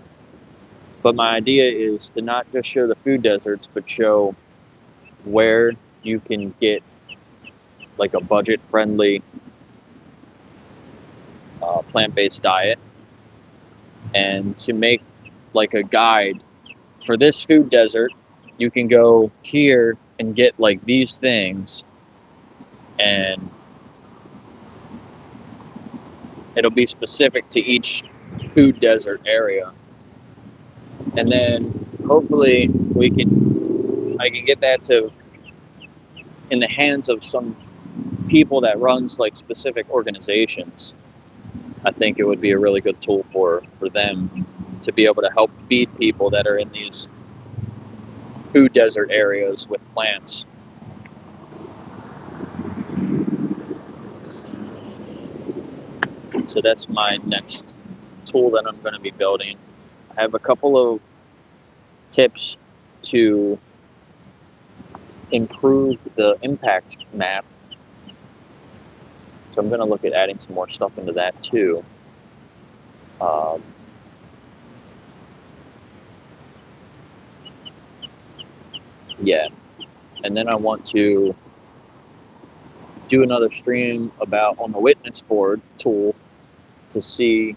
But my idea is to not just show the food deserts, but show where you can get like a budget-friendly plant-based diet, and to make like a guide for this food desert. You can go here and get like these things, and it'll be specific to each food desert area. And then hopefully I can get that to in the hands of some people that runs like specific organizations. I think it would be a really good tool for them to be able to help feed people that are in these food desert areas with plants. So that's my next tool that I'm going to be building. I have a couple of tips to improve the impact map. So I'm going to look at adding some more stuff into that too. Yeah, and then I want to do another stream about on the witness board tool to see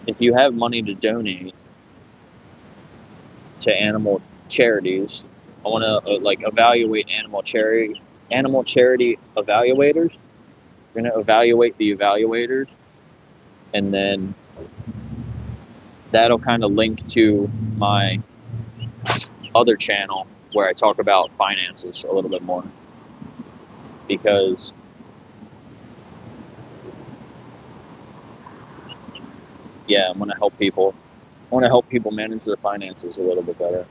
if you have money to donate to animal charities. I want to like evaluate animal charity evaluators. We're going to evaluate the evaluators, and then that'll kind of link to my other channel where I talk about finances a little bit more, because yeah, I want to help people. I want to help people manage their finances a little bit better.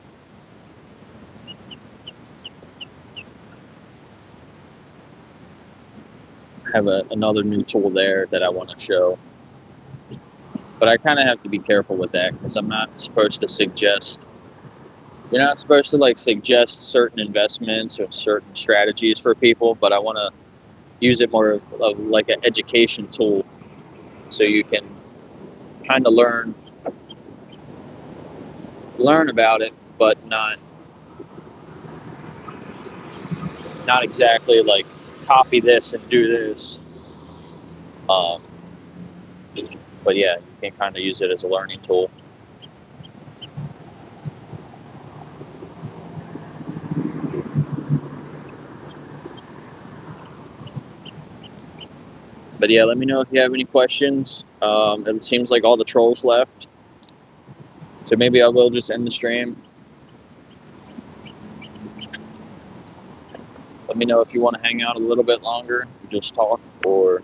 I have another new tool there that I want to show, but I kind of have to be careful with that because I'm not supposed to suggest. You're not supposed to like suggest certain investments or certain strategies for people, but I want to use it more of like an education tool, so you can kind of learn about it, but not exactly like copy this and do this. But yeah, you can kind of use it as a learning tool. But yeah, let me know if you have any questions. It seems like all the trolls left, so maybe I will just end the stream. Let me know if you want to hang out a little bit longer and just talk, or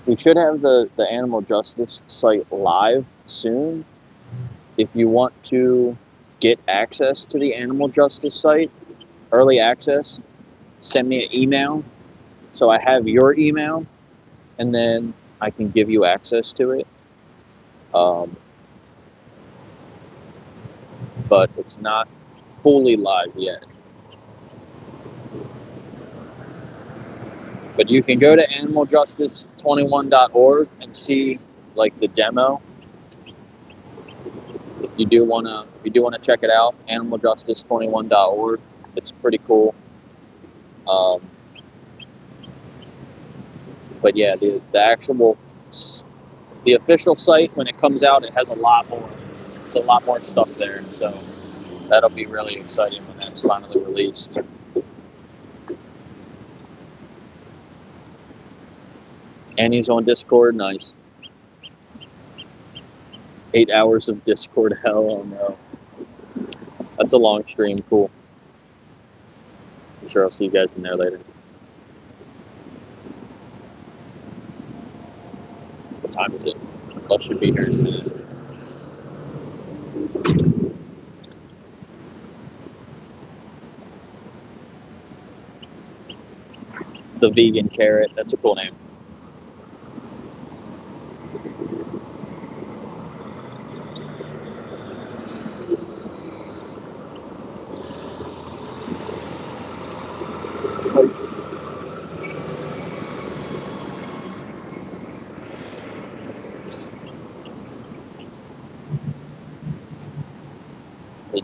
we should have the animal justice site live soon. If you want to get access to the animal justice site, early access, send me an email so I have your email, and then I can give you access to it. But it's not fully live yet. But you can go to animaljustice21.org and see like the demo. If you do wanna check it out, animaljustice21.org. It's pretty cool. But yeah, the official site, when it comes out, it has a lot more stuff there. So that'll be really exciting when that's finally released. Annie's on Discord, nice. 8 hours of Discord hell, oh no. That's a long stream, cool. I'm sure I'll see you guys in there later. What time is it? I should be here in a minute. The vegan carrot, that's a cool name.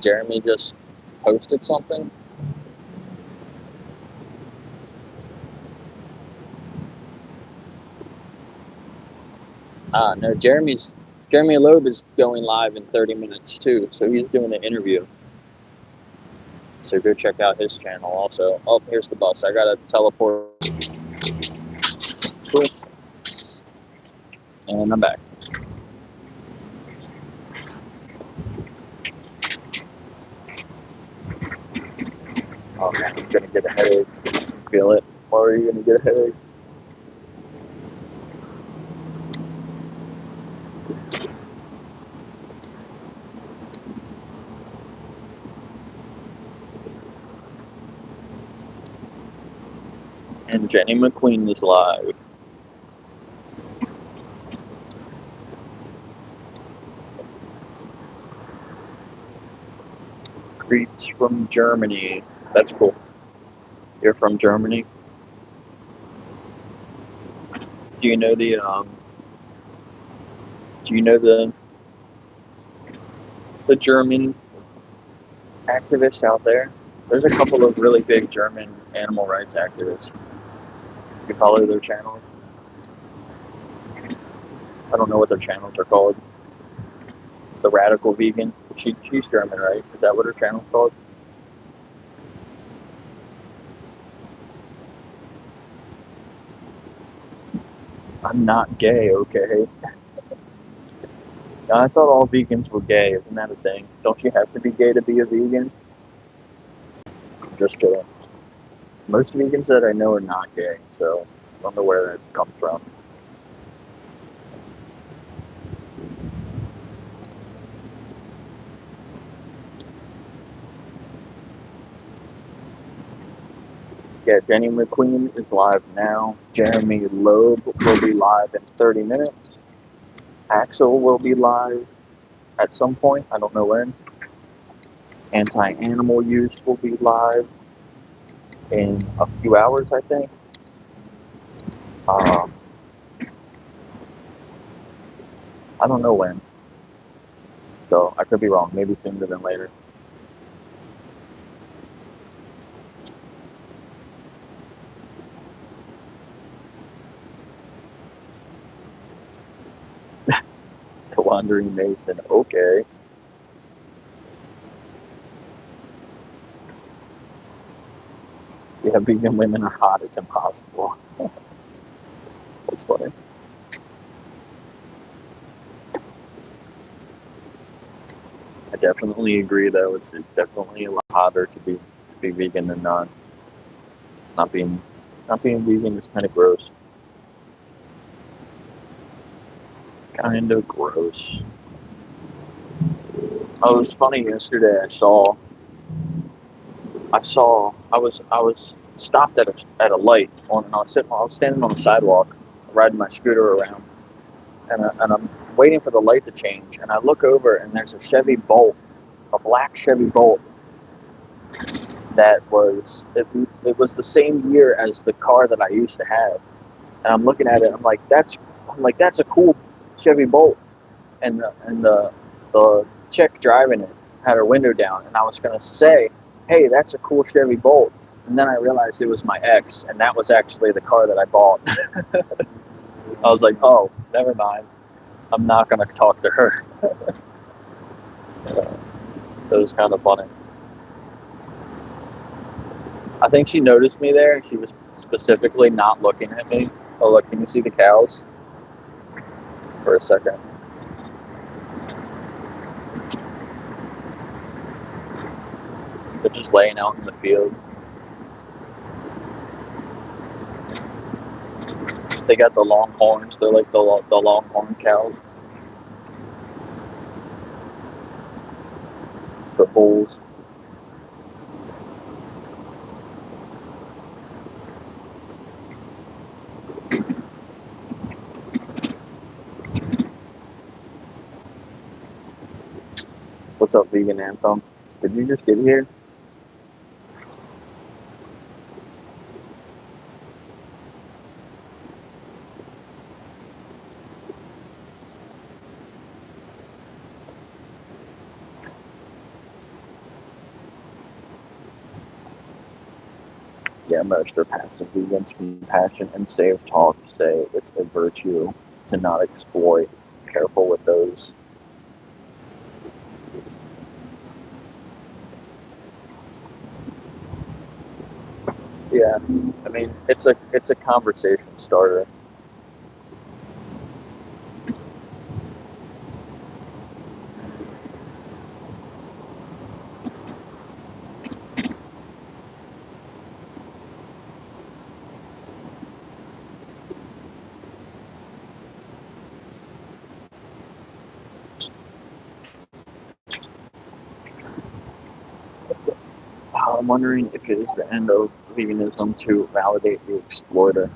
Jeremy just posted something. No, Jeremy Loeb is going live in 30 minutes too, so he's doing an interview. So go check out his channel also. Oh, here's the bus. I gotta teleport. Cool. And I'm back. Oh man, I'm gonna get a headache. Feel it. Why are you gonna get a headache? And Jenny McQueen is live. Greets from Germany. That's cool. You're from Germany? Do you know the the German activists out there? There's a couple of really big German animal rights activists. You follow their channels? I don't know what their channels are called. The Radical Vegan. She's German, right? Is that what her channel's called? I'm not gay, okay? I thought all vegans were gay. Isn't that a thing? Don't you have to be gay to be a vegan? Just kidding. Most vegans that I know are not gay, so I don't know where that comes from. Yeah, Jenny McQueen is live now. Jeremy Loeb will be live in 30 minutes. Axel will be live at some point. I don't know when. Anti-animal use will be live in a few hours, I think. I don't know when. So I could be wrong. Maybe sooner than later. The Wandering Mason. Okay. Yeah, vegan women are hot. It's impossible. That's funny. I definitely agree, though. It's definitely a lot hotter to be vegan than not being vegan is kind of gross. Kind of gross. Oh, it was funny yesterday. I was stopped at a light and I was standing on the sidewalk, riding my scooter around, and I'm waiting for the light to change, and I look over and there's a Chevy Bolt, a black Chevy Bolt that it was the same year as the car that I used to have, and I'm looking at it. I'm like that's a cool Chevy Bolt, and the chick driving it had her window down, and I was gonna say, hey, that's a cool Chevy Bolt, and then I realized it was my ex, and that was actually the car that I bought. I was like, oh, never mind. I'm not gonna talk to her. It was kind of funny. I think she noticed me there, and she was specifically not looking at me. Oh, look, can you see the cows? For a second. They're just laying out in the field. They got the long horns. They're like the longhorn cows. The bulls. What's up, Vegan Anthem? Did you just get here? Yeah, most are passive vegans. Compassion and safe talk say it's a virtue to not exploit. Careful with those. Yeah, I mean it's a conversation starter. I'm wondering if it is the end of veganism to validate the exploiter.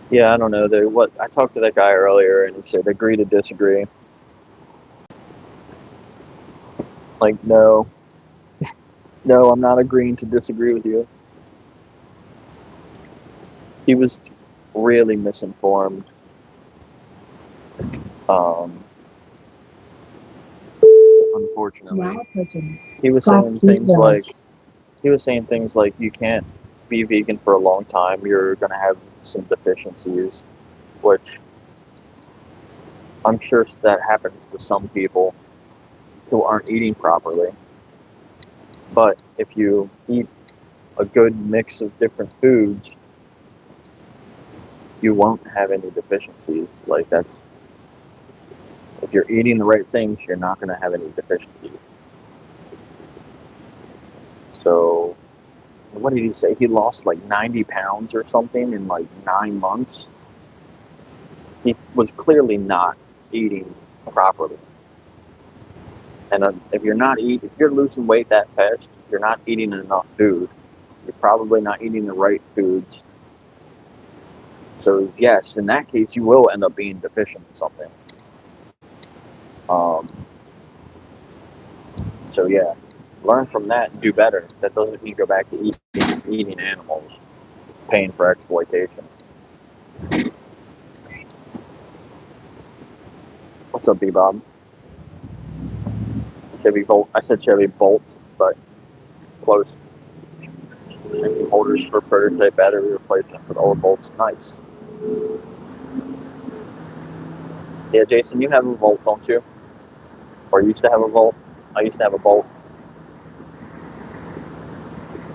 Yeah, I don't know. What I talked to that guy earlier, and he said agree to disagree. Like, no, no, I'm not agreeing to disagree with you. He was really misinformed. Um, unfortunately, he was saying things like you can't be vegan for a long time. You're gonna have some deficiencies, which I'm sure that happens to some people who aren't eating properly. But if you eat a good mix of different foods, you won't have any deficiencies. Like that's if you're eating the right things, you're not going to have any deficiencies. So, what did he say? He lost like 90 pounds or something in like 9 months. He was clearly not eating properly. And if you're losing weight that fast, you're not eating enough food. You're probably not eating the right foods. So yes, in that case, you will end up being deficient in something. Um, so yeah, learn from that and do better. That doesn't mean go back to eating animals, paying for exploitation. What's up, B-Bob? Chevy Bolt. I said Chevy Bolt, but close. Holders for prototype battery replacement for the old Bolts. Nice. Yeah, Jason, you have a Volt, don't you? Or used to have a Volt? I used to have a Bolt.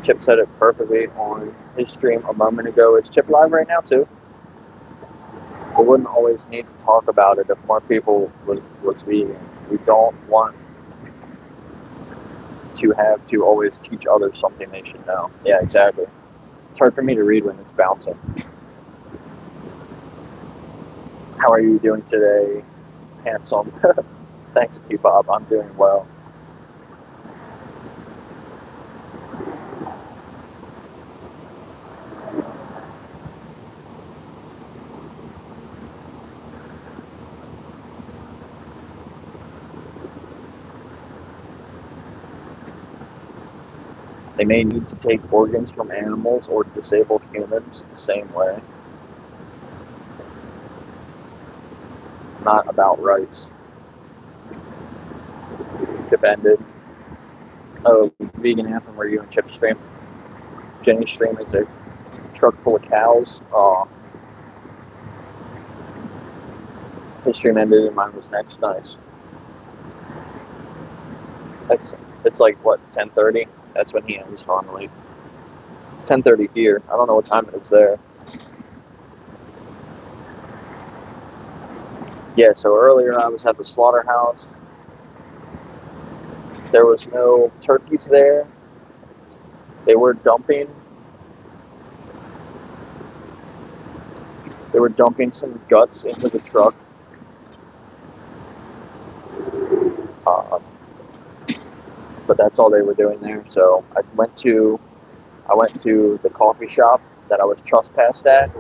Chip said it perfectly on his stream a moment ago. Is Chip live right now too? We wouldn't always need to talk about it if more people was vegan. We don't want to have to always teach others something they should know. Yeah, exactly. It's hard for me to read when it's bouncing. How are you doing today, handsome? Thanks, P-Bob. I'm doing well. They may need to take organs from animals or disabled humans the same way. Not about rights. Chip ended. Oh, vegan anthem, were you in Chip's stream? Jenny's stream is a truck full of cows. His stream ended and mine was next. Nice. It's like what, 10:30? That's when he ends normally. 10:30 here. I don't know what time it is there. Yeah, so earlier I was at the slaughterhouse. There was no turkeys there. They were dumping some guts into the truck. But that's all they were doing there. So I went to the coffee shop that I was trespassed at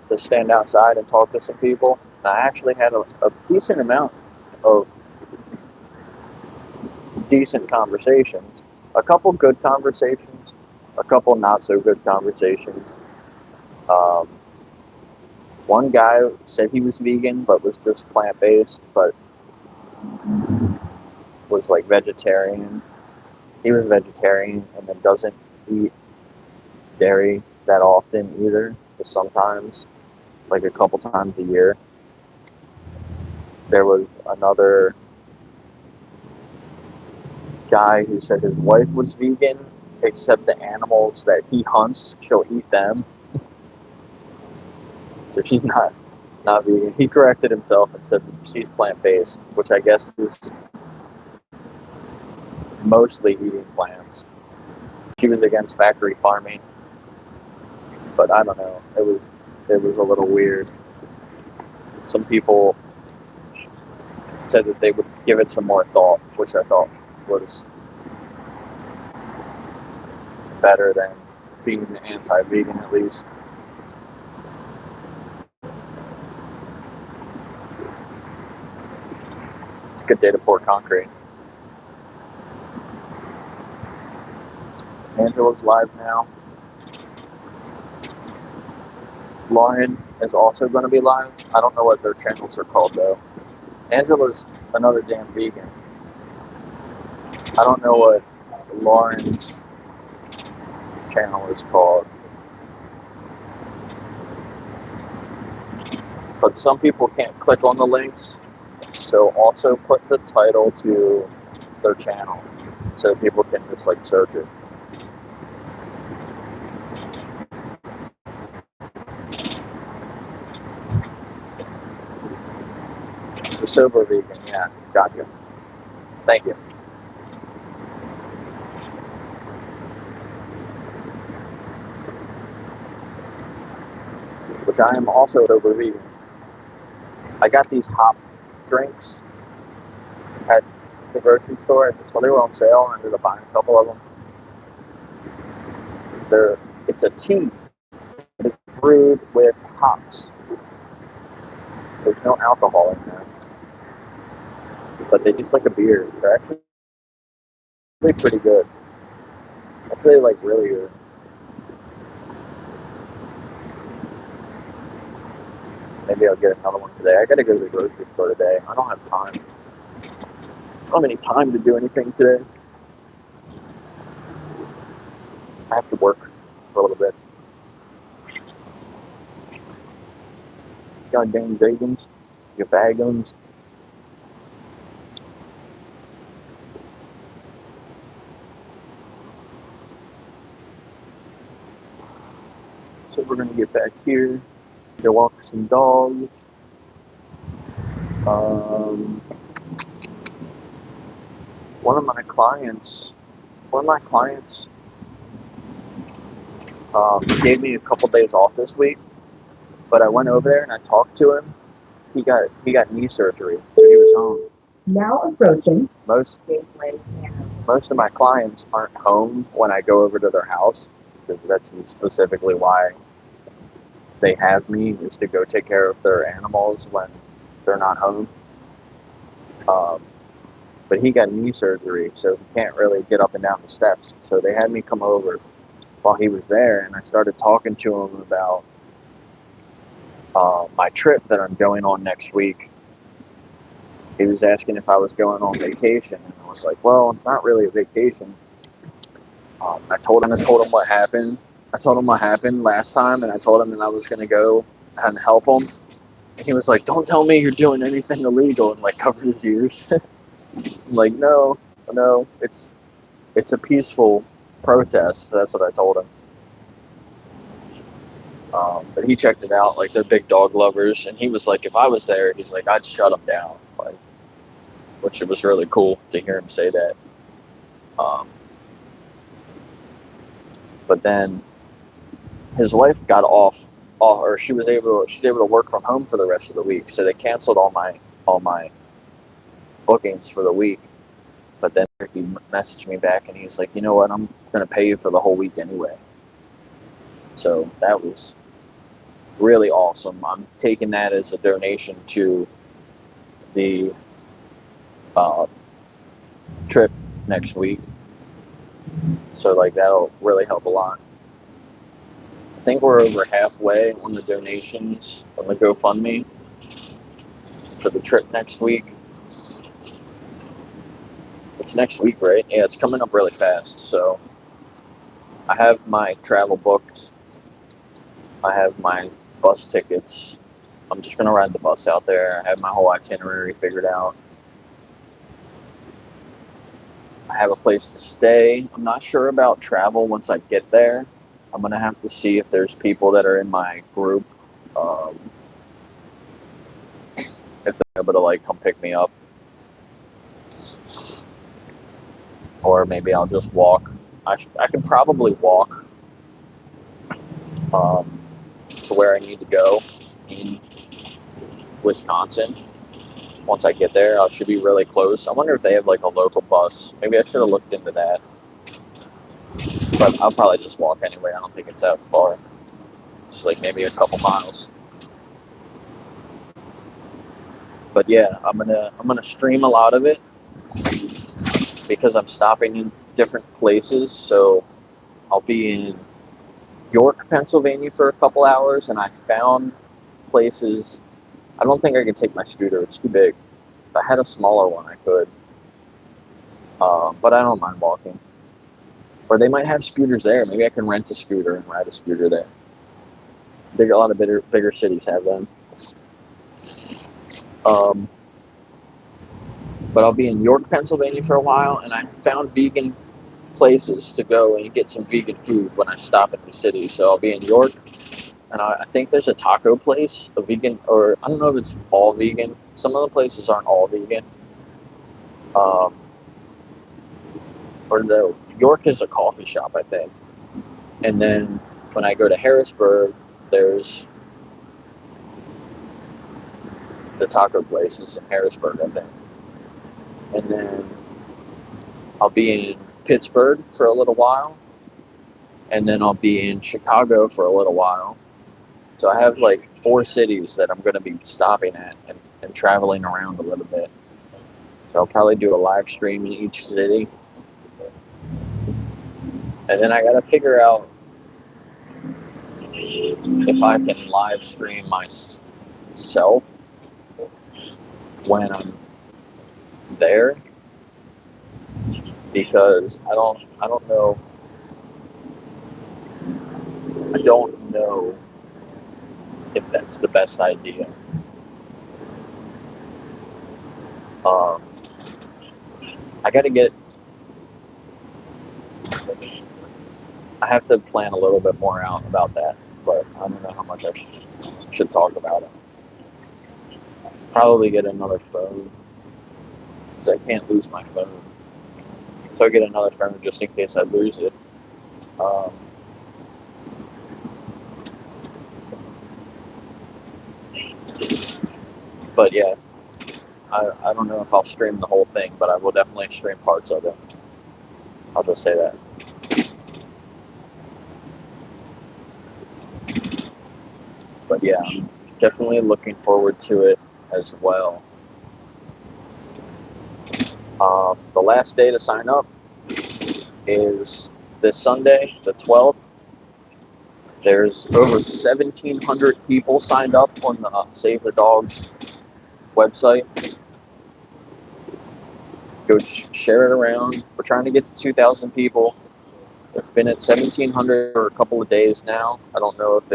to stand outside and talk to some people. And I actually had a decent amount of decent conversations. A couple good conversations, a couple not so good conversations. Um, One guy said he was vegan, but was just plant-based, but was like vegetarian. He was vegetarian and then doesn't eat dairy that often either, just sometimes, like a couple times a year. There was another guy who said his wife was vegan, except the animals that he hunts, she'll eat them. So she's not vegan. He corrected himself and said she's plant-based, which I guess is mostly eating plants. She was against factory farming, but I don't know. It was a little weird. Some people said that they would give it some more thought, which I thought was better than being anti-vegan at least. It's a good day to pour concrete. Angela's live now. Lauren is also going to be live. I don't know what their channels are called though. Angela's another damn vegan. I don't know what Lauren's channel is called. But some people can't click on the links, so also put the title to their channel so people can just like search it. The sober vegan, yeah, gotcha. Thank you. Which I am also sober vegan. I got these hop drinks at the grocery store, so they were on sale, and I ended up buying a couple of them. It's a tea. It's brewed with hops. There's no alcohol in there, but they taste like a beer. They're actually pretty good. Actually, like really good. Maybe I'll get another one today. I gotta go to the grocery store today. I don't have time. I don't have any time to do anything today. I have to work for a little bit. Goddamn vegans. You vegans. So we're gonna get back here. Go walk some dogs. One of my clients gave me a couple days off this week, but I went over there and I talked to him. He got knee surgery, so he was home. Now approaching. Most of my clients aren't home when I go over to their house. That's specifically why they have me, is to go take care of their animals when they're not home. But he got knee surgery, so he can't really get up and down the steps. So they had me come over while he was there, and I started talking to him about my trip that I'm going on next week. He was asking if I was going on vacation, and I was like, well, it's not really a vacation. I told him what happened. I told him what happened last time, and I told him that I was going to go and help him. And he was like, don't tell me you're doing anything illegal, and like covered his ears. I'm like, no, it's a peaceful protest. That's what I told him. But he checked it out. Like, they're big dog lovers, and he was like, if I was there, he's like, I'd shut them down. Like, which it was really cool to hear him say that. But then his wife got off, or she's able to work from home for the rest of the week. So they canceled all my bookings for the week. But then he messaged me back, and he's like, you know what, I'm gonna pay you for the whole week anyway. So that was really awesome. I'm taking that as a donation to the trip next week. So like that'll really help a lot. I think we're over halfway on the donations on the GoFundMe for the trip next week. It's next week, right? Yeah, it's coming up really fast. So I have my travel booked. I have my bus tickets. I'm just going to ride the bus out there. I have my whole itinerary figured out. I have a place to stay. I'm not sure about travel once I get there. I'm going to have to see if there's people that are in my group, if they're able to like come pick me up. Or maybe I'll just walk. I can probably walk to where I need to go in Wisconsin. Once I get there, I should be really close. I wonder if they have like a local bus. Maybe I should have looked into that. But I'll probably just walk anyway. I don't think it's that far. It's like maybe a couple miles. But yeah, I'm gonna stream a lot of it because I'm stopping in different places. So I'll be in York, Pennsylvania for a couple hours, and I found places. I don't think I can take my scooter. It's too big. If I had a smaller one, I could. But I don't mind walking. Or they might have scooters there. Maybe I can rent a scooter and ride a scooter there. A lot of bigger cities have them. But I'll be in York, Pennsylvania for a while, and I found vegan places to go and get some vegan food when I stop at the city. So I'll be in York, and I think there's a taco place, a vegan, or I don't know if it's all vegan. Some of the places aren't all vegan. Or the York is a coffee shop, I think. And then when I go to Harrisburg, there's the taco places in Harrisburg, I think. And then I'll be in Pittsburgh for a little while. And then I'll be in Chicago for a little while. So I have like 4 cities that I'm going to be stopping at and traveling around a little bit. So I'll probably do a live stream in each city. And then I got to figure out if I can live stream myself when I'm there, because I don't know if that's the best idea. I have to plan a little bit more out about that, but I don't know how much I should talk about it. Probably get another phone, because I can't lose my phone. So I get another phone just in case I lose it. But yeah, I don't know if I'll stream the whole thing, but I will definitely stream parts of it. I'll just say that. But yeah, I'm definitely looking forward to it as well. The last day to sign up is this Sunday, the 12th. There's over 1,700 people signed up on the Save the Dogs website. Go share it around. We're trying to get to 2,000 people. It's been at 1,700 for a couple of days now. I don't know if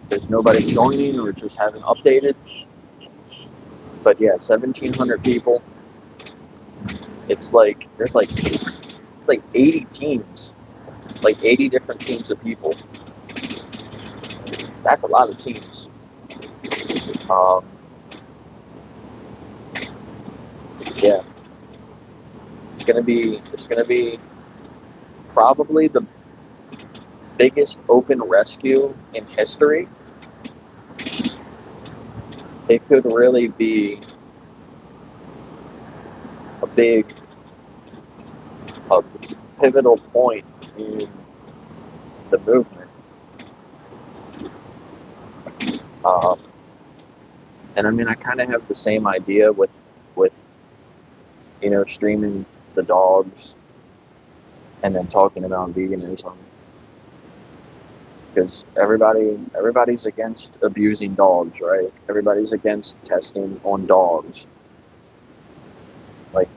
there's nobody joining or just haven't updated. But yeah, 1,700 people. It's like 80 teams, like 80 different teams of people. That's a lot of teams. Yeah, it's gonna be probably the biggest open rescue in history. It could really be a pivotal point in the movement. And I mean, I kind of have the same idea with streaming the dogs and then talking about veganism. because everybody's against abusing dogs, right? Everybody's against testing on dogs. Like,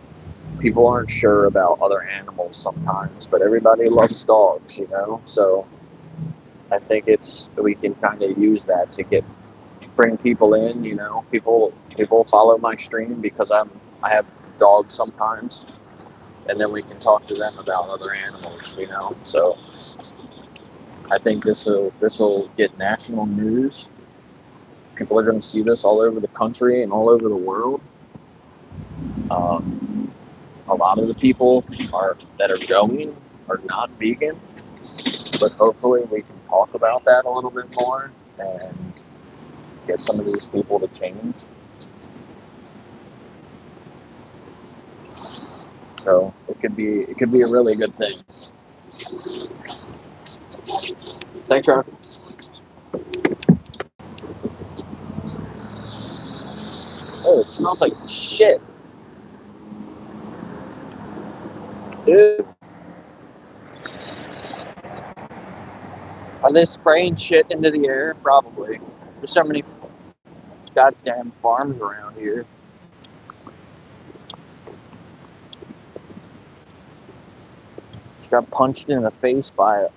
people aren't sure about other animals sometimes, but everybody loves dogs, you know? So I think we can kind of use that to bring people in, you know? People follow my stream because I have dogs sometimes, and then we can talk to them about other animals, you know? So I think this will get national news. People are going to see this all over the country and all over the world. A lot of the people that are going are not vegan, but hopefully we can talk about that a little bit more and get some of these people to change. So it could be a really good thing. Thanks, Ron. Oh, it smells like shit. Dude. Are they spraying shit into the air? Probably. There's so many goddamn farms around here. Just got punched in the face by it.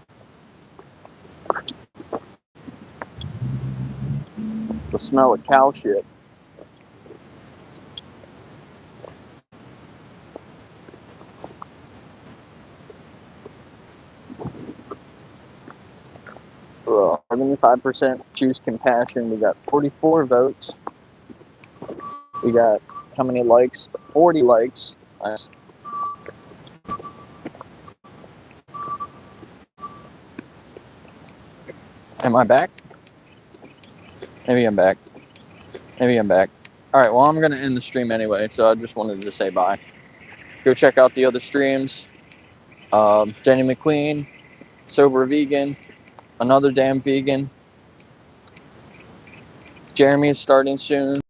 The smell of cow shit. Ugh. 75% choose compassion. We got 44 votes. We got how many likes? 40 likes. Nice. Am I back? Maybe I'm back. Maybe I'm back. Alright, well, I'm going to end the stream anyway, so I just wanted to say bye. Go check out the other streams. Jenny McQueen, Sober Vegan, Another Damn Vegan. Jeremy is starting soon.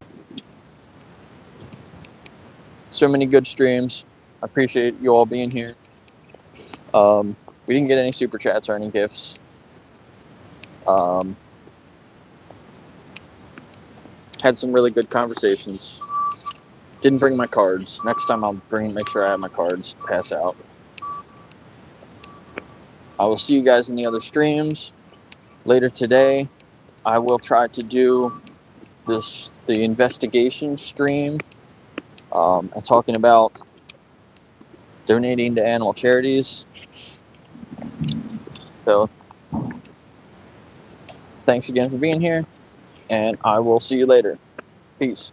So many good streams. I appreciate you all being here. We didn't get any super chats or any gifts. Had some really good conversations. Didn't bring my cards. Next time I'll make sure I have my cards to pass out. I will see you guys in the other streams later today. I will try to do the investigation stream and talking about donating to animal charities. So thanks again for being here, and I will see you later. Peace.